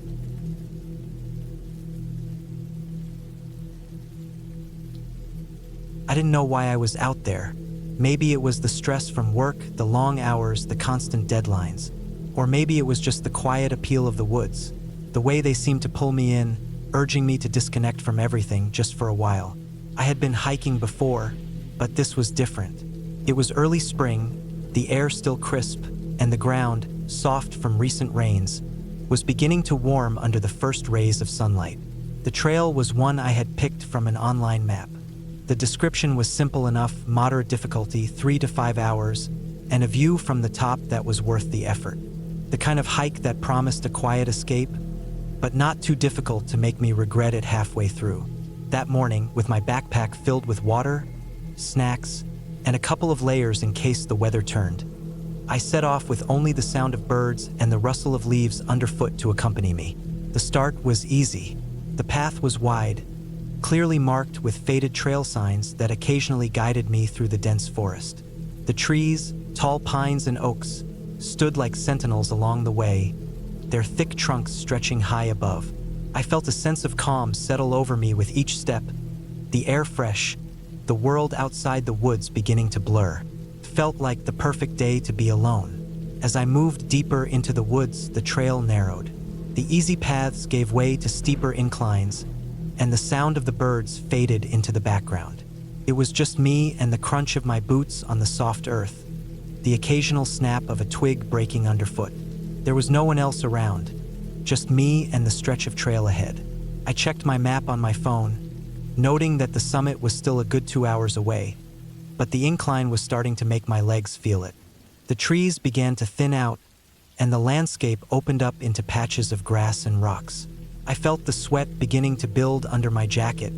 I didn't know why I was out there. Maybe it was the stress from work, the long hours, the constant deadlines. Or maybe it was just the quiet appeal of the woods, the way they seemed to pull me in, urging me to disconnect from everything just for a while. I had been hiking before, but this was different. It was early spring, the air still crisp, and the ground, soft from recent rains, was beginning to warm under the first rays of sunlight. The trail was one I had picked from an online map. The description was simple enough: moderate difficulty, 3 to 5 hours, and a view from the top that was worth the effort. The kind of hike that promised a quiet escape, but not too difficult to make me regret it halfway through. That morning, with my backpack filled with water, snacks, and a couple of layers in case the weather turned, I set off with only the sound of birds and the rustle of leaves underfoot to accompany me. The start was easy. The path was wide, clearly marked with faded trail signs that occasionally guided me through the dense forest. The trees, tall pines and oaks, stood like sentinels along the way, their thick trunks stretching high above. I felt a sense of calm settle over me with each step, the air fresh, the world outside the woods beginning to blur. Felt like the perfect day to be alone. As I moved deeper into the woods, the trail narrowed. The easy paths gave way to steeper inclines, and the sound of the birds faded into the background. It was just me and the crunch of my boots on the soft earth, the occasional snap of a twig breaking underfoot. There was no one else around, just me and the stretch of trail ahead. I checked my map on my phone, noting that the summit was still a good 2 hours away, but the incline was starting to make my legs feel it. The trees began to thin out, and the landscape opened up into patches of grass and rocks. I felt the sweat beginning to build under my jacket,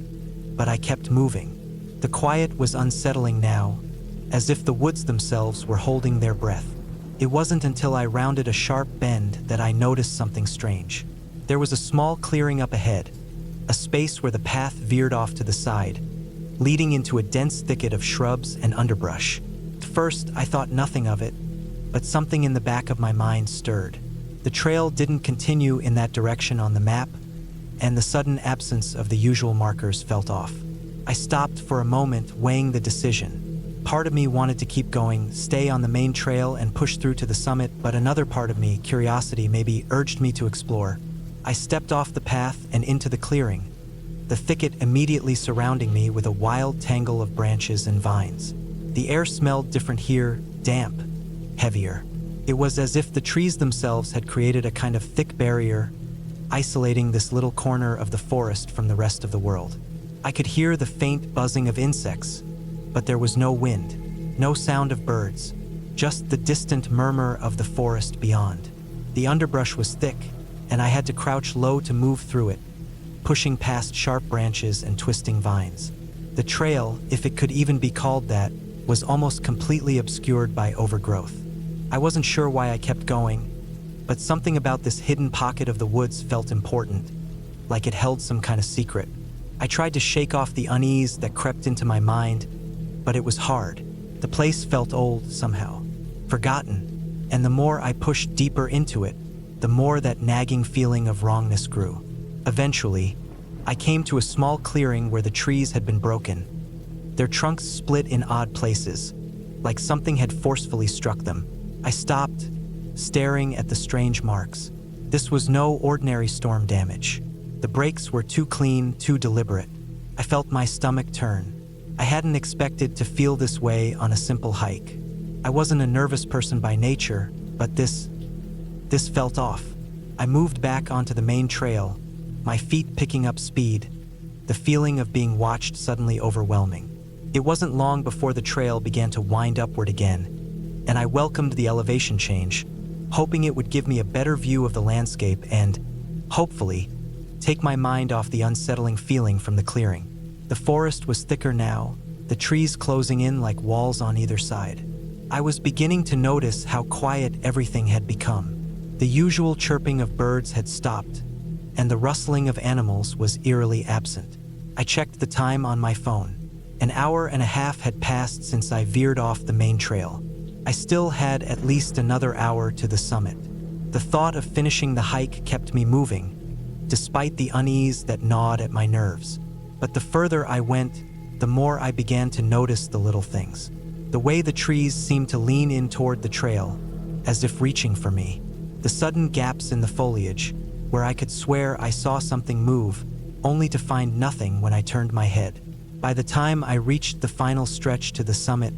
but I kept moving. The quiet was unsettling now, as if the woods themselves were holding their breath. It wasn't until I rounded a sharp bend that I noticed something strange. There was a small clearing up ahead, a space where the path veered off to the side, leading into a dense thicket of shrubs and underbrush. At first, I thought nothing of it, but something in the back of my mind stirred. The trail didn't continue in that direction on the map, and the sudden absence of the usual markers felt off. I stopped for a moment, weighing the decision. Part of me wanted to keep going, stay on the main trail and push through to the summit, but another part of me, curiosity maybe, urged me to explore. I stepped off the path and into the clearing, the thicket immediately surrounding me with a wild tangle of branches and vines. The air smelled different here, damp, heavier. It was as if the trees themselves had created a kind of thick barrier, isolating this little corner of the forest from the rest of the world. I could hear the faint buzzing of insects, but there was no wind, no sound of birds, just the distant murmur of the forest beyond. The underbrush was thick, and I had to crouch low to move through it, pushing past sharp branches and twisting vines. The trail, if it could even be called that, was almost completely obscured by overgrowth. I wasn't sure why I kept going, but something about this hidden pocket of the woods felt important, like it held some kind of secret. I tried to shake off the unease that crept into my mind, but it was hard. The place felt old somehow, forgotten, and the more I pushed deeper into it, the more that nagging feeling of wrongness grew. Eventually, I came to a small clearing where the trees had been broken. Their trunks split in odd places, like something had forcefully struck them. I stopped, staring at the strange marks. This was no ordinary storm damage. The breaks were too clean, too deliberate. I felt my stomach turn. I hadn't expected to feel this way on a simple hike. I wasn't a nervous person by nature, but this felt off. I moved back onto the main trail, my feet picking up speed, the feeling of being watched suddenly overwhelming. It wasn't long before the trail began to wind upward again, and I welcomed the elevation change, hoping it would give me a better view of the landscape and, hopefully, take my mind off the unsettling feeling from the clearing. The forest was thicker now, the trees closing in like walls on either side. I was beginning to notice how quiet everything had become. The usual chirping of birds had stopped, and the rustling of animals was eerily absent. I checked the time on my phone. An hour and a half had passed since I veered off the main trail. I still had at least another hour to the summit. The thought of finishing the hike kept me moving, despite the unease that gnawed at my nerves. But the further I went, the more I began to notice the little things. The way the trees seemed to lean in toward the trail, as if reaching for me. The sudden gaps in the foliage, where I could swear I saw something move, only to find nothing when I turned my head. By the time I reached the final stretch to the summit,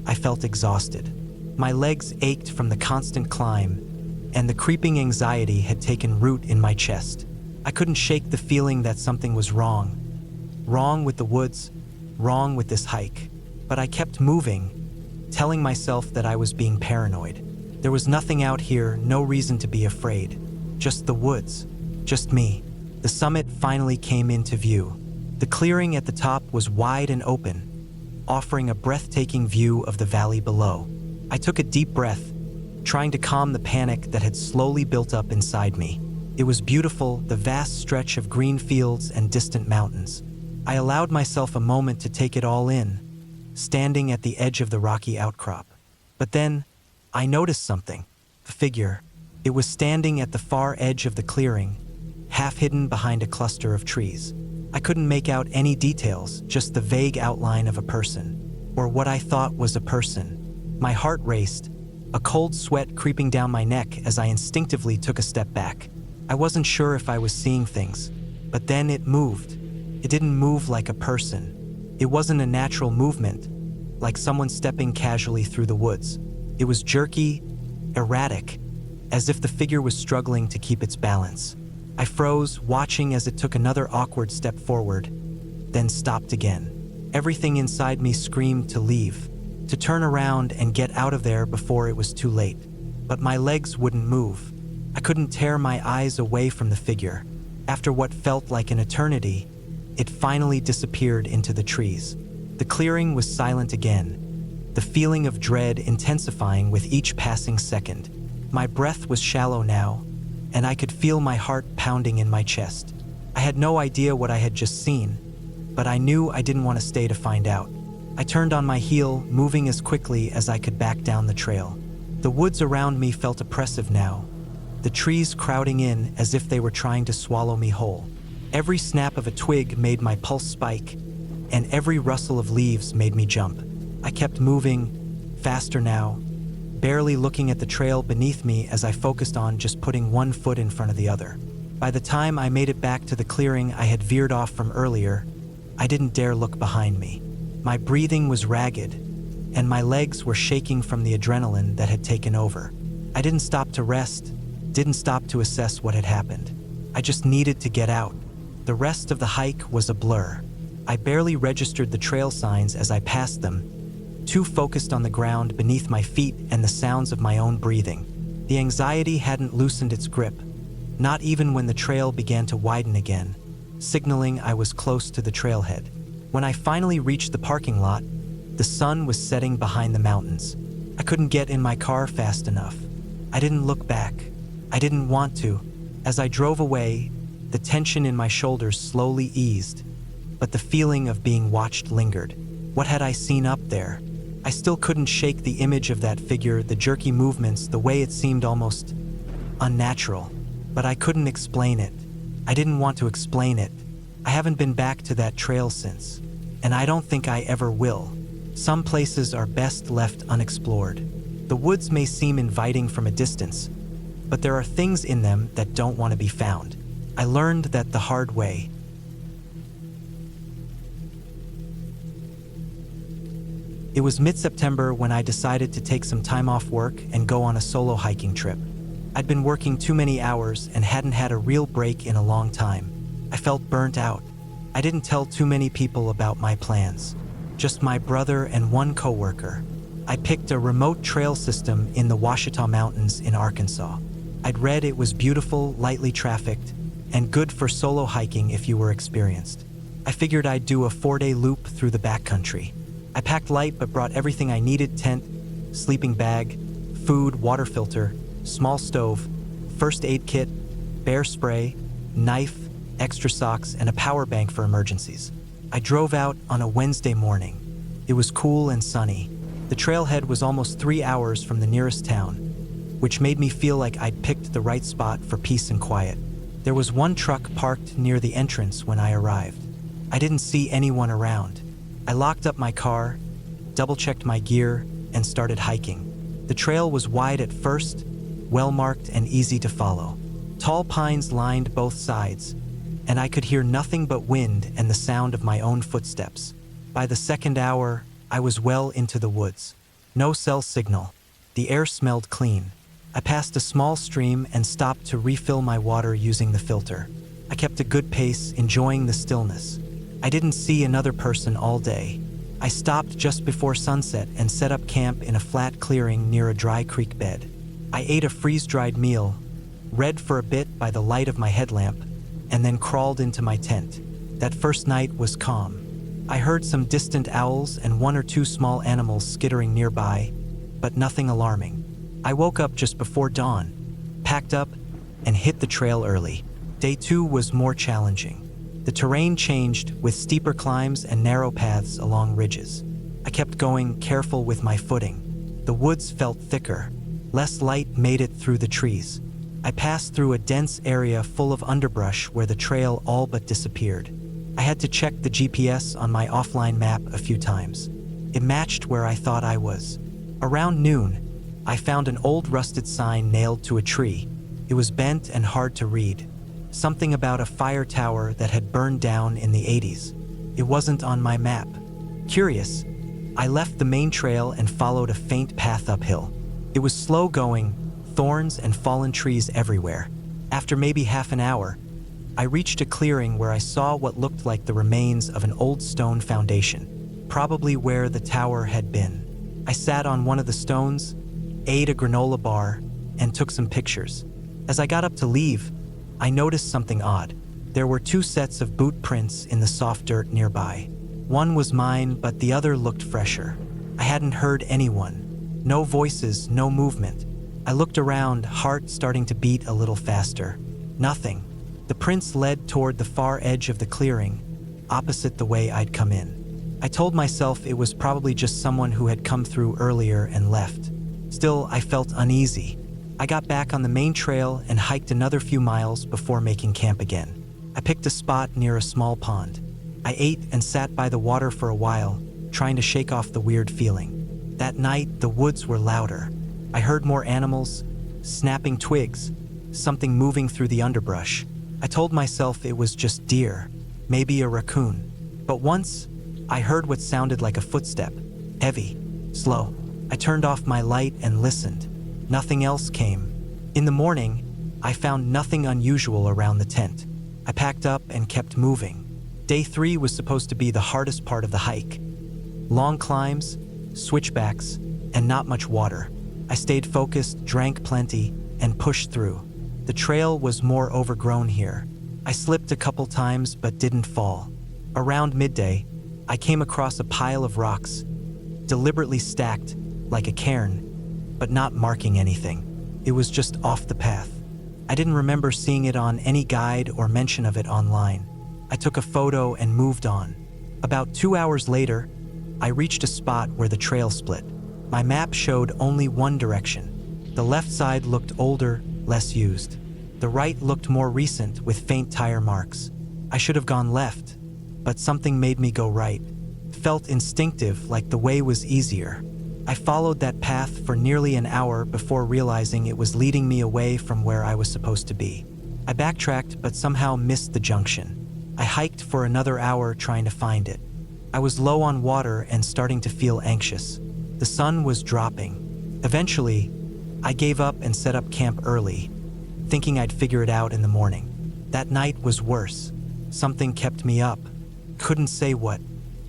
I felt exhausted. My legs ached from the constant climb, and the creeping anxiety had taken root in my chest. I couldn't shake the feeling that something was wrong. Wrong with the woods, wrong with this hike. But I kept moving, telling myself that I was being paranoid. There was nothing out here, no reason to be afraid. Just the woods, just me. The summit finally came into view. The clearing at the top was wide and open, offering a breathtaking view of the valley below. I took a deep breath, trying to calm the panic that had slowly built up inside me. It was beautiful, the vast stretch of green fields and distant mountains. I allowed myself a moment to take it all in, standing at the edge of the rocky outcrop. But then, I noticed something. A figure. It was standing at the far edge of the clearing, half hidden behind a cluster of trees. I couldn't make out any details, just the vague outline of a person, or what I thought was a person. My heart raced, a cold sweat creeping down my neck as I instinctively took a step back. I wasn't sure if I was seeing things, but then it moved. It didn't move like a person. It wasn't a natural movement, like someone stepping casually through the woods. It was jerky, erratic, as if the figure was struggling to keep its balance. I froze, watching as it took another awkward step forward, then stopped again. Everything inside me screamed to leave, to turn around and get out of there before it was too late. but my legs wouldn't move. I couldn't tear my eyes away from the figure. After what felt like an eternity, it finally disappeared into the trees. The clearing was silent again, the feeling of dread intensifying with each passing second. My breath was shallow now, and I could feel my heart pounding in my chest. I had no idea what I had just seen, but I knew I didn't want to stay to find out. I turned on my heel, moving as quickly as I could back down the trail. The woods around me felt oppressive now, the trees crowding in as if they were trying to swallow me whole. Every snap of a twig made my pulse spike, and every rustle of leaves made me jump. I kept moving, faster now, barely looking at the trail beneath me as I focused on just putting one foot in front of the other. By the time I made it back to the clearing I had veered off from earlier, I didn't dare look behind me. My breathing was ragged, and my legs were shaking from the adrenaline that had taken over. I didn't stop to rest, didn't stop to assess what had happened. I just needed to get out. The rest of the hike was a blur. I barely registered the trail signs as I passed them, too focused on the ground beneath my feet and the sounds of my own breathing. The anxiety hadn't loosened its grip, not even when the trail began to widen again, signaling I was close to the trailhead. When I finally reached the parking lot, the sun was setting behind the mountains. I couldn't get in my car fast enough. I didn't look back. I didn't want to. As I drove away, the tension in my shoulders slowly eased, but the feeling of being watched lingered. What had I seen up there? I still couldn't shake the image of that figure, the jerky movements, the way it seemed almost unnatural. But I couldn't explain it. I didn't want to explain it. I haven't been back to that trail since, and I don't think I ever will. Some places are best left unexplored. The woods may seem inviting from a distance, but there are things in them that don't want to be found. I learned that the hard way. It was mid-September when I decided to take some time off work and go on a solo hiking trip. I'd been working too many hours and hadn't had a real break in a long time. I felt burnt out. I didn't tell too many people about my plans, just my brother and one coworker. I picked a remote trail system in the Ouachita Mountains in Arkansas. I'd read it was beautiful, lightly trafficked, and good for solo hiking if you were experienced. I figured I'd do a 4-day loop through the backcountry. I packed light but brought everything I needed: tent, sleeping bag, food, water filter, small stove, first aid kit, bear spray, knife, extra socks, and a power bank for emergencies. I drove out on a Wednesday morning. It was cool and sunny. The trailhead was almost 3 hours from the nearest town, which made me feel like I'd picked the right spot for peace and quiet. There was one truck parked near the entrance when I arrived. I didn't see anyone around. I locked up my car, double-checked my gear, and started hiking. The trail was wide at first, well-marked and easy to follow. Tall pines lined both sides, and I could hear nothing but wind and the sound of my own footsteps. By the second hour, I was well into the woods. No cell signal. The air smelled clean. I passed a small stream and stopped to refill my water using the filter. I kept a good pace, enjoying the stillness. I didn't see another person all day. I stopped just before sunset and set up camp in a flat clearing near a dry creek bed. I ate a freeze-dried meal, read for a bit by the light of my headlamp, and then crawled into my tent. That first night was calm. I heard some distant owls and 1 or 2 small animals skittering nearby, but nothing alarming. I woke up just before dawn, packed up, and hit the trail early. Day 2 was more challenging. The terrain changed with steeper climbs and narrow paths along ridges. I kept going, careful with my footing. The woods felt thicker. Less light made it through the trees. I passed through a dense area full of underbrush where the trail all but disappeared. I had to check the GPS on my offline map a few times. It matched where I thought I was. Around noon, I found an old rusted sign nailed to a tree. It was bent and hard to read. Something about a fire tower that had burned down in the 80s. It wasn't on my map. Curious, I left the main trail and followed a faint path uphill. It was slow going, thorns and fallen trees everywhere. After maybe half an hour, I reached a clearing where I saw what looked like the remains of an old stone foundation, probably where the tower had been. I sat on one of the stones, ate a granola bar, and took some pictures. As I got up to leave, I noticed something odd. There were 2 sets of boot prints in the soft dirt nearby. One was mine, but the other looked fresher. I hadn't heard anyone. No voices, no movement. I looked around, heart starting to beat a little faster. Nothing. The prints led toward the far edge of the clearing, opposite the way I'd come in. I told myself it was probably just someone who had come through earlier and left. Still, I felt uneasy. I got back on the main trail and hiked another few miles before making camp again. I picked a spot near a small pond. I ate and sat by the water for a while, trying to shake off the weird feeling. That night, the woods were louder. I heard more animals, snapping twigs, something moving through the underbrush. I told myself it was just deer, maybe a raccoon. But once, I heard what sounded like a footstep, heavy, slow. I turned off my light and listened. Nothing else came. In the morning, I found nothing unusual around the tent. I packed up and kept moving. Day 3 was supposed to be the hardest part of the hike. Long climbs, switchbacks, and not much water. I stayed focused, drank plenty, and pushed through. The trail was more overgrown here. I slipped a couple times but didn't fall. Around midday, I came across a pile of rocks, deliberately stacked like a cairn, but not marking anything. It was just off the path. I didn't remember seeing it on any guide or mention of it online. I took a photo and moved on. About 2 hours later, I reached a spot where the trail split. My map showed only one direction. The left side looked older, less used. The right looked more recent with faint tire marks. I should have gone left, but something made me go right. It felt instinctive, like the way was easier. I followed that path for nearly an hour before realizing it was leading me away from where I was supposed to be. I backtracked but somehow missed the junction. I hiked for another hour trying to find it. I was low on water and starting to feel anxious. The sun was dropping. Eventually, I gave up and set up camp early, thinking I'd figure it out in the morning. That night was worse. Something kept me up. Couldn't say what.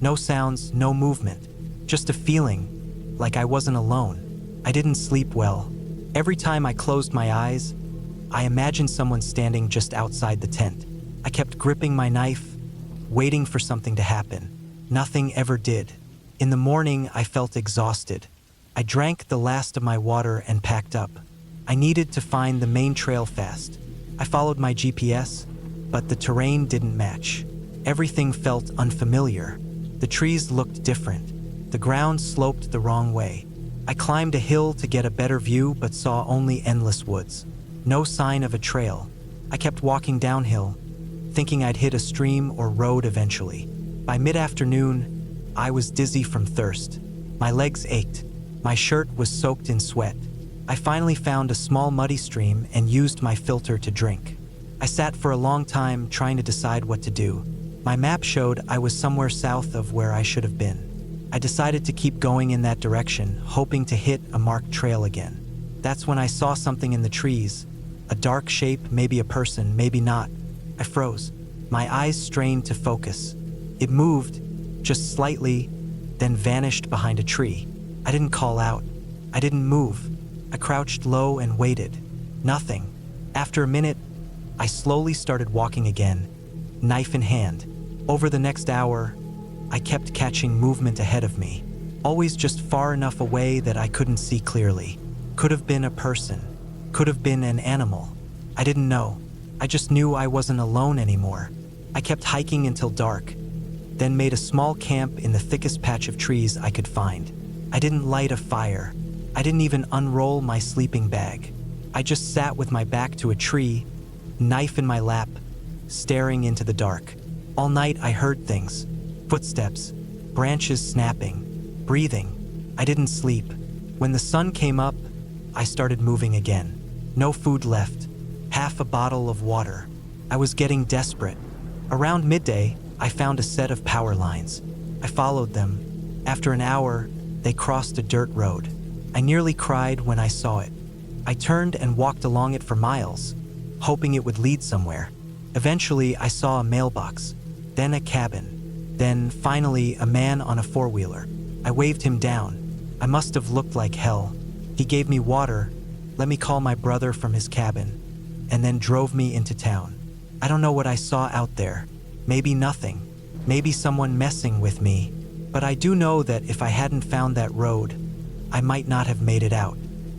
No sounds, no movement. Just a feeling, like I wasn't alone. I didn't sleep well. Every time I closed my eyes, I imagined someone standing just outside the tent. I kept gripping my knife, waiting for something to happen. Nothing ever did. In the morning, I felt exhausted. I drank the last of my water and packed up. I needed to find the main trail fast. I followed my GPS, but the terrain didn't match. Everything felt unfamiliar. The trees looked different. The ground sloped the wrong way. I climbed a hill to get a better view but saw only endless woods. No sign of a trail. I kept walking downhill, thinking I'd hit a stream or road eventually. By mid-afternoon, I was dizzy from thirst. My legs ached. My shirt was soaked in sweat. I finally found a small muddy stream and used my filter to drink. I sat for a long time trying to decide what to do. My map showed I was somewhere south of where I should have been. I decided to keep going in that direction, hoping to hit a marked trail again. That's when I saw something in the trees. A dark shape, maybe a person, maybe not. I froze. My eyes strained to focus. It moved, just slightly, then vanished behind a tree. I didn't call out. I didn't move. I crouched low and waited. Nothing. After a minute, I slowly started walking again, knife in hand. Over the next hour, I kept catching movement ahead of me, always just far enough away that I couldn't see clearly. Could have been a person. Could have been an animal. I didn't know. I just knew I wasn't alone anymore. I kept hiking until dark, then made a small camp in the thickest patch of trees I could find. I didn't light a fire. I didn't even unroll my sleeping bag. I just sat with my back to a tree, knife in my lap, staring into the dark. All night I heard things. Footsteps, branches snapping, breathing. I didn't sleep. When the sun came up, I started moving again. No food left. Half a bottle of water. I was getting desperate. Around midday, I found a set of power lines. I followed them. After an hour, they crossed a dirt road. I nearly cried when I saw it. I turned and walked along it for miles, hoping it would lead somewhere. Eventually, I saw a mailbox, then a cabin, then finally a man on a four-wheeler. I waved him down. I must have looked like hell. He gave me water, let me call my brother from his cabin, and then drove me into town. I don't know what I saw out there. Maybe nothing. Maybe someone messing with me. But I do know that if I hadn't found that road, I might not have made it out.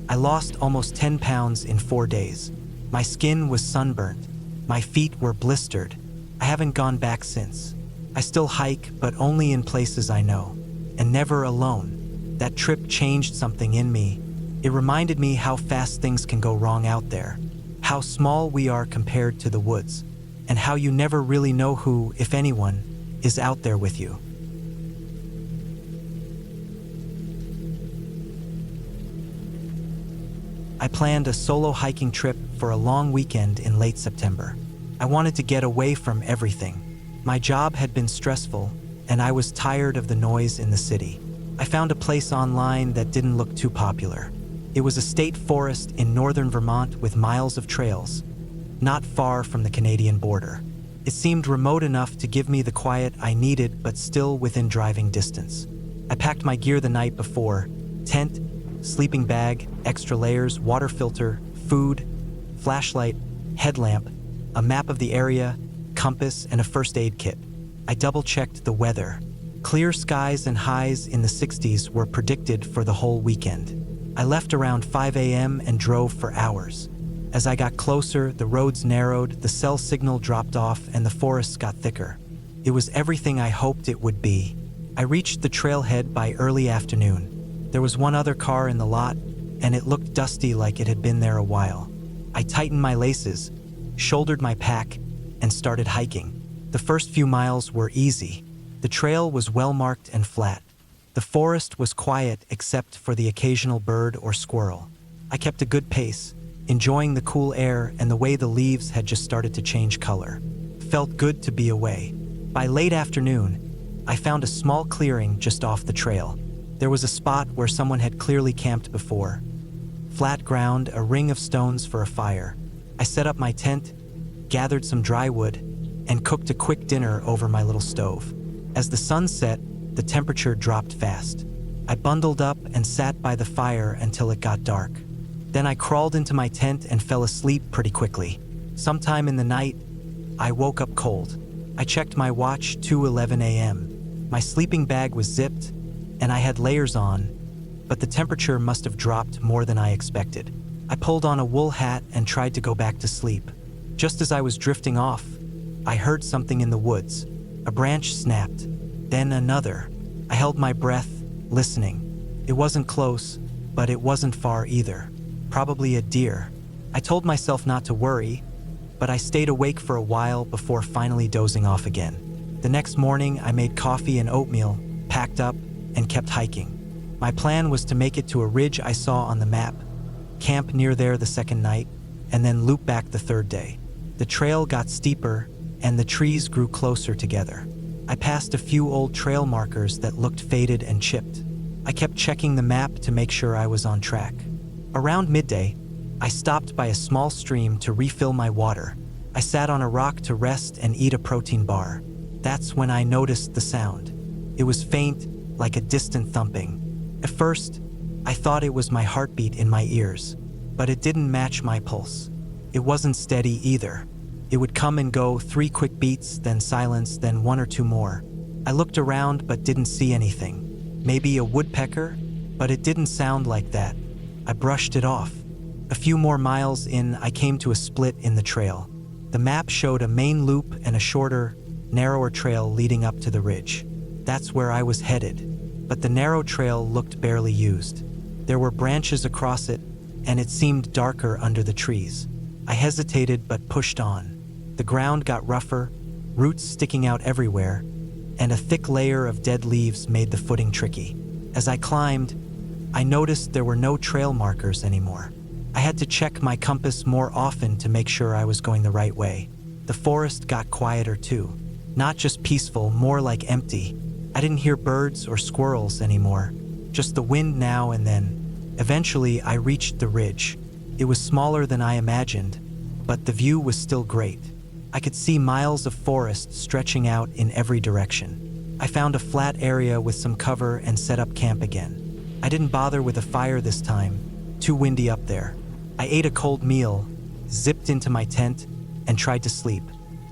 I lost almost 10 pounds in 4 days. My skin was sunburnt. My feet were blistered. I haven't gone back since. I still hike, but only in places I know, and never alone. That trip changed something in me. It reminded me how fast things can go wrong out there, how small we are compared to the woods, and how you never really know who, if anyone, is out there with you. I planned a solo hiking trip for a long weekend in late September. I wanted to get away from everything. My job had been stressful, and I was tired of the noise in the city. I found a place online that didn't look too popular. It was a state forest in northern Vermont with miles of trails, not far from the Canadian border. It seemed remote enough to give me the quiet I needed, but still within driving distance. I packed my gear the night before: tent, sleeping bag, extra layers, water filter, food, flashlight, headlamp, a map of the area, compass, and a first aid kit. I double-checked the weather. Clear skies and highs in the 60s were predicted for the whole weekend. I left around 5 a.m. and drove for hours. As I got closer, the roads narrowed, the cell signal dropped off, and the forests got thicker. It was everything I hoped it would be. I reached the trailhead by early afternoon. There was one other car in the lot, and it looked dusty like it had been there a while. I tightened my laces, shouldered my pack, and started hiking. The first few miles were easy. The trail was well-marked and flat. The forest was quiet except for the occasional bird or squirrel. I kept a good pace, enjoying the cool air and the way the leaves had just started to change color. Felt good to be away. By late afternoon, I found a small clearing just off the trail. There was a spot where someone had clearly camped before. Flat ground, a ring of stones for a fire. I set up my tent, gathered some dry wood, and cooked a quick dinner over my little stove. As the sun set, the temperature dropped fast. I bundled up and sat by the fire until it got dark. Then I crawled into my tent and fell asleep pretty quickly. Sometime in the night, I woke up cold. I checked my watch, 2:11 a.m. My sleeping bag was zipped, and I had layers on, but the temperature must have dropped more than I expected. I pulled on a wool hat and tried to go back to sleep. Just as I was drifting off, I heard something in the woods. A branch snapped, then another. I held my breath, listening. It wasn't close, but it wasn't far either. Probably a deer. I told myself not to worry, but I stayed awake for a while before finally dozing off again. The next morning, I made coffee and oatmeal, packed up, and kept hiking. My plan was to make it to a ridge I saw on the map, camp near there the second night, and then loop back the third day. The trail got steeper, and the trees grew closer together. I passed a few old trail markers that looked faded and chipped. I kept checking the map to make sure I was on track. Around midday, I stopped by a small stream to refill my water. I sat on a rock to rest and eat a protein bar. That's when I noticed the sound. It was faint, like a distant thumping. At first, I thought it was my heartbeat in my ears, but it didn't match my pulse. It wasn't steady either. It would come and go, 3 quick beats, then silence, then 1 or 2 more. I looked around but didn't see anything. Maybe a woodpecker, but it didn't sound like that. I brushed it off. A few more miles in, I came to a split in the trail. The map showed a main loop and a shorter, narrower trail leading up to the ridge. That's where I was headed, but the narrow trail looked barely used. There were branches across it, and it seemed darker under the trees. I hesitated but pushed on. The ground got rougher, roots sticking out everywhere, and a thick layer of dead leaves made the footing tricky. As I climbed, I noticed there were no trail markers anymore. I had to check my compass more often to make sure I was going the right way. The forest got quieter too. Not just peaceful, more like empty. I didn't hear birds or squirrels anymore, just the wind now and then. Eventually, I reached the ridge. It was smaller than I imagined, but the view was still great. I could see miles of forest stretching out in every direction. I found a flat area with some cover and set up camp again. I didn't bother with a fire this time, too windy up there. I ate a cold meal, zipped into my tent, and tried to sleep.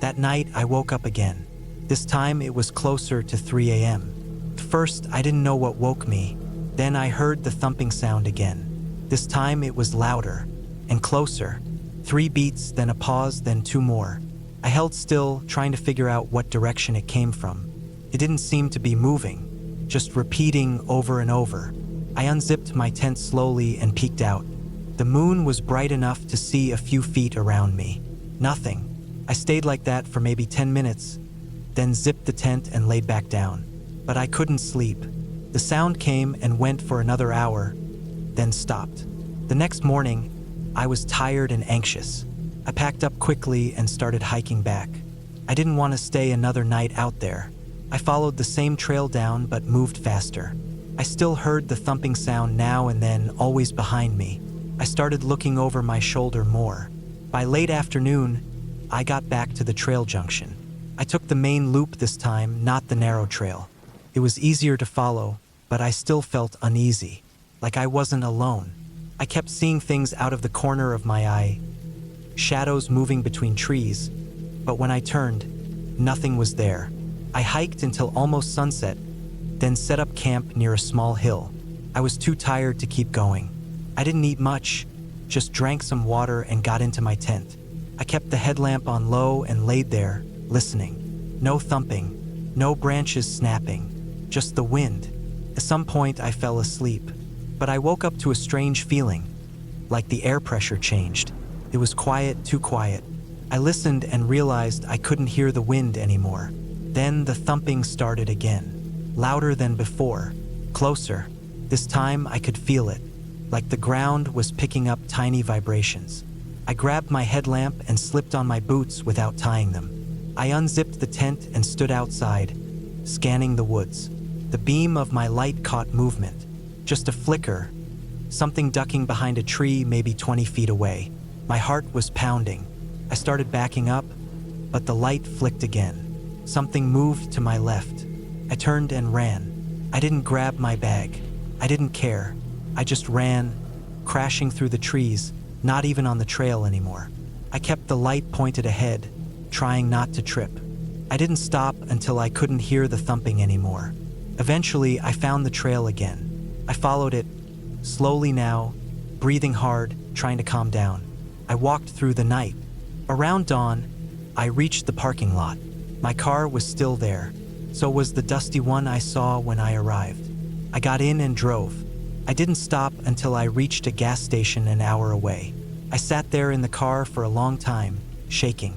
That night, I woke up again. This time, it was closer to 3 a.m. At first, I didn't know what woke me. Then I heard the thumping sound again. This time, it was louder and closer. 3 beats, then a pause, then 2 more. I held still, trying to figure out what direction it came from. It didn't seem to be moving, just repeating over and over. I unzipped my tent slowly and peeked out. The moon was bright enough to see a few feet around me. Nothing. I stayed like that for maybe 10 minutes, then zipped the tent and laid back down. But I couldn't sleep. The sound came and went for another hour, then stopped. The next morning, I was tired and anxious. I packed up quickly and started hiking back. I didn't want to stay another night out there. I followed the same trail down but moved faster. I still heard the thumping sound now and then, always behind me. I started looking over my shoulder more. By late afternoon, I got back to the trail junction. I took the main loop this time, not the narrow trail. It was easier to follow, but I still felt uneasy, like I wasn't alone. I kept seeing things out of the corner of my eye, shadows moving between trees, but when I turned, nothing was there. I hiked until almost sunset, then set up camp near a small hill. I was too tired to keep going. I didn't eat much, just drank some water and got into my tent. I kept the headlamp on low and laid there, listening. No thumping, no branches snapping, just the wind. At some point I fell asleep, but I woke up to a strange feeling, like the air pressure changed. It was quiet, too quiet. I listened and realized I couldn't hear the wind anymore. Then the thumping started again, louder than before, closer. This time I could feel it, like the ground was picking up tiny vibrations. I grabbed my headlamp and slipped on my boots without tying them. I unzipped the tent and stood outside, scanning the woods. The beam of my light caught movement, just a flicker, something ducking behind a tree maybe 20 feet away. My heart was pounding. I started backing up, but the light flicked again. Something moved to my left. I turned and ran. I didn't grab my bag. I didn't care. I just ran, crashing through the trees, not even on the trail anymore. I kept the light pointed ahead, trying not to trip. I didn't stop until I couldn't hear the thumping anymore. Eventually, I found the trail again. I followed it, slowly now, breathing hard, trying to calm down. I walked through the night. Around dawn, I reached the parking lot. My car was still there, so was the dusty one I saw when I arrived. I got in and drove. I didn't stop until I reached a gas station an hour away. I sat there in the car for a long time, shaking.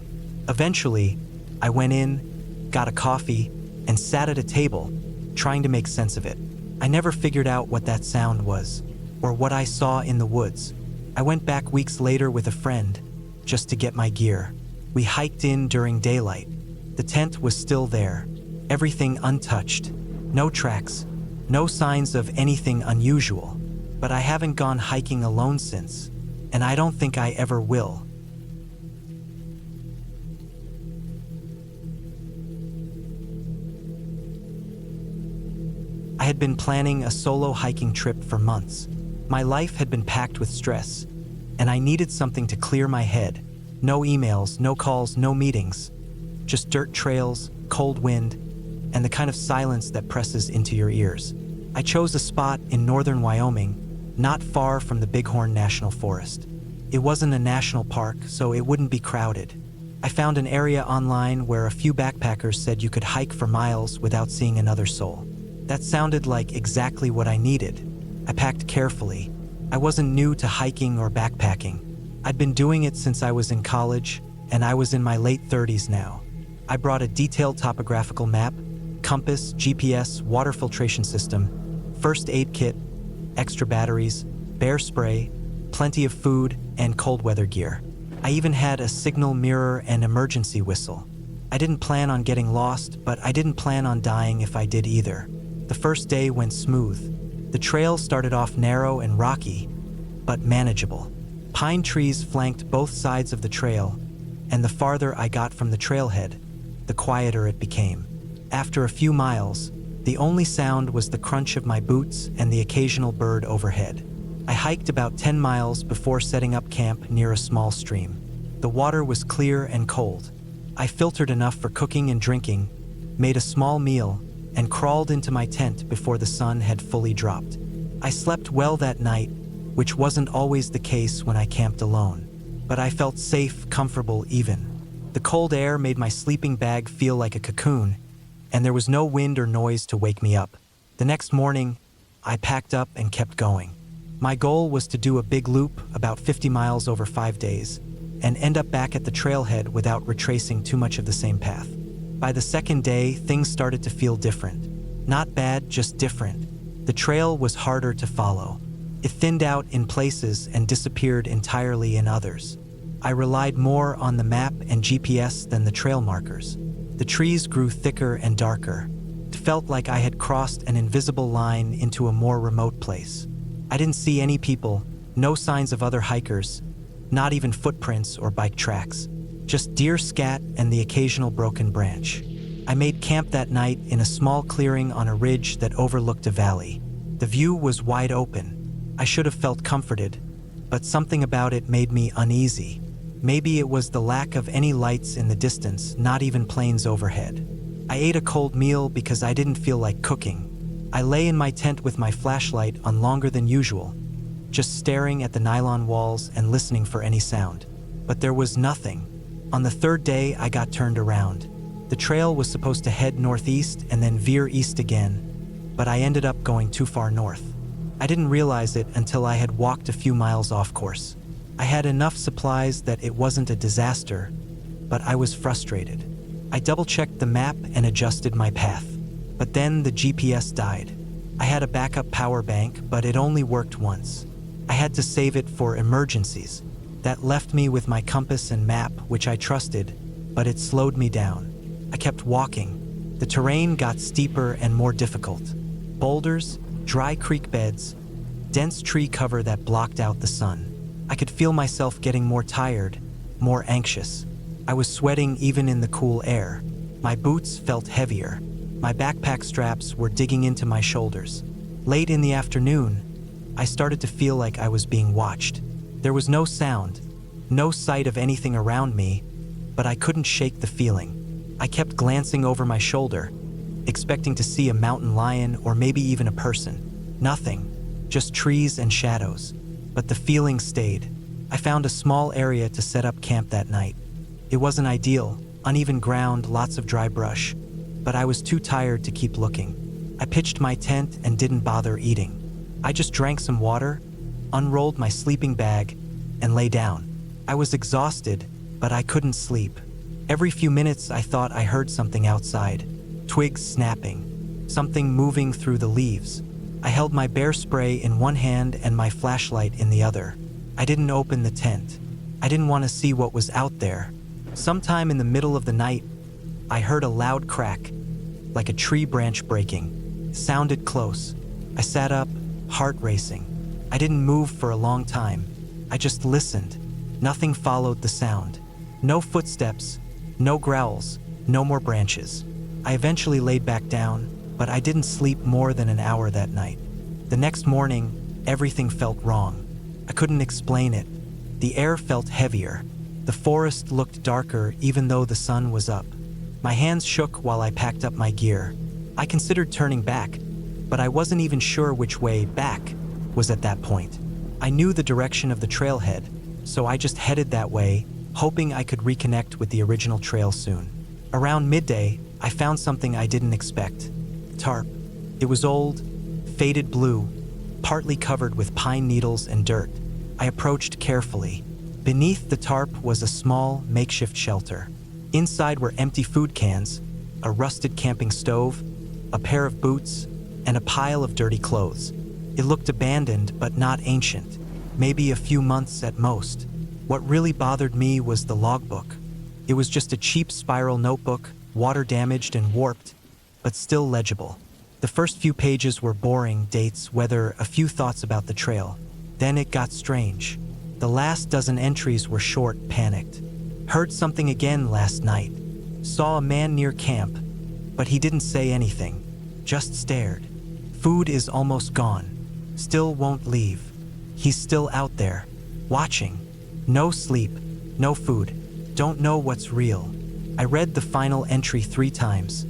Eventually, I went in, got a coffee, and sat at a table, trying to make sense of it. I never figured out what that sound was, or what I saw in the woods. I went back weeks later with a friend, just to get my gear. We hiked in during daylight. The tent was still there, everything untouched, no tracks, no signs of anything unusual. But I haven't gone hiking alone since, and I don't think I ever will. I had been planning a solo hiking trip for months. My life had been packed with stress, and I needed something to clear my head. No emails, no calls, no meetings. Just dirt trails, cold wind, and the kind of silence that presses into your ears. I chose a spot in northern Wyoming, not far from the Bighorn National Forest. It wasn't a national park, so it wouldn't be crowded. I found an area online where a few backpackers said you could hike for miles without seeing another soul. That sounded like exactly what I needed. I packed carefully. I wasn't new to hiking or backpacking. I'd been doing it since I was in college, and I was in my late 30s now. I brought a detailed topographical map, compass, GPS, water filtration system, first aid kit, extra batteries, bear spray, plenty of food, and cold weather gear. I even had a signal mirror and emergency whistle. I didn't plan on getting lost, but I didn't plan on dying if I did either. The first day went smooth. The trail started off narrow and rocky, but manageable. Pine trees flanked both sides of the trail, and the farther I got from the trailhead, the quieter it became. After a few miles, the only sound was the crunch of my boots and the occasional bird overhead. I hiked about 10 miles before setting up camp near a small stream. The water was clear and cold. I filtered enough for cooking and drinking, made a small meal, and crawled into my tent before the sun had fully dropped. I slept well that night, which wasn't always the case when I camped alone. But I felt safe, comfortable even. The cold air made my sleeping bag feel like a cocoon, and there was no wind or noise to wake me up. The next morning, I packed up and kept going. My goal was to do a big loop, about 50 miles over 5 days, and end up back at the trailhead without retracing too much of the same path. By the second day, things started to feel different. Not bad, just different. The trail was harder to follow. It thinned out in places and disappeared entirely in others. I relied more on the map and GPS than the trail markers. The trees grew thicker and darker. It felt like I had crossed an invisible line into a more remote place. I didn't see any people, no signs of other hikers, not even footprints or bike tracks, just deer scat and the occasional broken branch. I made camp that night in a small clearing on a ridge that overlooked a valley. The view was wide open. I should have felt comforted, but something about it made me uneasy. Maybe it was the lack of any lights in the distance, not even planes overhead. I ate a cold meal because I didn't feel like cooking. I lay in my tent with my flashlight on longer than usual, just staring at the nylon walls and listening for any sound. But there was nothing. On the third day, I got turned around. The trail was supposed to head northeast and then veer east again, but I ended up going too far north. I didn't realize it until I had walked a few miles off course. I had enough supplies that it wasn't a disaster, but I was frustrated. I double-checked the map and adjusted my path. But then the GPS died. I had a backup power bank, but it only worked once. I had to save it for emergencies. That left me with my compass and map, which I trusted, but it slowed me down. I kept walking. The terrain got steeper and more difficult. Boulders, dry creek beds, dense tree cover that blocked out the sun. I could feel myself getting more tired, more anxious. I was sweating even in the cool air. My boots felt heavier. My backpack straps were digging into my shoulders. Late in the afternoon, I started to feel like I was being watched. There was no sound, no sight of anything around me, but I couldn't shake the feeling. I kept glancing over my shoulder, expecting to see a mountain lion or maybe even a person. Nothing, just trees and shadows. But the feeling stayed. I found a small area to set up camp that night. It wasn't ideal, uneven ground, lots of dry brush, but I was too tired to keep looking. I pitched my tent and didn't bother eating. I just drank some water, unrolled my sleeping bag, and lay down. I was exhausted, but I couldn't sleep. Every few minutes I thought I heard something outside, twigs snapping, something moving through the leaves. I held my bear spray in one hand and my flashlight in the other. I didn't open the tent. I didn't want to see what was out there. Sometime in the middle of the night, I heard a loud crack, like a tree branch breaking. It sounded close. I sat up, heart racing. I didn't move for a long time. I just listened. Nothing followed the sound. No footsteps, no growls, no more branches. I eventually laid back down, but I didn't sleep more than an hour that night. The next morning, everything felt wrong. I couldn't explain it. The air felt heavier. The forest looked darker even though the sun was up. My hands shook while I packed up my gear. I considered turning back, but I wasn't even sure which way back was at that point. I knew the direction of the trailhead, so I just headed that way, hoping I could reconnect with the original trail soon. Around midday, I found something I didn't expect. Tarp. It was old, faded blue, partly covered with pine needles and dirt. I approached carefully. Beneath the tarp was a small, makeshift shelter. Inside were empty food cans, a rusted camping stove, a pair of boots, and a pile of dirty clothes. It looked abandoned but not ancient, maybe a few months at most. What really bothered me was the logbook. It was just a cheap spiral notebook, water-damaged and warped, but still legible. The first few pages were boring, dates, weather, a few thoughts about the trail. Then it got strange. The last dozen entries were short, panicked. Heard something again last night. Saw a man near camp, but he didn't say anything, just stared. Food is almost gone. Still won't leave. He's still out there, watching. No sleep, no food, don't know what's real. I read the final entry 3 times.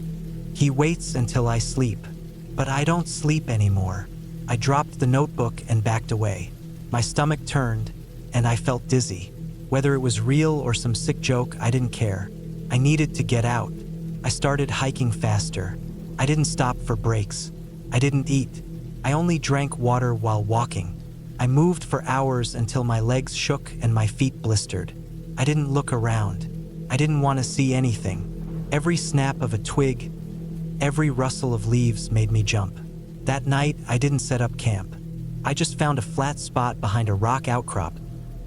He waits until I sleep. But I don't sleep anymore. I dropped the notebook and backed away. My stomach turned, and I felt dizzy. Whether it was real or some sick joke, I didn't care. I needed to get out. I started hiking faster. I didn't stop for breaks. I didn't eat. I only drank water while walking. I moved for hours until my legs shook and my feet blistered. I didn't look around. I didn't want to see anything. Every snap of a twig, every rustle of leaves made me jump. That night, I didn't set up camp. I just found a flat spot behind a rock outcrop,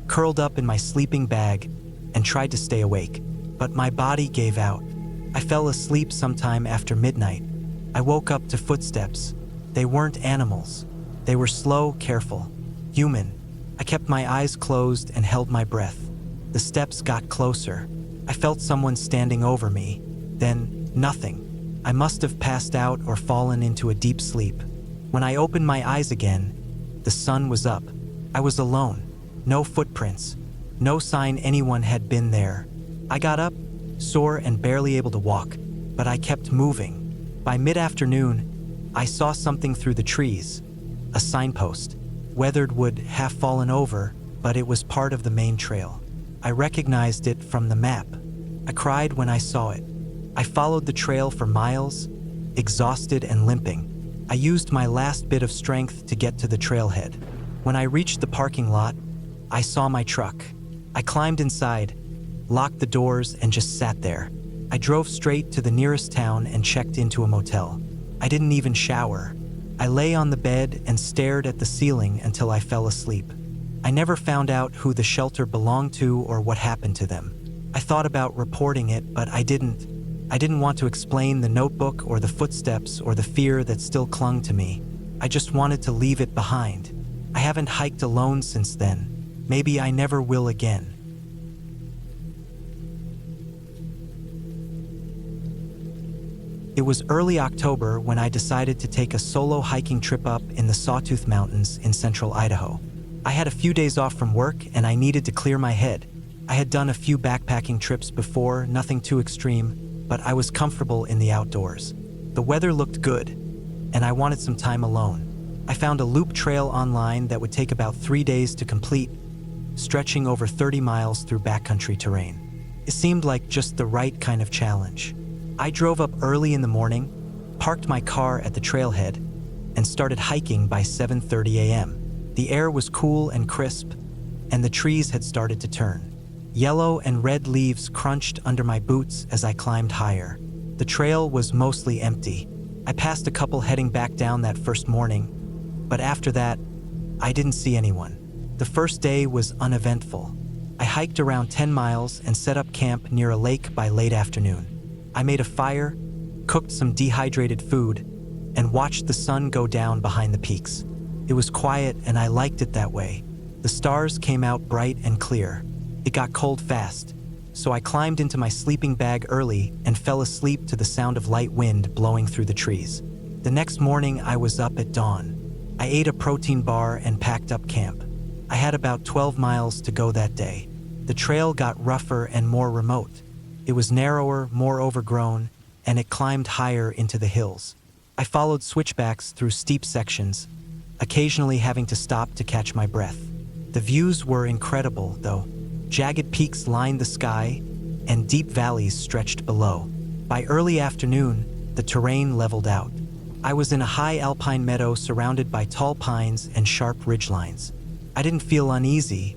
curled up in my sleeping bag, and tried to stay awake. But my body gave out. I fell asleep sometime after midnight. I woke up to footsteps. They weren't animals. They were slow, careful, human. I kept my eyes closed and held my breath. The steps got closer. I felt someone standing over me. Then, nothing. I must have passed out or fallen into a deep sleep. When I opened my eyes again, the sun was up. I was alone. No footprints. No sign anyone had been there. I got up, sore and barely able to walk, but I kept moving. By mid-afternoon, I saw something through the trees. A signpost. Weathered wood, half fallen over, but it was part of the main trail. I recognized it from the map. I cried when I saw it. I followed the trail for miles, exhausted and limping. I used my last bit of strength to get to the trailhead. When I reached the parking lot, I saw my truck. I climbed inside, locked the doors, and just sat there. I drove straight to the nearest town and checked into a motel. I didn't even shower. I lay on the bed and stared at the ceiling until I fell asleep. I never found out who the shelter belonged to or what happened to them. I thought about reporting it, but I didn't. I didn't want to explain the notebook or the footsteps or the fear that still clung to me. I just wanted to leave it behind. I haven't hiked alone since then. Maybe I never will again. It was early October when I decided to take a solo hiking trip up in the Sawtooth Mountains in central Idaho. I had a few days off from work and I needed to clear my head. I had done a few backpacking trips before, nothing too extreme, but I was comfortable in the outdoors. The weather looked good, and I wanted some time alone. I found a loop trail online that would take about 3 days to complete, stretching over 30 miles through backcountry terrain. It seemed like just the right kind of challenge. I drove up early in the morning, parked my car at the trailhead, and started hiking by 7:30 a.m. The air was cool and crisp, and the trees had started to turn. Yellow and red leaves crunched under my boots as I climbed higher. The trail was mostly empty. I passed a couple heading back down that first morning, but after that, I didn't see anyone. The first day was uneventful. I hiked around 10 miles and set up camp near a lake by late afternoon. I made a fire, cooked some dehydrated food, and watched the sun go down behind the peaks. It was quiet and I liked it that way. The stars came out bright and clear. It got cold fast, so I climbed into my sleeping bag early and fell asleep to the sound of light wind blowing through the trees. The next morning I was up at dawn. I ate a protein bar and packed up camp. I had about 12 miles to go that day. The trail got rougher and more remote. It was narrower, more overgrown, and it climbed higher into the hills. I followed switchbacks through steep sections, occasionally having to stop to catch my breath. The views were incredible, though. Jagged peaks lined the sky, and deep valleys stretched below. By early afternoon, the terrain leveled out. I was in a high alpine meadow surrounded by tall pines and sharp ridgelines. I didn't feel uneasy,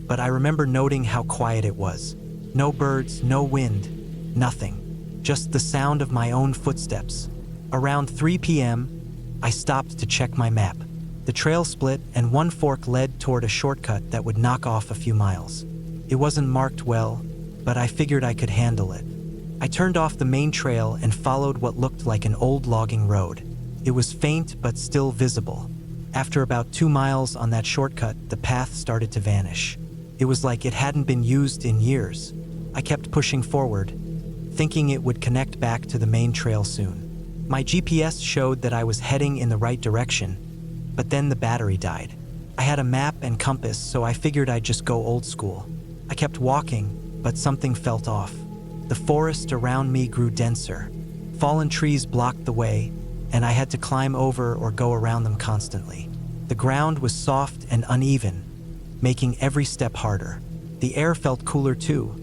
but I remember noting how quiet it was. No birds, no wind, nothing. Just the sound of my own footsteps. Around 3 p.m., I stopped to check my map. The trail split and one fork led toward a shortcut that would knock off a few miles. It wasn't marked well, but I figured I could handle it. I turned off the main trail and followed what looked like an old logging road. It was faint but still visible. After about 2 miles on that shortcut, the path started to vanish. It was like it hadn't been used in years. I kept pushing forward, thinking it would connect back to the main trail soon. My GPS showed that I was heading in the right direction, but then the battery died. I had a map and compass, so I figured I'd just go old school. I kept walking, but something felt off. The forest around me grew denser. Fallen trees blocked the way, and I had to climb over or go around them constantly. The ground was soft and uneven, making every step harder. The air felt cooler too,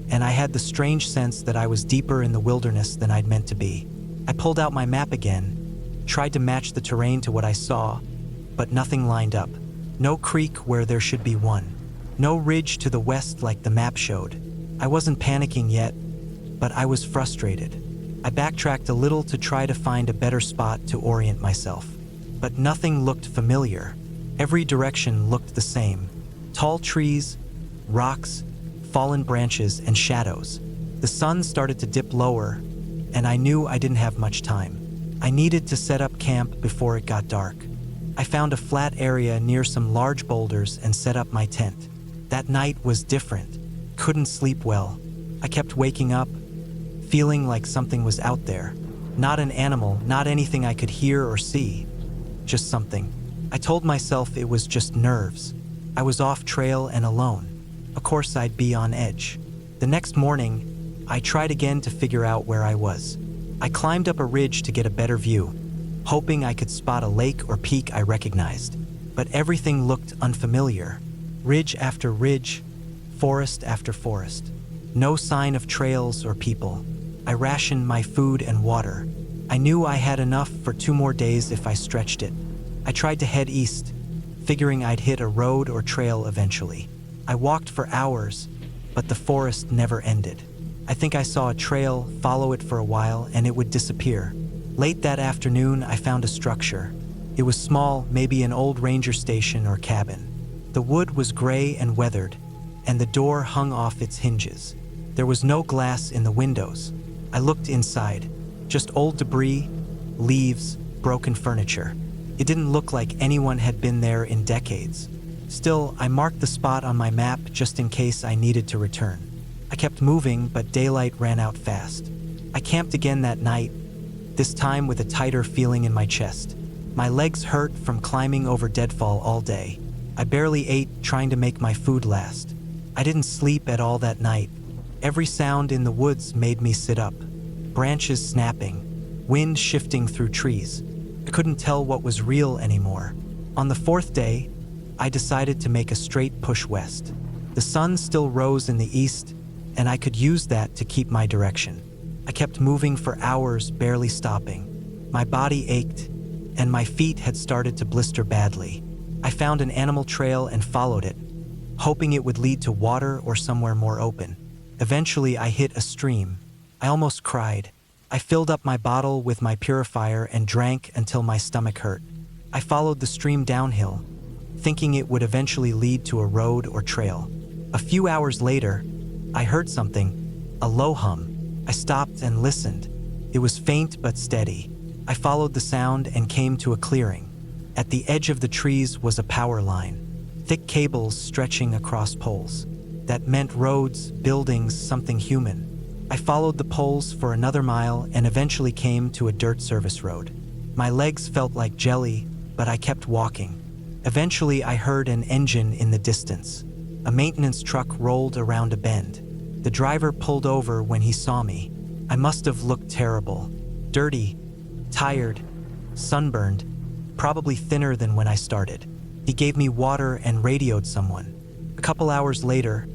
and I had the strange sense that I was deeper in the wilderness than I'd meant to be. I pulled out my map again, tried to match the terrain to what I saw, but nothing lined up. No creek where there should be one. No ridge to the west like the map showed. I wasn't panicking yet, but I was frustrated. I backtracked a little to try to find a better spot to orient myself. But nothing looked familiar. Every direction looked the same. Tall trees, rocks, fallen branches, and shadows. The sun started to dip lower, and I knew I didn't have much time. I needed to set up camp before it got dark. I found a flat area near some large boulders and set up my tent. That night was different. Couldn't sleep well. I kept waking up, feeling like something was out there. Not an animal, not anything I could hear or see. Just something. I told myself it was just nerves. I was off trail and alone. Of course I'd be on edge. The next morning, I tried again to figure out where I was. I climbed up a ridge to get a better view, hoping I could spot a lake or peak I recognized. But everything looked unfamiliar. Ridge after ridge, forest after forest. No sign of trails or people. I rationed my food and water. I knew I had enough for 2 more days if I stretched it. I tried to head east, figuring I'd hit a road or trail eventually. I walked for hours, but the forest never ended. I think I saw a trail, follow it for a while, and it would disappear. Late that afternoon, I found a structure. It was small, maybe an old ranger station or cabin. The wood was gray and weathered, and the door hung off its hinges. There was no glass in the windows. I looked inside. Just old debris, leaves, broken furniture. It didn't look like anyone had been there in decades. Still, I marked the spot on my map just in case I needed to return. I kept moving, but daylight ran out fast. I camped again that night, this time with a tighter feeling in my chest. My legs hurt from climbing over deadfall all day. I barely ate, trying to make my food last. I didn't sleep at all that night. Every sound in the woods made me sit up. Branches snapping, wind shifting through trees. I couldn't tell what was real anymore. On the 4th day, I decided to make a straight push west. The sun still rose in the east, and I could use that to keep my direction. I kept moving for hours, barely stopping. My body ached, and my feet had started to blister badly. I found an animal trail and followed it, hoping it would lead to water or somewhere more open. Eventually, I hit a stream. I almost cried. I filled up my bottle with my purifier and drank until my stomach hurt. I followed the stream downhill, thinking it would eventually lead to a road or trail. A few hours later, I heard something, a low hum. I stopped and listened. It was faint but steady. I followed the sound and came to a clearing. At the edge of the trees was a power line, thick cables stretching across poles. That meant roads, buildings, something human. I followed the poles for another mile and eventually came to a dirt service road. My legs felt like jelly, but I kept walking. Eventually, I heard an engine in the distance. A maintenance truck rolled around a bend. The driver pulled over when he saw me. I must have looked terrible. Dirty, tired, sunburned, probably thinner than when I started. He gave me water and radioed someone. A couple hours later,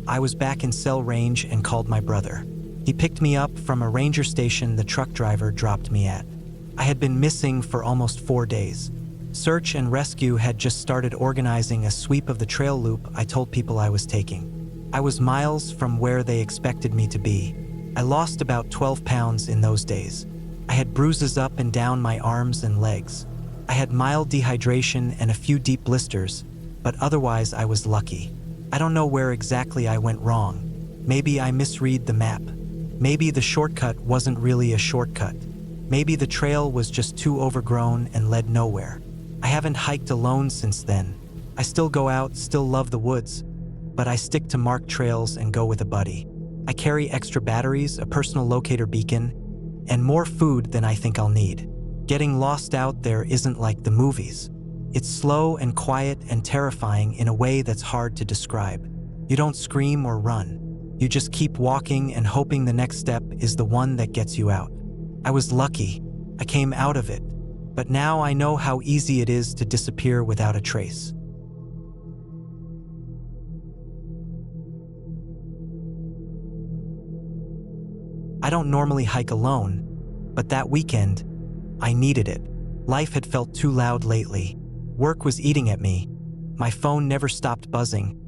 I was back in cell range and called my brother. He picked me up from a ranger station the truck driver dropped me at. I had been missing for almost 4 days. Search and rescue had just started organizing a sweep of the trail loop I told people I was taking. I was miles from where they expected me to be. I lost about 12 pounds in those days. I had bruises up and down my arms and legs. I had mild dehydration and a few deep blisters, but otherwise I was lucky. I don't know where exactly I went wrong. Maybe I misread the map. Maybe the shortcut wasn't really a shortcut. Maybe the trail was just too overgrown and led nowhere. I haven't hiked alone since then. I still go out, still love the woods, but I stick to marked trails and go with a buddy. I carry extra batteries, a personal locator beacon, and more food than I think I'll need. Getting lost out there isn't like the movies. It's slow and quiet and terrifying in a way that's hard to describe. You don't scream or run. You just keep walking and hoping the next step is the one that gets you out. I was lucky. I came out of it. But now I know how easy it is to disappear without a trace. I don't normally hike alone, but that weekend, I needed it. Life had felt too loud lately. Work was eating at me. My phone never stopped buzzing,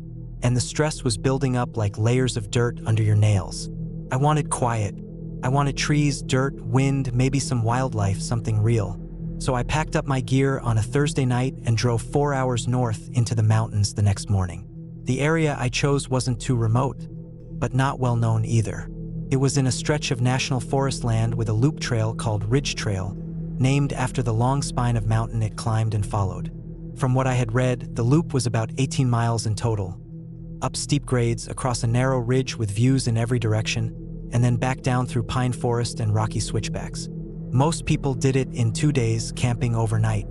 and the stress was building up like layers of dirt under your nails. I wanted quiet. I wanted trees, dirt, wind, maybe some wildlife, something real. So I packed up my gear on a Thursday night and drove 4 hours north into the mountains the next morning. The area I chose wasn't too remote, but not well known either. It was in a stretch of national forest land with a loop trail called Ridge Trail, named after the long spine of mountain it climbed and followed. From what I had read, the loop was about 18 miles in total, up steep grades, across a narrow ridge with views in every direction, and then back down through pine forest and rocky switchbacks. Most people did it in 2 days, camping overnight.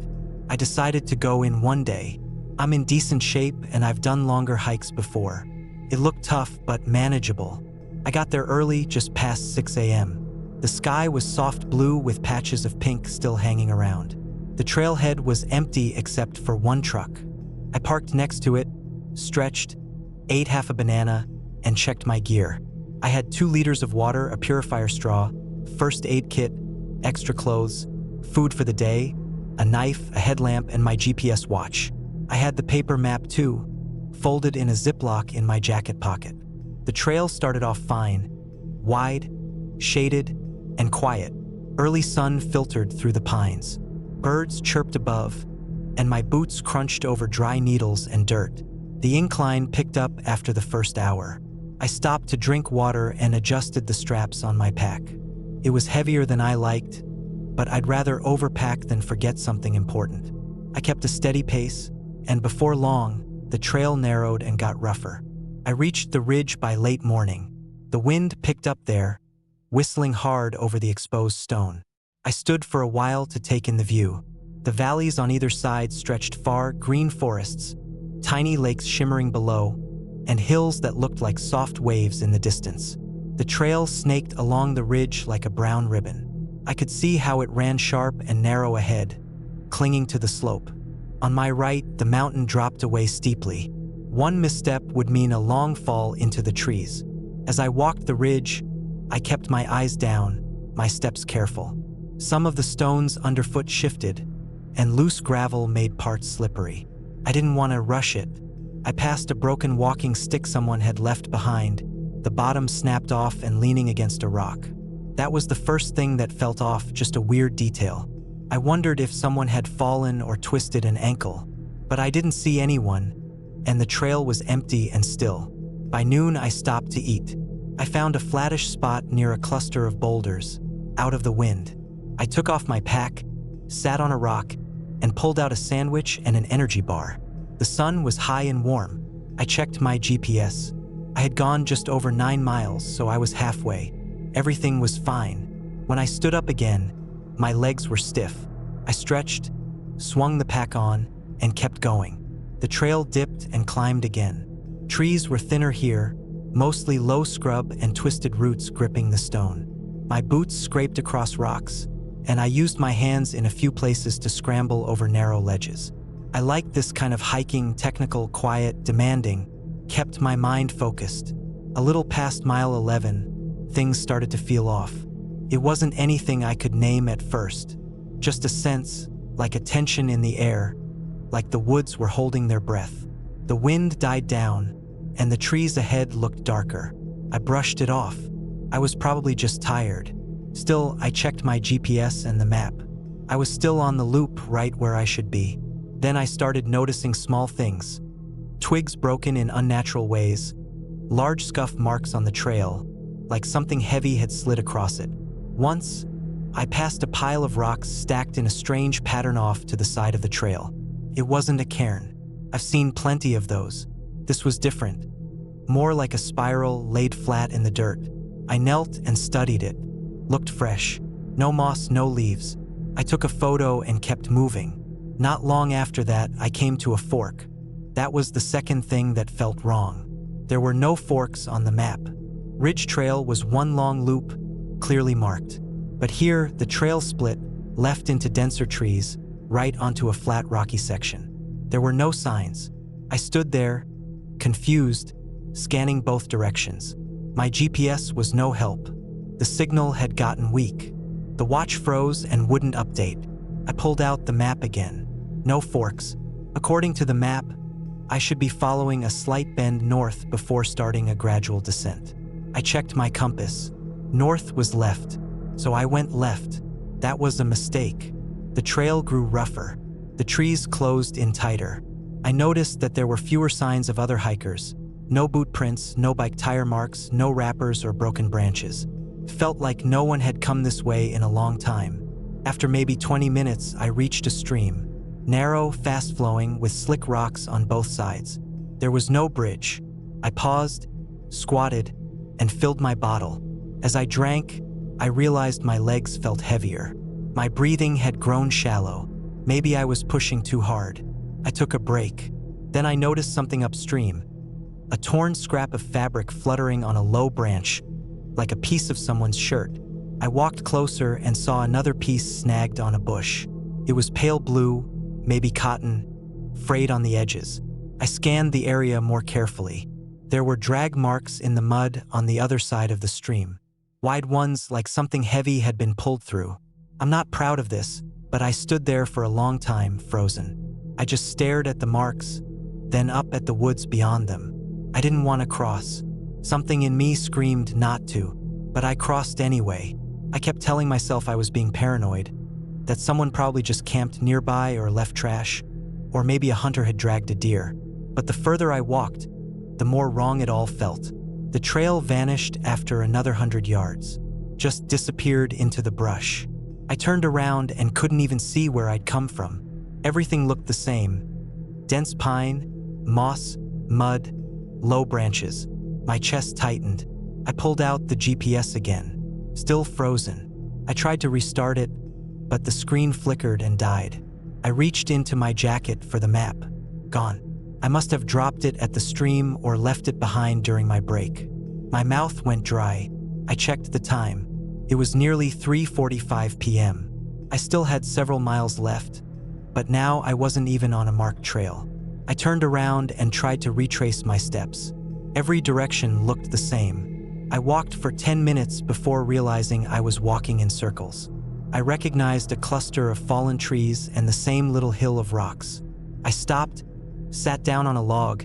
I decided to go in 1 day. I'm in decent shape and I've done longer hikes before. It looked tough but manageable. I got there early, just past 6 a.m. The sky was soft blue with patches of pink still hanging around. The trailhead was empty except for one truck. I parked next to it, stretched, ate half a banana, and checked my gear. I had 2 liters of water, a purifier straw, first aid kit, extra clothes, food for the day, a knife, a headlamp, and my GPS watch. I had the paper map too, folded in a Ziploc in my jacket pocket. The trail started off fine, wide, shaded, and quiet. Early sun filtered through the pines. Birds chirped above, and my boots crunched over dry needles and dirt. The incline picked up after the first hour. I stopped to drink water and adjusted the straps on my pack. It was heavier than I liked, but I'd rather overpack than forget something important. I kept a steady pace, and before long, the trail narrowed and got rougher. I reached the ridge by late morning. The wind picked up there, whistling hard over the exposed stone. I stood for a while to take in the view. The valleys on either side stretched far, green forests, tiny lakes shimmering below, and hills that looked like soft waves in the distance. The trail snaked along the ridge like a brown ribbon. I could see how it ran sharp and narrow ahead, clinging to the slope. On my right, the mountain dropped away steeply. One misstep would mean a long fall into the trees. As I walked the ridge, I kept my eyes down, my steps careful. Some of the stones underfoot shifted, and loose gravel made parts slippery. I didn't want to rush it. I passed a broken walking stick someone had left behind, the bottom snapped off and leaning against a rock. That was the first thing that felt off, just a weird detail. I wondered if someone had fallen or twisted an ankle, but I didn't see anyone, and the trail was empty and still. By noon, I stopped to eat. I found a flattish spot near a cluster of boulders, out of the wind. I took off my pack, sat on a rock, and pulled out a sandwich and an energy bar. The sun was high and warm. I checked my GPS. I had gone just over 9 miles, so I was halfway. Everything was fine. When I stood up again, my legs were stiff. I stretched, swung the pack on, and kept going. The trail dipped and climbed again. Trees were thinner here, mostly low scrub and twisted roots gripping the stone. My boots scraped across rocks, and I used my hands in a few places to scramble over narrow ledges. I liked this kind of hiking, technical, quiet, demanding, kept my mind focused. A little past mile 11, things started to feel off. It wasn't anything I could name at first, just a sense, like a tension in the air, like the woods were holding their breath. The wind died down, and the trees ahead looked darker. I brushed it off. I was probably just tired. Still, I checked my GPS and the map. I was still on the loop, right where I should be. Then I started noticing small things. Twigs broken in unnatural ways, large scuff marks on the trail, like something heavy had slid across it. Once, I passed a pile of rocks stacked in a strange pattern off to the side of the trail. It wasn't a cairn. I've seen plenty of those. This was different. More like a spiral laid flat in the dirt. I knelt and studied it. Looked fresh. No moss, no leaves. I took a photo and kept moving. Not long after that, I came to a fork. That was the second thing that felt wrong. There were no forks on the map. Ridge Trail was one long loop, clearly marked. But here, the trail split, left into denser trees, right onto a flat rocky section. There were no signs. I stood there, confused, scanning both directions. My GPS was no help. The signal had gotten weak. The watch froze and wouldn't update. I pulled out the map again. No forks. According to the map, I should be following a slight bend north before starting a gradual descent. I checked my compass. North was left, so I went left. That was a mistake. The trail grew rougher. The trees closed in tighter. I noticed that there were fewer signs of other hikers. No boot prints, no bike tire marks, no wrappers or broken branches. Felt like no one had come this way in a long time. After maybe 20 minutes, I reached a stream. Narrow, fast-flowing, with slick rocks on both sides. There was no bridge. I paused, squatted, and filled my bottle. As I drank, I realized my legs felt heavier. My breathing had grown shallow. Maybe I was pushing too hard. I took a break. Then I noticed something upstream. A torn scrap of fabric fluttering on a low branch, like a piece of someone's shirt. I walked closer and saw another piece snagged on a bush. It was pale blue, maybe cotton, frayed on the edges. I scanned the area more carefully. There were drag marks in the mud on the other side of the stream. Wide ones like something heavy had been pulled through. I'm not proud of this, but I stood there for a long time, frozen. I just stared at the marks, then up at the woods beyond them. I didn't want to cross. Something in me screamed not to, but I crossed anyway. I kept telling myself I was being paranoid, that someone probably just camped nearby or left trash, or maybe a hunter had dragged a deer. But the further I walked, the more wrong it all felt. The trail vanished after another 100 yards, just disappeared into the brush. I turned around and couldn't even see where I'd come from. Everything looked the same. Dense pine, moss, mud, low branches. My chest tightened. I pulled out the GPS again, still frozen. I tried to restart it, but the screen flickered and died. I reached into my jacket for the map. Gone. I must have dropped it at the stream or left it behind during my break. My mouth went dry. I checked the time. It was nearly 3:45 p.m. I still had several miles left, but now I wasn't even on a marked trail. I turned around and tried to retrace my steps. Every direction looked the same. I walked for 10 minutes before realizing I was walking in circles. I recognized a cluster of fallen trees and the same little hill of rocks. I stopped, sat down on a log,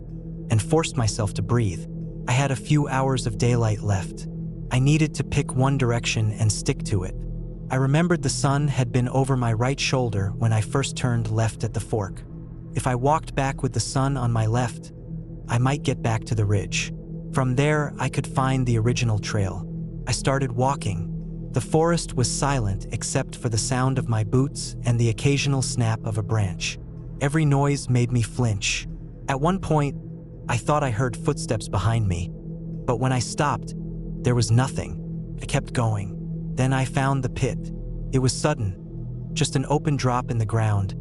and forced myself to breathe. I had a few hours of daylight left. I needed to pick one direction and stick to it. I remembered the sun had been over my right shoulder when I first turned left at the fork. If I walked back with the sun on my left, I might get back to the ridge. From there, I could find the original trail. I started walking. The forest was silent except for the sound of my boots and the occasional snap of a branch. Every noise made me flinch. At one point, I thought I heard footsteps behind me, but when I stopped, there was nothing. I kept going. Then I found the pit. It was sudden, just an open drop in the ground,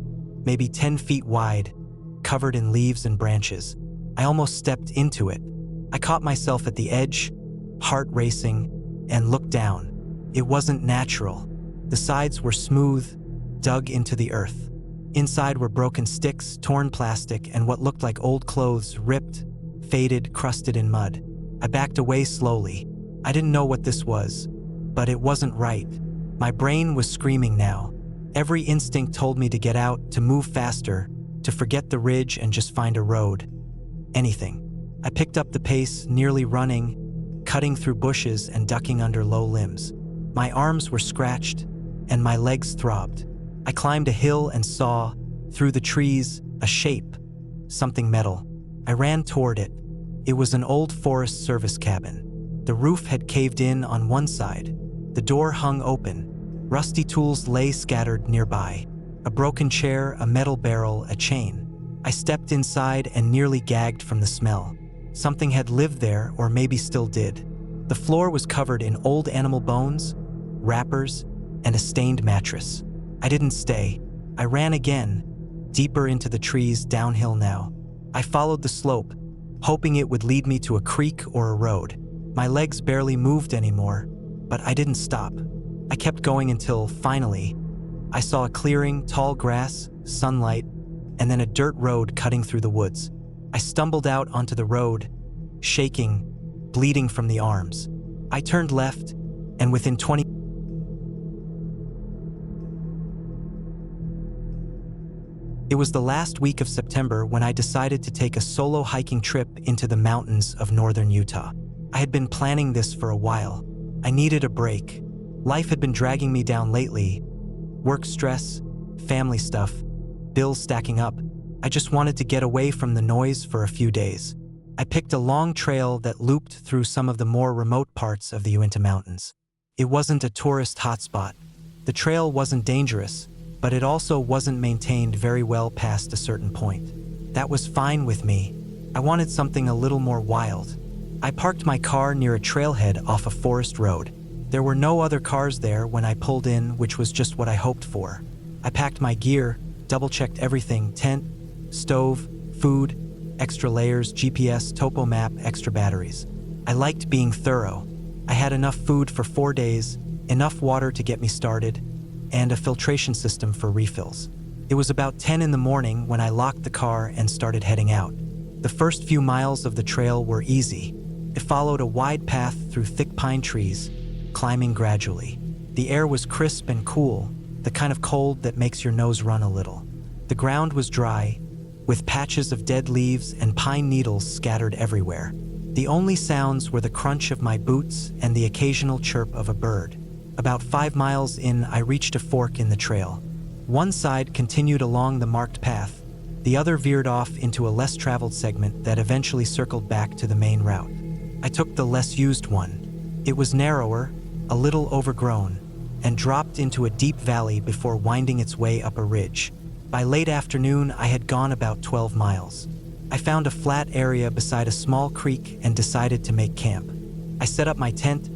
maybe 10 feet wide, covered in leaves and branches. I almost stepped into it. I caught myself at the edge, heart racing, and looked down. It wasn't natural. The sides were smooth, dug into the earth. Inside were broken sticks, torn plastic, and what looked like old clothes, ripped, faded, crusted in mud. I backed away slowly. I didn't know what this was, but it wasn't right. My brain was screaming now. Every instinct told me to get out, to move faster, to forget the ridge and just find a road. Anything. I picked up the pace, nearly running, cutting through bushes and ducking under low limbs. My arms were scratched, and my legs throbbed. I climbed a hill and saw, through the trees, a shape, something metal. I ran toward it. It was an old Forest Service cabin. The roof had caved in on one side. The door hung open. Rusty tools lay scattered nearby. A broken chair, a metal barrel, a chain. I stepped inside and nearly gagged from the smell. Something had lived there, or maybe still did. The floor was covered in old animal bones, wrappers, and a stained mattress. I didn't stay. I ran again, deeper into the trees, downhill now. I followed the slope, hoping it would lead me to a creek or a road. My legs barely moved anymore, but I didn't stop. I kept going until, finally, I saw a clearing, tall grass, sunlight, and then a dirt road cutting through the woods. I stumbled out onto the road, shaking, bleeding from the arms. I turned left, and within 20 It was the last week of September when I decided to take a solo hiking trip into the mountains of northern Utah. I had been planning this for a while. I needed a break. Life had been dragging me down lately. Work stress, family stuff, bills stacking up. I just wanted to get away from the noise for a few days. I picked a long trail that looped through some of the more remote parts of the Uinta Mountains. It wasn't a tourist hotspot. The trail wasn't dangerous, but it also wasn't maintained very well past a certain point. That was fine with me. I wanted something a little more wild. I parked my car near a trailhead off a forest road. There were no other cars there when I pulled in, which was just what I hoped for. I packed my gear, double-checked everything: tent, stove, food, extra layers, GPS, topo map, extra batteries. I liked being thorough. I had enough food for 4 days, enough water to get me started, and a filtration system for refills. It was about 10 in the morning when I locked the car and started heading out. The first few miles of the trail were easy. It followed a wide path through thick pine trees, climbing gradually. The air was crisp and cool, the kind of cold that makes your nose run a little. The ground was dry, with patches of dead leaves and pine needles scattered everywhere. The only sounds were the crunch of my boots and the occasional chirp of a bird. About 5 miles in, I reached a fork in the trail. One side continued along the marked path. The other veered off into a less traveled segment that eventually circled back to the main route. I took the less used one. It was narrower, a little overgrown, and dropped into a deep valley before winding its way up a ridge. By late afternoon, I had gone about 12 miles. I found a flat area beside a small creek and decided to make camp. I set up my tent,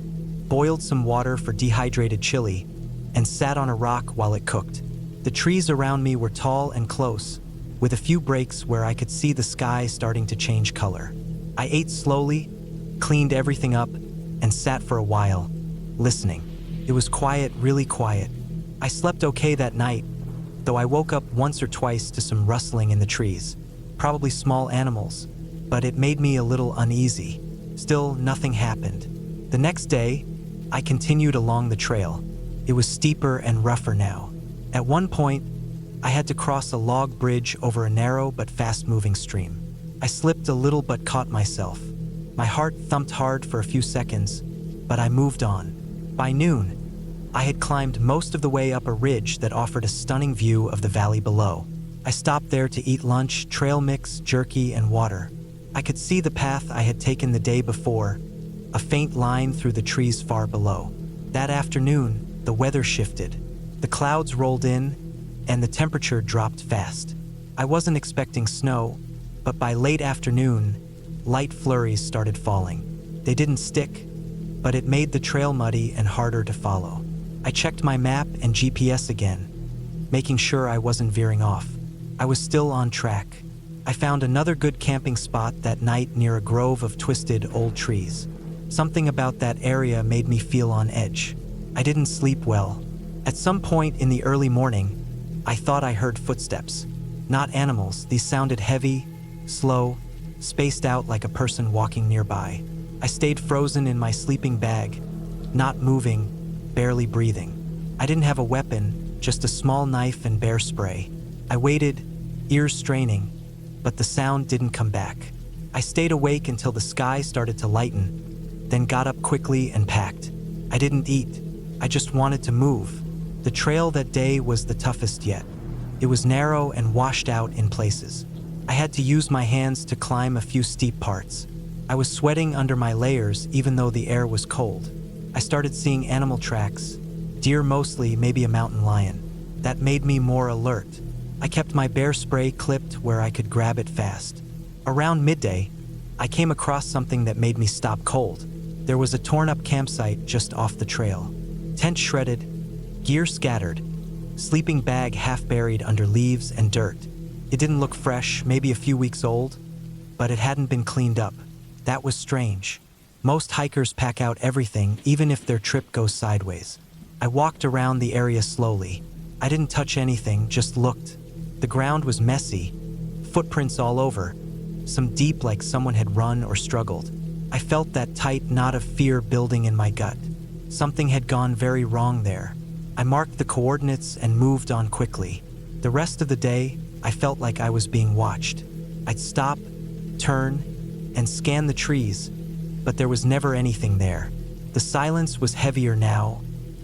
boiled some water for dehydrated chili, and sat on a rock while it cooked. The trees around me were tall and close, with a few breaks where I could see the sky starting to change color. I ate slowly, cleaned everything up, and sat for a while, listening. It was quiet, really quiet. I slept okay that night, though I woke up once or twice to some rustling in the trees, probably small animals, but it made me a little uneasy. Still, nothing happened. The next day, I continued along the trail. It was steeper and rougher now. At one point, I had to cross a log bridge over a narrow but fast-moving stream. I slipped a little but caught myself. My heart thumped hard for a few seconds, but I moved on. By noon, I had climbed most of the way up a ridge that offered a stunning view of the valley below. I stopped there to eat lunch, trail mix, jerky, and water. I could see the path I had taken the day before, a faint line through the trees far below. That afternoon, the weather shifted. The clouds rolled in, and the temperature dropped fast. I wasn't expecting snow, but by late afternoon, light flurries started falling. They didn't stick, but it made the trail muddy and harder to follow. I checked my map and GPS again, making sure I wasn't veering off. I was still on track. I found another good camping spot that night near a grove of twisted old trees. Something about that area made me feel on edge. I didn't sleep well. At some point in the early morning, I thought I heard footsteps. Not animals, these sounded heavy, slow, spaced out like a person walking nearby. I stayed frozen in my sleeping bag, not moving, barely breathing. I didn't have a weapon, just a small knife and bear spray. I waited, ears straining, but the sound didn't come back. I stayed awake until the sky started to lighten, then got up quickly and packed. I didn't eat. I just wanted to move. The trail that day was the toughest yet. It was narrow and washed out in places. I had to use my hands to climb a few steep parts. I was sweating under my layers even though the air was cold. I started seeing animal tracks, deer mostly, maybe a mountain lion. That made me more alert. I kept my bear spray clipped where I could grab it fast. Around midday, I came across something that made me stop cold. There was a torn-up campsite just off the trail. Tent shredded, gear scattered, sleeping bag half buried under leaves and dirt. It didn't look fresh, maybe a few weeks old, but it hadn't been cleaned up. That was strange. Most hikers pack out everything, even if their trip goes sideways. I walked around the area slowly. I didn't touch anything, just looked. The ground was messy, footprints all over, some deep like someone had run or struggled. I felt that tight knot of fear building in my gut. Something had gone very wrong there. I marked the coordinates and moved on quickly. The rest of the day, I felt like I was being watched. I'd stop, turn, and scan the trees, but there was never anything there. The silence was heavier now,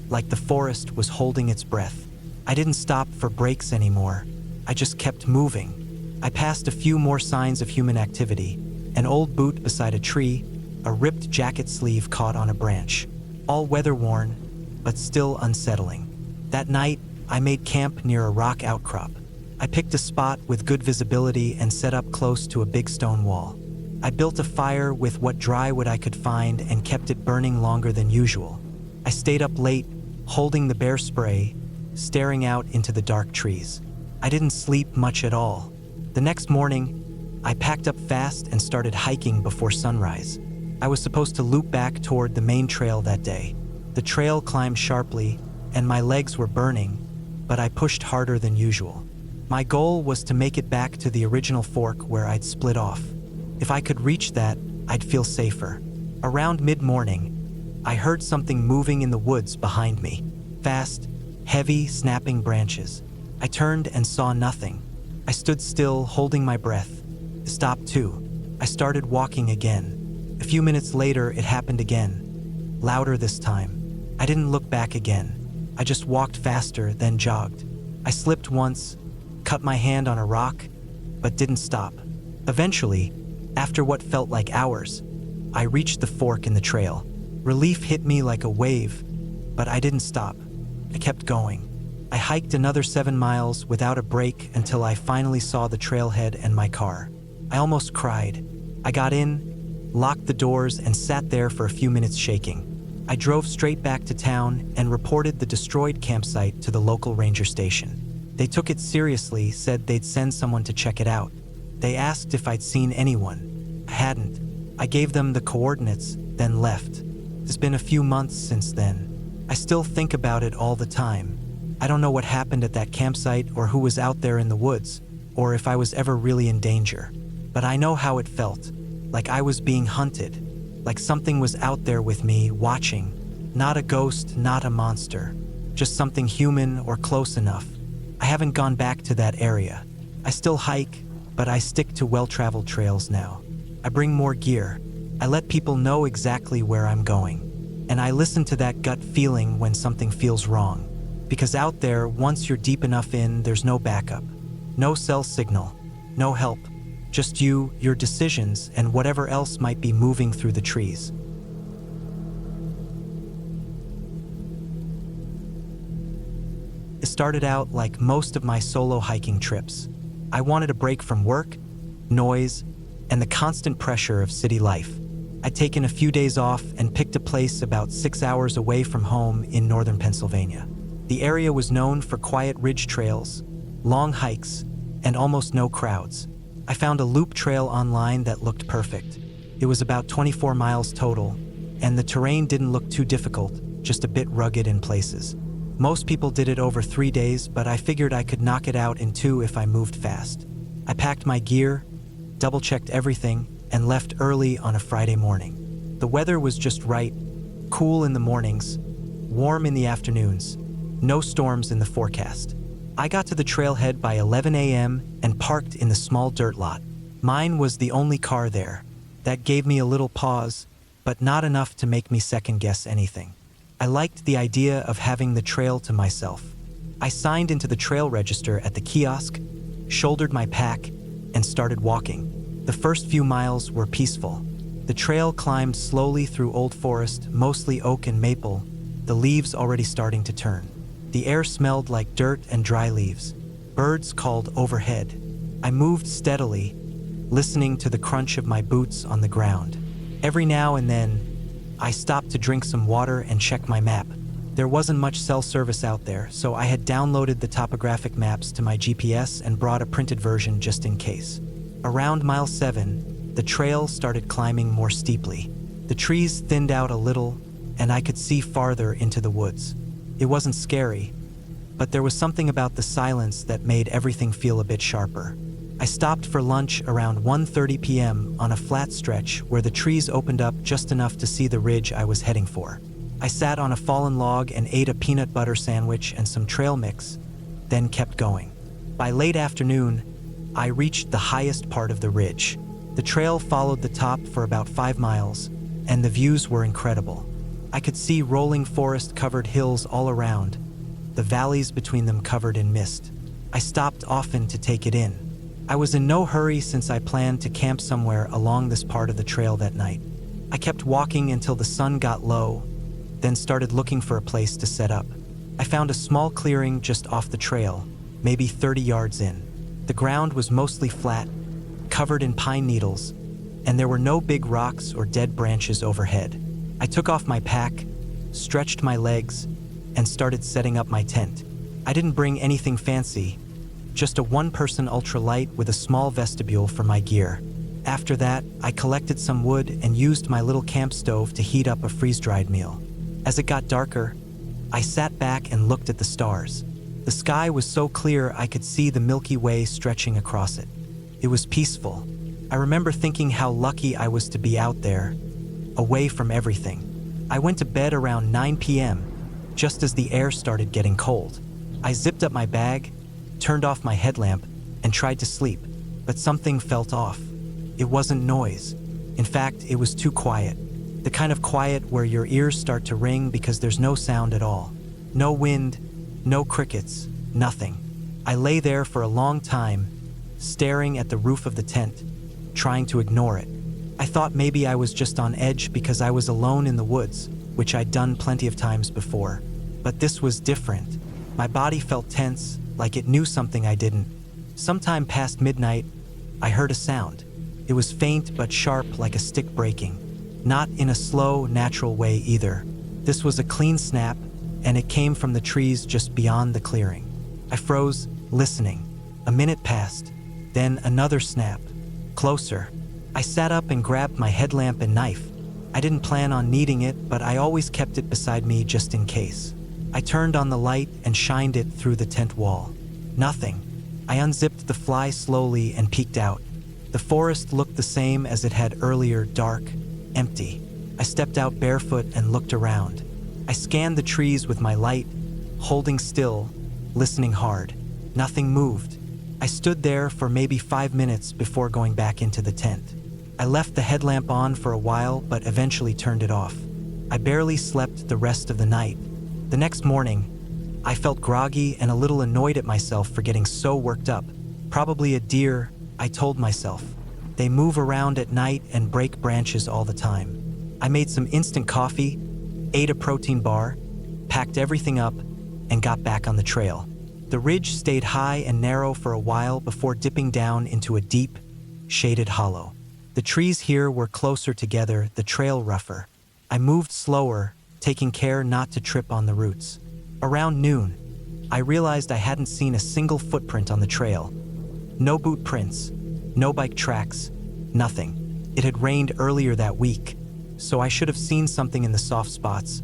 like the forest was holding its breath. I didn't stop for breaks anymore. I just kept moving. I passed a few more signs of human activity: an old boot beside a tree, a ripped jacket sleeve caught on a branch. All weather-worn, but still unsettling. That night, I made camp near a rock outcrop. I picked a spot with good visibility and set up close to a big stone wall. I built a fire with what dry wood I could find and kept it burning longer than usual. I stayed up late, holding the bear spray, staring out into the dark trees. I didn't sleep much at all. The next morning, I packed up fast and started hiking before sunrise. I was supposed to loop back toward the main trail that day. The trail climbed sharply, and my legs were burning, but I pushed harder than usual. My goal was to make it back to the original fork where I'd split off. If I could reach that, I'd feel safer. Around mid-morning, I heard something moving in the woods behind me. Fast, heavy, snapping branches. I turned and saw nothing. I stood still, holding my breath. It stopped too. I started walking again. A few minutes later, it happened again. Louder this time. I didn't look back again. I just walked faster, then jogged. I slipped once, cut my hand on a rock, but didn't stop. Eventually, after what felt like hours, I reached the fork in the trail. Relief hit me like a wave, but I didn't stop. I kept going. I hiked another 7 miles without a break until I finally saw the trailhead and my car. I almost cried. I got in, locked the doors, and sat there for a few minutes shaking. I drove straight back to town and reported the destroyed campsite to the local ranger station. They took it seriously, said they'd send someone to check it out. They asked if I'd seen anyone. I hadn't. I gave them the coordinates, then left. It's been a few months since then. I still think about it all the time. I don't know what happened at that campsite or who was out there in the woods, or if I was ever really in danger. But I know how it felt, like I was being hunted, like something was out there with me, watching. Not a ghost, not a monster, just something human or close enough. I haven't gone back to that area. I still hike, but I stick to well-traveled trails now. I bring more gear. I let people know exactly where I'm going. And I listen to that gut feeling when something feels wrong. Because out there, once you're deep enough in, there's no backup. No cell signal. No help. Just you, your decisions, and whatever else might be moving through the trees. It started out like most of my solo hiking trips. I wanted a break from work, noise, and the constant pressure of city life. I'd taken a few days off and picked a place about 6 hours away from home in northern Pennsylvania. The area was known for quiet ridge trails, long hikes, and almost no crowds. I found a loop trail online that looked perfect. It was about 24 miles total, and the terrain didn't look too difficult, just a bit rugged in places. Most people did it over 3 days, but I figured I could knock it out in 2 if I moved fast. I packed my gear, double-checked everything, and left early on a Friday morning. The weather was just right, cool in the mornings, warm in the afternoons, no storms in the forecast. I got to the trailhead by 11 a.m. and parked in the small dirt lot. Mine was the only car there. That gave me a little pause, but not enough to make me second-guess anything. I liked the idea of having the trail to myself. I signed into the trail register at the kiosk, shouldered my pack, and started walking. The first few miles were peaceful. The trail climbed slowly through old forest, mostly oak and maple, the leaves already starting to turn. The air smelled like dirt and dry leaves. Birds called overhead. I moved steadily, listening to the crunch of my boots on the ground. Every now and then, I stopped to drink some water and check my map. There wasn't much cell service out there, so I had downloaded the topographic maps to my GPS and brought a printed version just in case. Around mile 7, the trail started climbing more steeply. The trees thinned out a little, and I could see farther into the woods. It wasn't scary, but there was something about the silence that made everything feel a bit sharper. I stopped for lunch around 1:30 p.m. on a flat stretch where the trees opened up just enough to see the ridge I was heading for. I sat on a fallen log and ate a peanut butter sandwich and some trail mix, then kept going. By late afternoon, I reached the highest part of the ridge. The trail followed the top for about 5 miles, and the views were incredible. I could see rolling forest-covered hills all around, the valleys between them covered in mist. I stopped often to take it in. I was in no hurry since I planned to camp somewhere along this part of the trail that night. I kept walking until the sun got low, then started looking for a place to set up. I found a small clearing just off the trail, maybe 30 yards in. The ground was mostly flat, covered in pine needles, and there were no big rocks or dead branches overhead. I took off my pack, stretched my legs, and started setting up my tent. I didn't bring anything fancy, just a one-person ultralight with a small vestibule for my gear. After that, I collected some wood and used my little camp stove to heat up a freeze-dried meal. As it got darker, I sat back and looked at the stars. The sky was so clear I could see the Milky Way stretching across it. It was peaceful. I remember thinking how lucky I was to be out there, away from everything. I went to bed around 9 p.m., just as the air started getting cold. I zipped up my bag, turned off my headlamp, and tried to sleep, but something felt off. It wasn't noise. In fact, it was too quiet. The kind of quiet where your ears start to ring because there's no sound at all. No wind, no crickets, nothing. I lay there for a long time, staring at the roof of the tent, trying to ignore it. I thought maybe I was just on edge because I was alone in the woods, which I'd done plenty of times before. But this was different. My body felt tense, like it knew something I didn't. Sometime past midnight, I heard a sound. It was faint but sharp, like a stick breaking. Not in a slow, natural way either. This was a clean snap, and it came from the trees just beyond the clearing. I froze, listening. A minute passed, then another snap. Closer. I sat up and grabbed my headlamp and knife. I didn't plan on needing it, but I always kept it beside me just in case. I turned on the light and shined it through the tent wall. Nothing. I unzipped the fly slowly and peeked out. The forest looked the same as it had earlier, dark, empty. I stepped out barefoot and looked around. I scanned the trees with my light, holding still, listening hard. Nothing moved. I stood there for maybe 5 minutes before going back into the tent. I left the headlamp on for a while, but eventually turned it off. I barely slept the rest of the night. The next morning, I felt groggy and a little annoyed at myself for getting so worked up. Probably a deer, I told myself. They move around at night and break branches all the time. I made some instant coffee, ate a protein bar, packed everything up, and got back on the trail. The ridge stayed high and narrow for a while before dipping down into a deep, shaded hollow. The trees here were closer together, the trail rougher. I moved slower, taking care not to trip on the roots. Around noon, I realized I hadn't seen a single footprint on the trail. No boot prints, no bike tracks, nothing. It had rained earlier that week, so I should have seen something in the soft spots,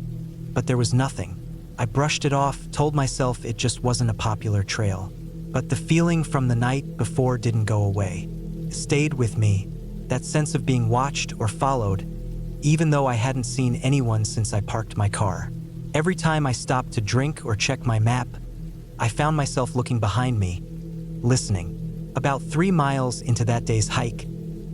but there was nothing. I brushed it off, told myself it just wasn't a popular trail. But the feeling from the night before didn't go away. It stayed with me, that sense of being watched or followed, even though I hadn't seen anyone since I parked my car. Every time I stopped to drink or check my map, I found myself looking behind me, listening. About 3 miles into that day's hike,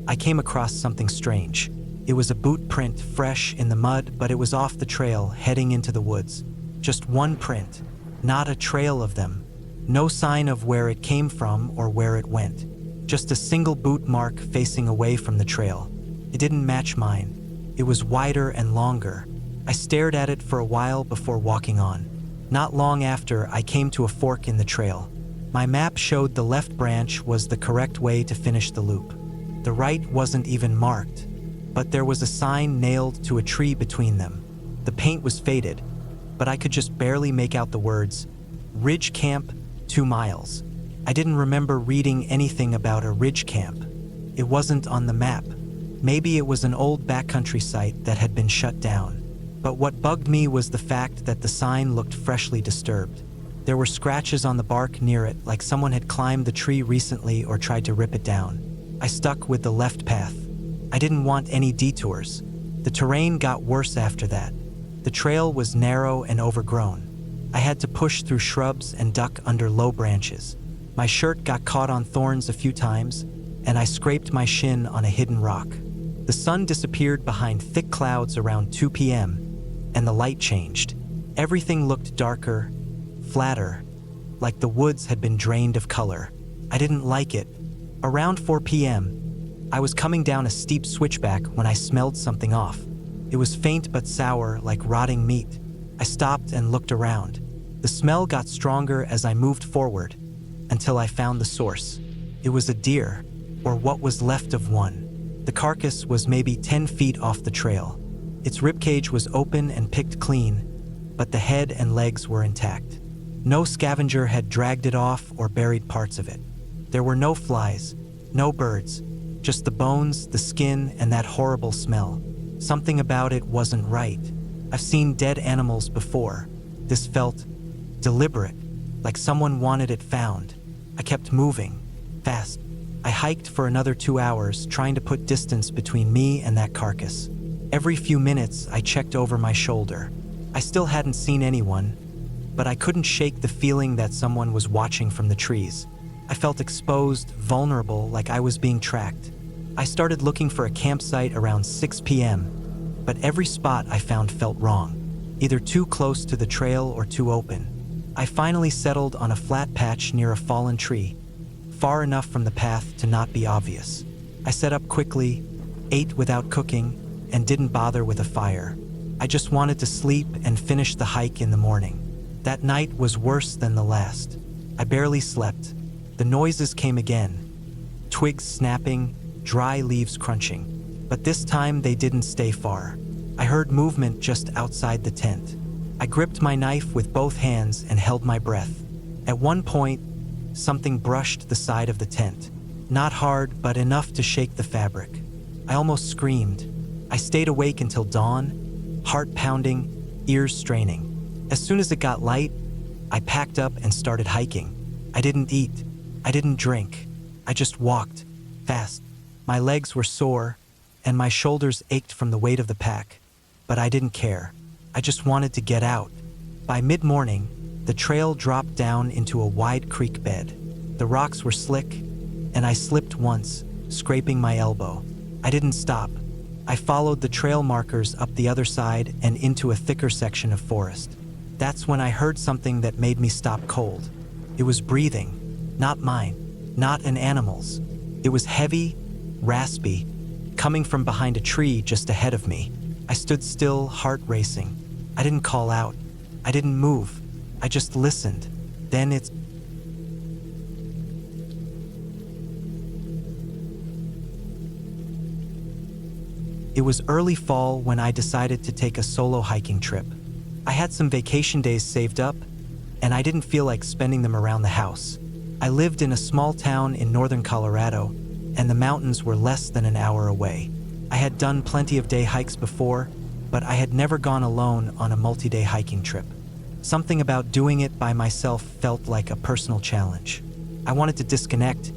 I came across something strange. It was a boot print, fresh in the mud, but it was off the trail, heading into the woods. Just one print, not a trail of them. No sign of where it came from or where it went. Just a single boot mark facing away from the trail. It didn't match mine. It was wider and longer. I stared at it for a while before walking on. Not long after, I came to a fork in the trail. My map showed the left branch was the correct way to finish the loop. The right wasn't even marked, but there was a sign nailed to a tree between them. The paint was faded, but I could just barely make out the words, Ridge Camp, 2 miles. I didn't remember reading anything about a ridge camp. It wasn't on the map. Maybe it was an old backcountry site that had been shut down. But what bugged me was the fact that the sign looked freshly disturbed. There were scratches on the bark near it, like someone had climbed the tree recently or tried to rip it down. I stuck with the left path. I didn't want any detours. The terrain got worse after that. The trail was narrow and overgrown. I had to push through shrubs and duck under low branches. My shirt got caught on thorns a few times, and I scraped my shin on a hidden rock. The sun disappeared behind thick clouds around 2 p.m., and the light changed. Everything looked darker, flatter, like the woods had been drained of color. I didn't like it. Around 4 p.m., I was coming down a steep switchback when I smelled something off. It was faint but sour, like rotting meat. I stopped and looked around. The smell got stronger as I moved forward, until I found the source. It was a deer, or what was left of one. The carcass was maybe 10 feet off the trail. Its ribcage was open and picked clean, but the head and legs were intact. No scavenger had dragged it off or buried parts of it. There were no flies, no birds, just the bones, the skin, and that horrible smell. Something about it wasn't right. I've seen dead animals before. This felt deliberate, like someone wanted it found. I kept moving, fast. I hiked for another 2 hours, trying to put distance between me and that carcass. Every few minutes, I checked over my shoulder. I still hadn't seen anyone, but I couldn't shake the feeling that someone was watching from the trees. I felt exposed, vulnerable, like I was being tracked. I started looking for a campsite around 6 p.m., but every spot I found felt wrong, either too close to the trail or too open. I finally settled on a flat patch near a fallen tree, far enough from the path to not be obvious. I set up quickly, ate without cooking, and didn't bother with a fire. I just wanted to sleep and finish the hike in the morning. That night was worse than the last. I barely slept. The noises came again. Twigs snapping, dry leaves crunching. But this time they didn't stay far. I heard movement just outside the tent. I gripped my knife with both hands and held my breath. At one point, something brushed the side of the tent. Not hard, but enough to shake the fabric. I almost screamed. I stayed awake until dawn, heart pounding, ears straining. As soon as it got light, I packed up and started hiking. I didn't eat. I didn't drink. I just walked, fast. My legs were sore, and my shoulders ached from the weight of the pack. But I didn't care. I just wanted to get out. By mid-morning, the trail dropped down into a wide creek bed. The rocks were slick, and I slipped once, scraping my elbow. I didn't stop. I followed the trail markers up the other side and into a thicker section of forest. That's when I heard something that made me stop cold. It was breathing, not mine, not an animal's. It was heavy, raspy, coming from behind a tree just ahead of me. I stood still, heart racing. I didn't call out. I didn't move. I just listened. Then It was early fall when I decided to take a solo hiking trip. I had some vacation days saved up, and I didn't feel like spending them around the house. I lived in a small town in northern Colorado, and the mountains were less than an hour away. I had done plenty of day hikes before, but I had never gone alone on a multi-day hiking trip. Something about doing it by myself felt like a personal challenge. I wanted to disconnect,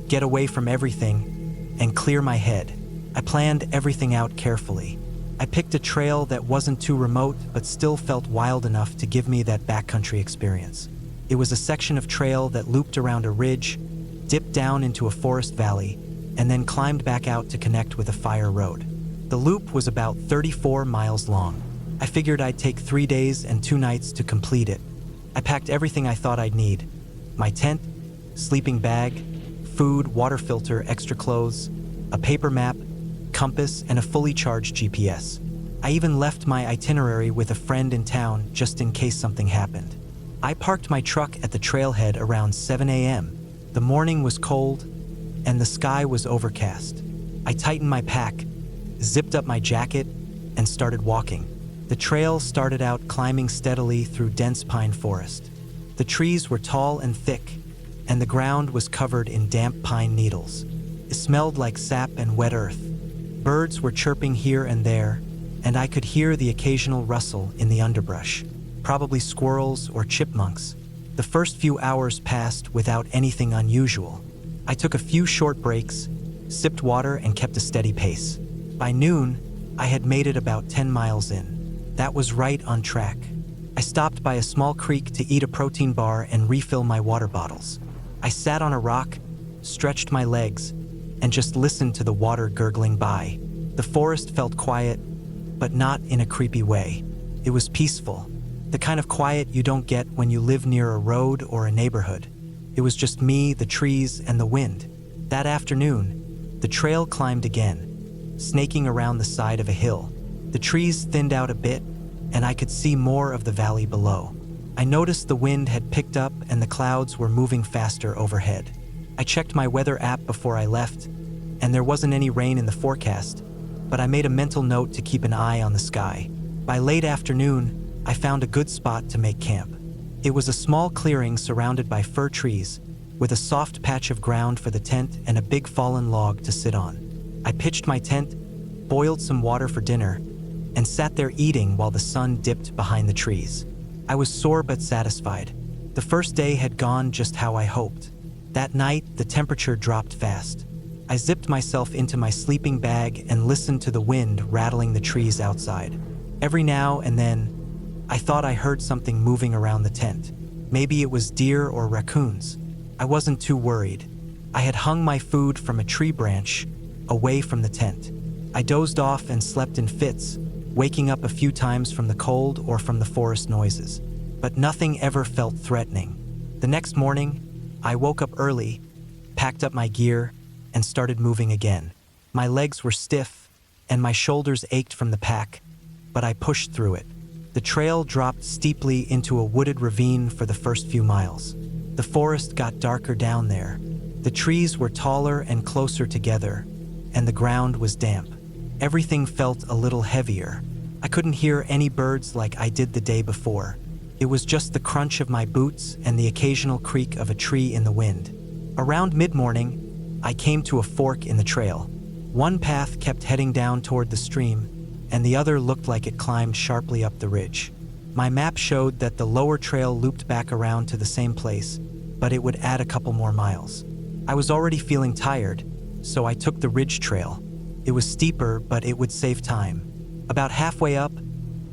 get away from everything, and clear my head. I planned everything out carefully. I picked a trail that wasn't too remote but still felt wild enough to give me that backcountry experience. It was a section of trail that looped around a ridge, dipped down into a forest valley, and then climbed back out to connect with a fire road. The loop was about 34 miles long. I figured I'd take 3 days and 2 nights to complete it. I packed everything I thought I'd need: my tent, sleeping bag, food, water filter, extra clothes, a paper map, compass, and a fully charged GPS. I even left my itinerary with a friend in town just in case something happened. I parked my truck at the trailhead around 7 a.m. The morning was cold, and the sky was overcast. I tightened my pack, zipped up my jacket, and started walking. The trail started out climbing steadily through dense pine forest. The trees were tall and thick, and the ground was covered in damp pine needles. It smelled like sap and wet earth. Birds were chirping here and there, and I could hear the occasional rustle in the underbrush, probably squirrels or chipmunks. The first few hours passed without anything unusual. I took a few short breaks, sipped water, and kept a steady pace. By noon, I had made it about 10 miles in. That was right on track. I stopped by a small creek to eat a protein bar and refill my water bottles. I sat on a rock, stretched my legs, and just listened to the water gurgling by. The forest felt quiet, but not in a creepy way. It was peaceful, the kind of quiet you don't get when you live near a road or a neighborhood. It was just me, the trees, and the wind. That afternoon, the trail climbed again, snaking around the side of a hill. The trees thinned out a bit, and I could see more of the valley below. I noticed the wind had picked up and the clouds were moving faster overhead. I checked my weather app before I left, and there wasn't any rain in the forecast, but I made a mental note to keep an eye on the sky. By late afternoon, I found a good spot to make camp. It was a small clearing surrounded by fir trees, with a soft patch of ground for the tent and a big fallen log to sit on. I pitched my tent, boiled some water for dinner, and sat there eating while the sun dipped behind the trees. I was sore but satisfied. The first day had gone just how I hoped. That night, the temperature dropped fast. I zipped myself into my sleeping bag and listened to the wind rattling the trees outside. Every now and then, I thought I heard something moving around the tent. Maybe it was deer or raccoons. I wasn't too worried. I had hung my food from a tree branch, away from the tent. I dozed off and slept in fits, waking up a few times from the cold or from the forest noises. But nothing ever felt threatening. The next morning, I woke up early, packed up my gear, and started moving again. My legs were stiff, and my shoulders ached from the pack, but I pushed through it. The trail dropped steeply into a wooded ravine for the first few miles. The forest got darker down there. The trees were taller and closer together, and the ground was damp. Everything felt a little heavier. I couldn't hear any birds like I did the day before. It was just the crunch of my boots and the occasional creak of a tree in the wind. Around mid-morning, I came to a fork in the trail. One path kept heading down toward the stream, and the other looked like it climbed sharply up the ridge. My map showed that the lower trail looped back around to the same place, but it would add a couple more miles. I was already feeling tired, so I took the ridge trail. It was steeper, but it would save time. About halfway up,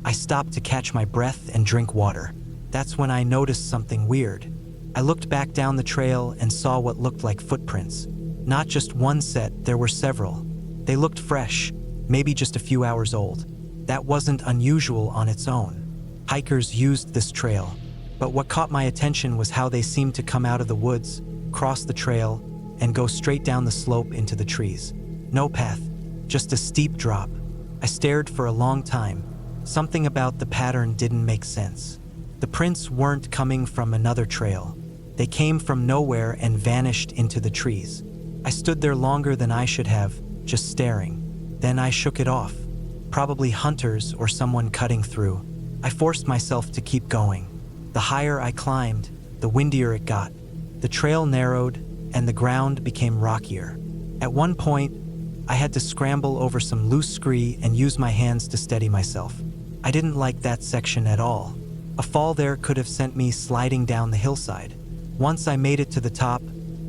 I stopped to catch my breath and drink water. That's when I noticed something weird. I looked back down the trail and saw what looked like footprints. Not just one set, there were several. They looked fresh, maybe just a few hours old. That wasn't unusual on its own. Hikers used this trail, but what caught my attention was how they seemed to come out of the woods, cross the trail, and go straight down the slope into the trees. No path, just a steep drop. I stared for a long time. Something about the pattern didn't make sense. The prints weren't coming from another trail. They came from nowhere and vanished into the trees. I stood there longer than I should have, just staring. Then I shook it off. Probably hunters or someone cutting through. I forced myself to keep going. The higher I climbed, the windier it got. The trail narrowed, and the ground became rockier. At one point, I had to scramble over some loose scree and use my hands to steady myself. I didn't like that section at all. A fall there could have sent me sliding down the hillside. Once I made it to the top,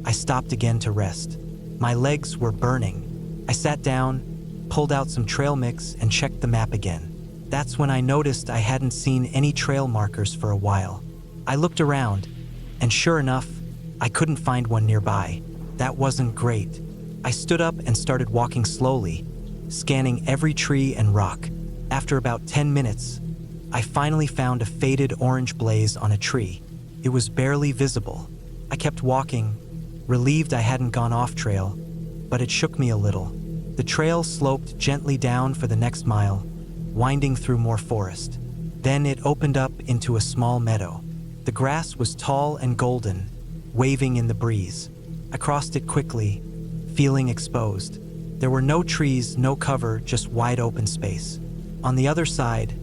I stopped again to rest. My legs were burning. I sat down, pulled out some trail mix, and checked the map again. That's when I noticed I hadn't seen any trail markers for a while. I looked around, and sure enough, I couldn't find one nearby. That wasn't great. I stood up and started walking slowly, scanning every tree and rock. After about 10 minutes, I finally found a faded orange blaze on a tree. It was barely visible. I kept walking, relieved I hadn't gone off trail, but it shook me a little. The trail sloped gently down for the next mile, winding through more forest. Then it opened up into a small meadow. The grass was tall and golden, waving in the breeze. I crossed it quickly, feeling exposed. There were no trees, no cover, just wide open space. On the other side,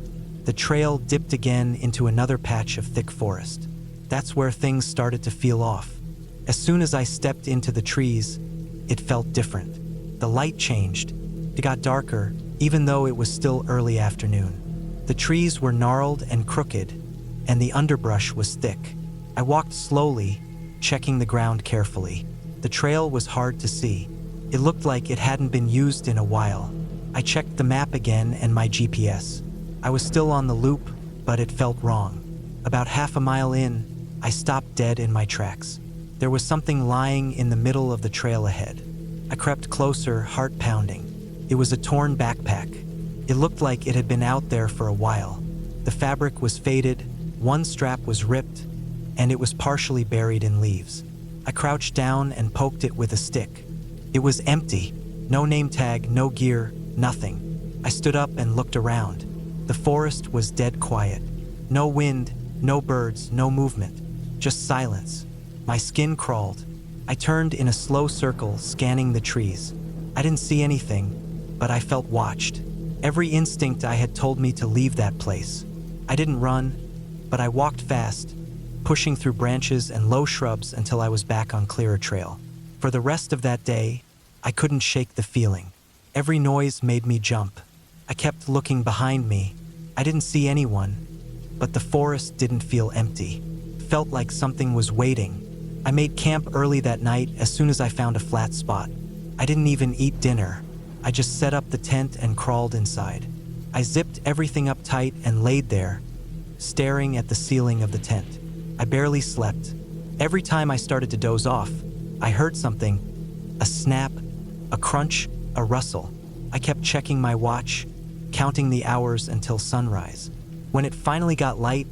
the trail dipped again into another patch of thick forest. That's where things started to feel off. As soon as I stepped into the trees, it felt different. The light changed. It got darker, even though it was still early afternoon. The trees were gnarled and crooked, and the underbrush was thick. I walked slowly, checking the ground carefully. The trail was hard to see. It looked like it hadn't been used in a while. I checked the map again and my GPS. I was still on the loop, but it felt wrong. About half a mile in, I stopped dead in my tracks. There was something lying in the middle of the trail ahead. I crept closer, heart pounding. It was a torn backpack. It looked like it had been out there for a while. The fabric was faded, one strap was ripped, and it was partially buried in leaves. I crouched down and poked it with a stick. It was empty. No name tag, no gear, nothing. I stood up and looked around. The forest was dead quiet. No wind, no birds, no movement. Just silence. My skin crawled. I turned in a slow circle, scanning the trees. I didn't see anything, but I felt watched. Every instinct I had told me to leave that place. I didn't run, but I walked fast, pushing through branches and low shrubs until I was back on clearer trail. For the rest of that day, I couldn't shake the feeling. Every noise made me jump. I kept looking behind me. I didn't see anyone, but the forest didn't feel empty. It felt like something was waiting. I made camp early that night as soon as I found a flat spot. I didn't even eat dinner. I just set up the tent and crawled inside. I zipped everything up tight and laid there, staring at the ceiling of the tent. I barely slept. Every time I started to doze off, I heard something, a snap, a crunch, a rustle. I kept checking my watch, counting the hours until sunrise. When it finally got light,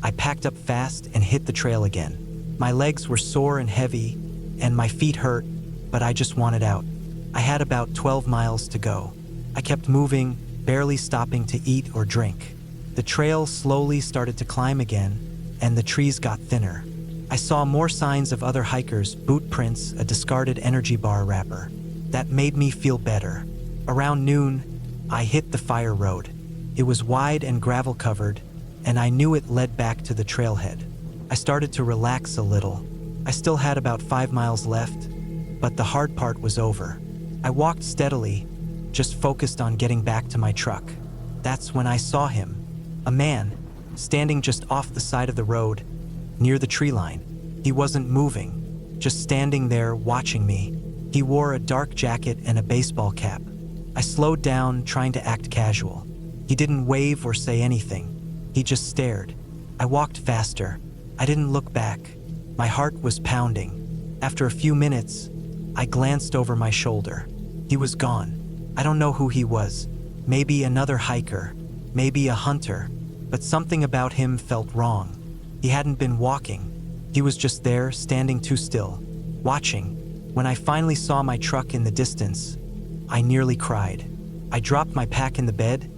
I packed up fast and hit the trail again. My legs were sore and heavy, and my feet hurt, but I just wanted out. I had about 12 miles to go. I kept moving, barely stopping to eat or drink. The trail slowly started to climb again, and the trees got thinner. I saw more signs of other hikers, boot prints, a discarded energy bar wrapper. That made me feel better. Around noon, I hit the fire road. It was wide and gravel covered, and I knew it led back to the trailhead. I started to relax a little. I still had about 5 miles left, but the hard part was over. I walked steadily, just focused on getting back to my truck. That's when I saw him, a man, standing just off the side of the road, near the tree line. He wasn't moving, just standing there watching me. He wore a dark jacket and a baseball cap. I slowed down, trying to act casual. He didn't wave or say anything. He just stared. I walked faster. I didn't look back. My heart was pounding. After a few minutes, I glanced over my shoulder. He was gone. I don't know who he was. Maybe another hiker, maybe a hunter, but something about him felt wrong. He hadn't been walking. He was just there, standing too still, watching. When I finally saw my truck in the distance, I nearly cried. I dropped my pack in the bed,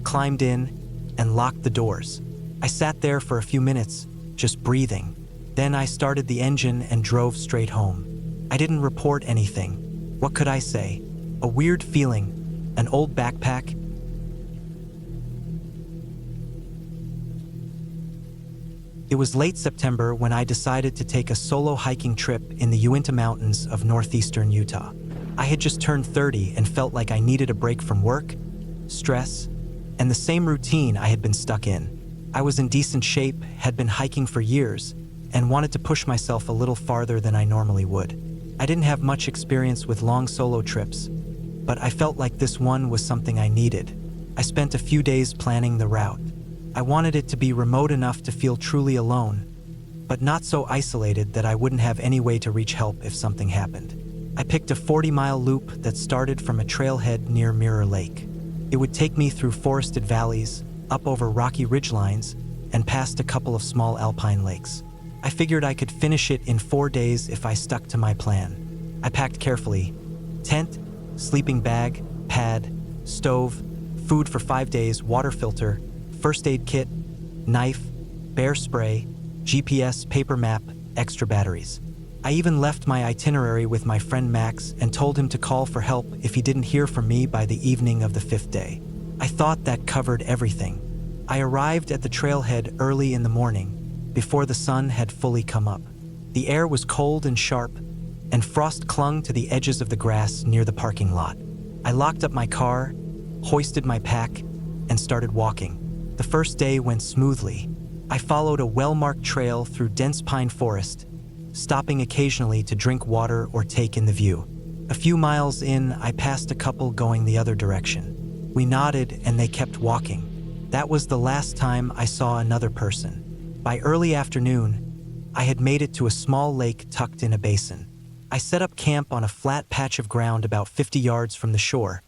climbed in, and locked the doors. I sat there for a few minutes, just breathing. Then I started the engine and drove straight home. I didn't report anything. What could I say? A weird feeling, an old backpack. It was late September when I decided to take a solo hiking trip in the Uinta Mountains of northeastern Utah. I had just turned 30 and felt like I needed a break from work, stress, and the same routine I had been stuck in. I was in decent shape, had been hiking for years, and wanted to push myself a little farther than I normally would. I didn't have much experience with long solo trips, but I felt like this one was something I needed. I spent a few days planning the route. I wanted it to be remote enough to feel truly alone, but not so isolated that I wouldn't have any way to reach help if something happened. I picked a 40-mile loop that started from a trailhead near Mirror Lake. It would take me through forested valleys, up over rocky ridgelines, and past a couple of small alpine lakes. I figured I could finish it in 4 days if I stuck to my plan. I packed carefully: tent, sleeping bag, pad, stove, food for 5 days, water filter, first aid kit, knife, bear spray, GPS, paper map, extra batteries. I even left my itinerary with my friend Max and told him to call for help if he didn't hear from me by the evening of the 5th day. I thought that covered everything. I arrived at the trailhead early in the morning, before the sun had fully come up. The air was cold and sharp, and frost clung to the edges of the grass near the parking lot. I locked up my car, hoisted my pack, and started walking. The first day went smoothly. I followed a well-marked trail through dense pine forest, stopping occasionally to drink water or take in the view. A few miles in, I passed a couple going the other direction. We nodded and they kept walking. That was the last time I saw another person. By early afternoon, I had made it to a small lake tucked in a basin. I set up camp on a flat patch of ground about 50 yards from the shore,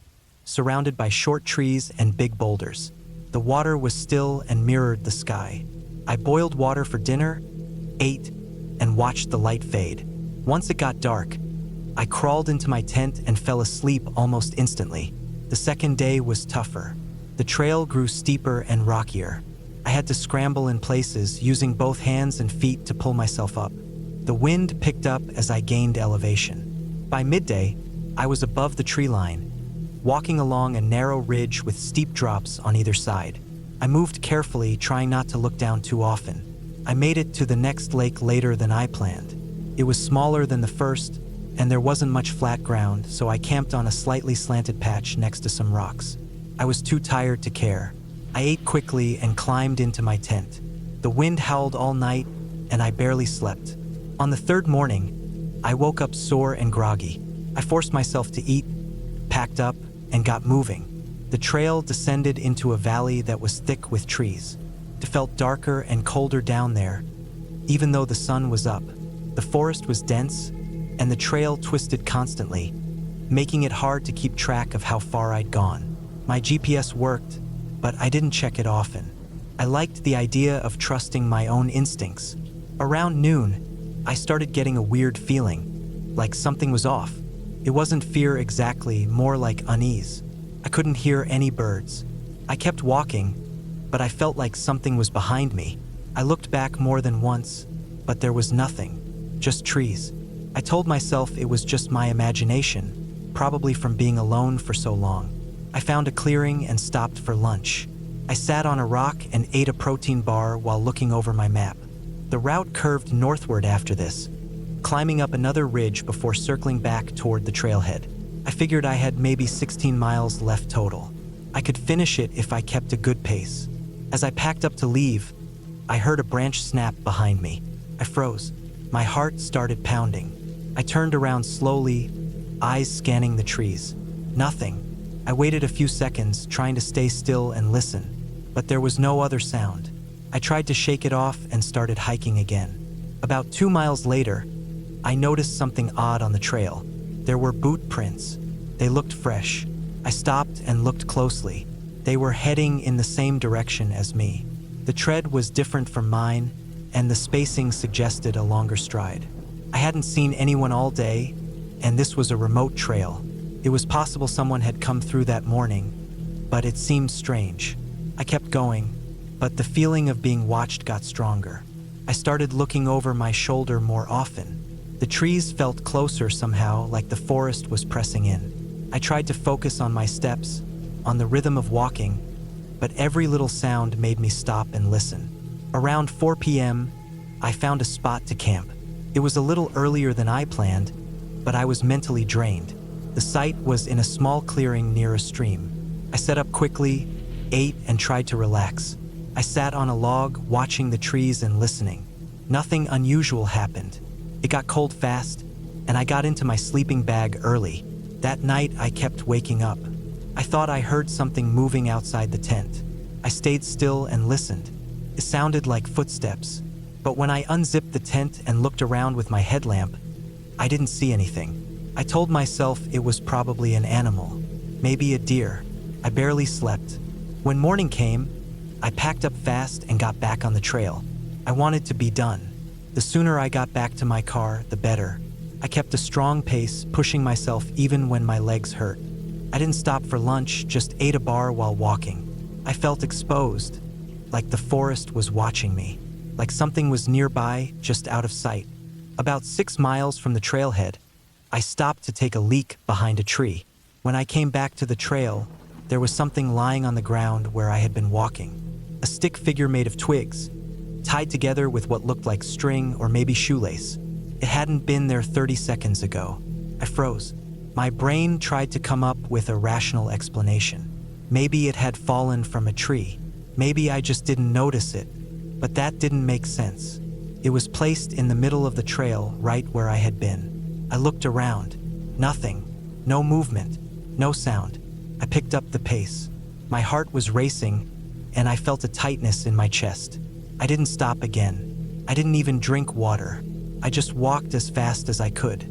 surrounded by short trees and big boulders. The water was still and mirrored the sky. I boiled water for dinner, ate, and watched the light fade. Once it got dark, I crawled into my tent and fell asleep almost instantly. The second day was tougher. The trail grew steeper and rockier. I had to scramble in places, using both hands and feet to pull myself up. The wind picked up as I gained elevation. By midday, I was above the tree line, walking along a narrow ridge with steep drops on either side. I moved carefully, trying not to look down too often. I made it to the next lake later than I planned. It was smaller than the first, and there wasn't much flat ground, so I camped on a slightly slanted patch next to some rocks. I was too tired to care. I ate quickly and climbed into my tent. The wind howled all night, and I barely slept. On the third morning, I woke up sore and groggy. I forced myself to eat, packed up, and got moving. The trail descended into a valley that was thick with trees. It felt darker and colder down there, even though the sun was up. The forest was dense, and the trail twisted constantly, making it hard to keep track of how far I'd gone. My GPS worked, but I didn't check it often. I liked the idea of trusting my own instincts. Around noon, I started getting a weird feeling, like something was off. It wasn't fear exactly, more like unease. I couldn't hear any birds. I kept walking, but I felt like something was behind me. I looked back more than once, but there was nothing, just trees. I told myself it was just my imagination, probably from being alone for so long. I found a clearing and stopped for lunch. I sat on a rock and ate a protein bar while looking over my map. The route curved northward after this, climbing up another ridge before circling back toward the trailhead. I figured I had maybe 16 miles left total. I could finish it if I kept a good pace. As I packed up to leave, I heard a branch snap behind me. I froze. My heart started pounding. I turned around slowly, eyes scanning the trees. Nothing. I waited a few seconds, trying to stay still and listen, but there was no other sound. I tried to shake it off and started hiking again. About 2 miles later, I noticed something odd on the trail. There were boot prints. They looked fresh. I stopped and looked closely. They were heading in the same direction as me. The tread was different from mine, and the spacing suggested a longer stride. I hadn't seen anyone all day, and this was a remote trail. It was possible someone had come through that morning, but it seemed strange. I kept going, but the feeling of being watched got stronger. I started looking over my shoulder more often. The trees felt closer somehow, like the forest was pressing in. I tried to focus on my steps, on the rhythm of walking, but every little sound made me stop and listen. Around 4 p.m., I found a spot to camp. It was a little earlier than I planned, but I was mentally drained. The site was in a small clearing near a stream. I set up quickly, ate, and tried to relax. I sat on a log, watching the trees and listening. Nothing unusual happened. It got cold fast, and I got into my sleeping bag early. That night, I kept waking up. I thought I heard something moving outside the tent. I stayed still and listened. It sounded like footsteps, but when I unzipped the tent and looked around with my headlamp, I didn't see anything. I told myself it was probably an animal, maybe a deer. I barely slept. When morning came, I packed up fast and got back on the trail. I wanted to be done. The sooner I got back to my car, the better. I kept a strong pace, pushing myself even when my legs hurt. I didn't stop for lunch, just ate a bar while walking. I felt exposed, like the forest was watching me, like something was nearby, just out of sight. About 6 miles from the trailhead, I stopped to take a leak behind a tree. When I came back to the trail, there was something lying on the ground where I had been walking. A A stick figure made of twigs, tied together with what looked like string or maybe shoelace. It hadn't been there 30 seconds ago. I froze. My brain tried to come up with a rational explanation. Maybe it had fallen from a tree. Maybe I just didn't notice it. But that didn't make sense. It was placed in the middle of the trail, right where I had been. I looked around. Nothing. No movement. No sound. I picked up the pace. My heart was racing, and I felt a tightness in my chest. I didn't stop again. I didn't even drink water. I just walked as fast as I could.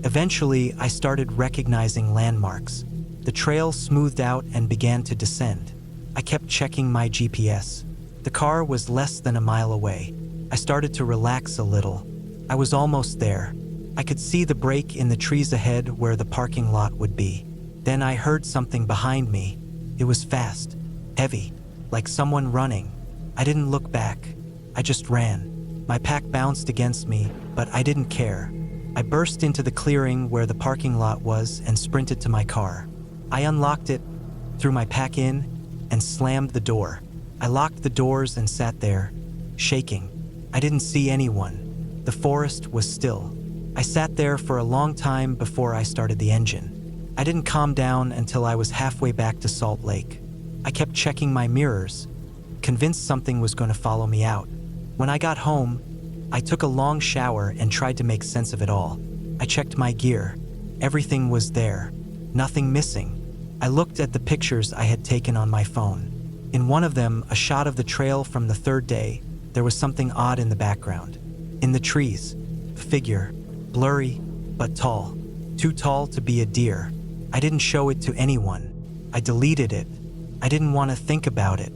Eventually, I started recognizing landmarks. The trail smoothed out and began to descend. I kept checking my GPS. The car was less than a mile away. I started to relax a little. I was almost there. I could see the break in the trees ahead where the parking lot would be. Then I heard something behind me. It was fast, heavy, like someone running. I didn't look back. I just ran. My pack bounced against me, but I didn't care. I burst into the clearing where the parking lot was and sprinted to my car. I unlocked it, threw my pack in, and slammed the door. I locked the doors and sat there, shaking. I didn't see anyone. The forest was still. I sat there for a long time before I started the engine. I didn't calm down until I was halfway back to Salt Lake. I kept checking my mirrors, convinced something was going to follow me out. When I got home, I took a long shower and tried to make sense of it all. I checked my gear. Everything was there. Nothing missing. I looked at the pictures I had taken on my phone. In one of them, a shot of the trail from the third day, there was something odd in the background. In the trees, a figure, blurry but tall. Too tall to be a deer. I didn't show it to anyone. I deleted it. I didn't want to think about it.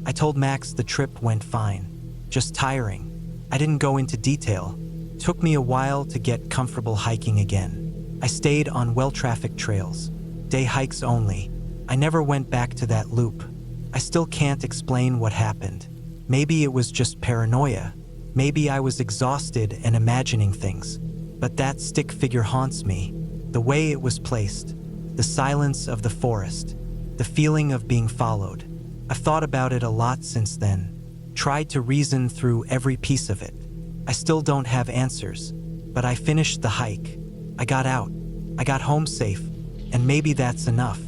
I told Max the trip went fine. Just tiring. I didn't go into detail. It took me a while to get comfortable hiking again. I stayed on well-trafficked trails. Day hikes only. I never went back to that loop. I still can't explain what happened. Maybe it was just paranoia. Maybe I was exhausted and imagining things. But that stick figure haunts me. The way it was placed. The silence of the forest. The feeling of being followed. I've thought about it a lot since then. Tried to reason through every piece of it. I still don't have answers. But I finished the hike. I got out. I got home safe. And maybe that's enough.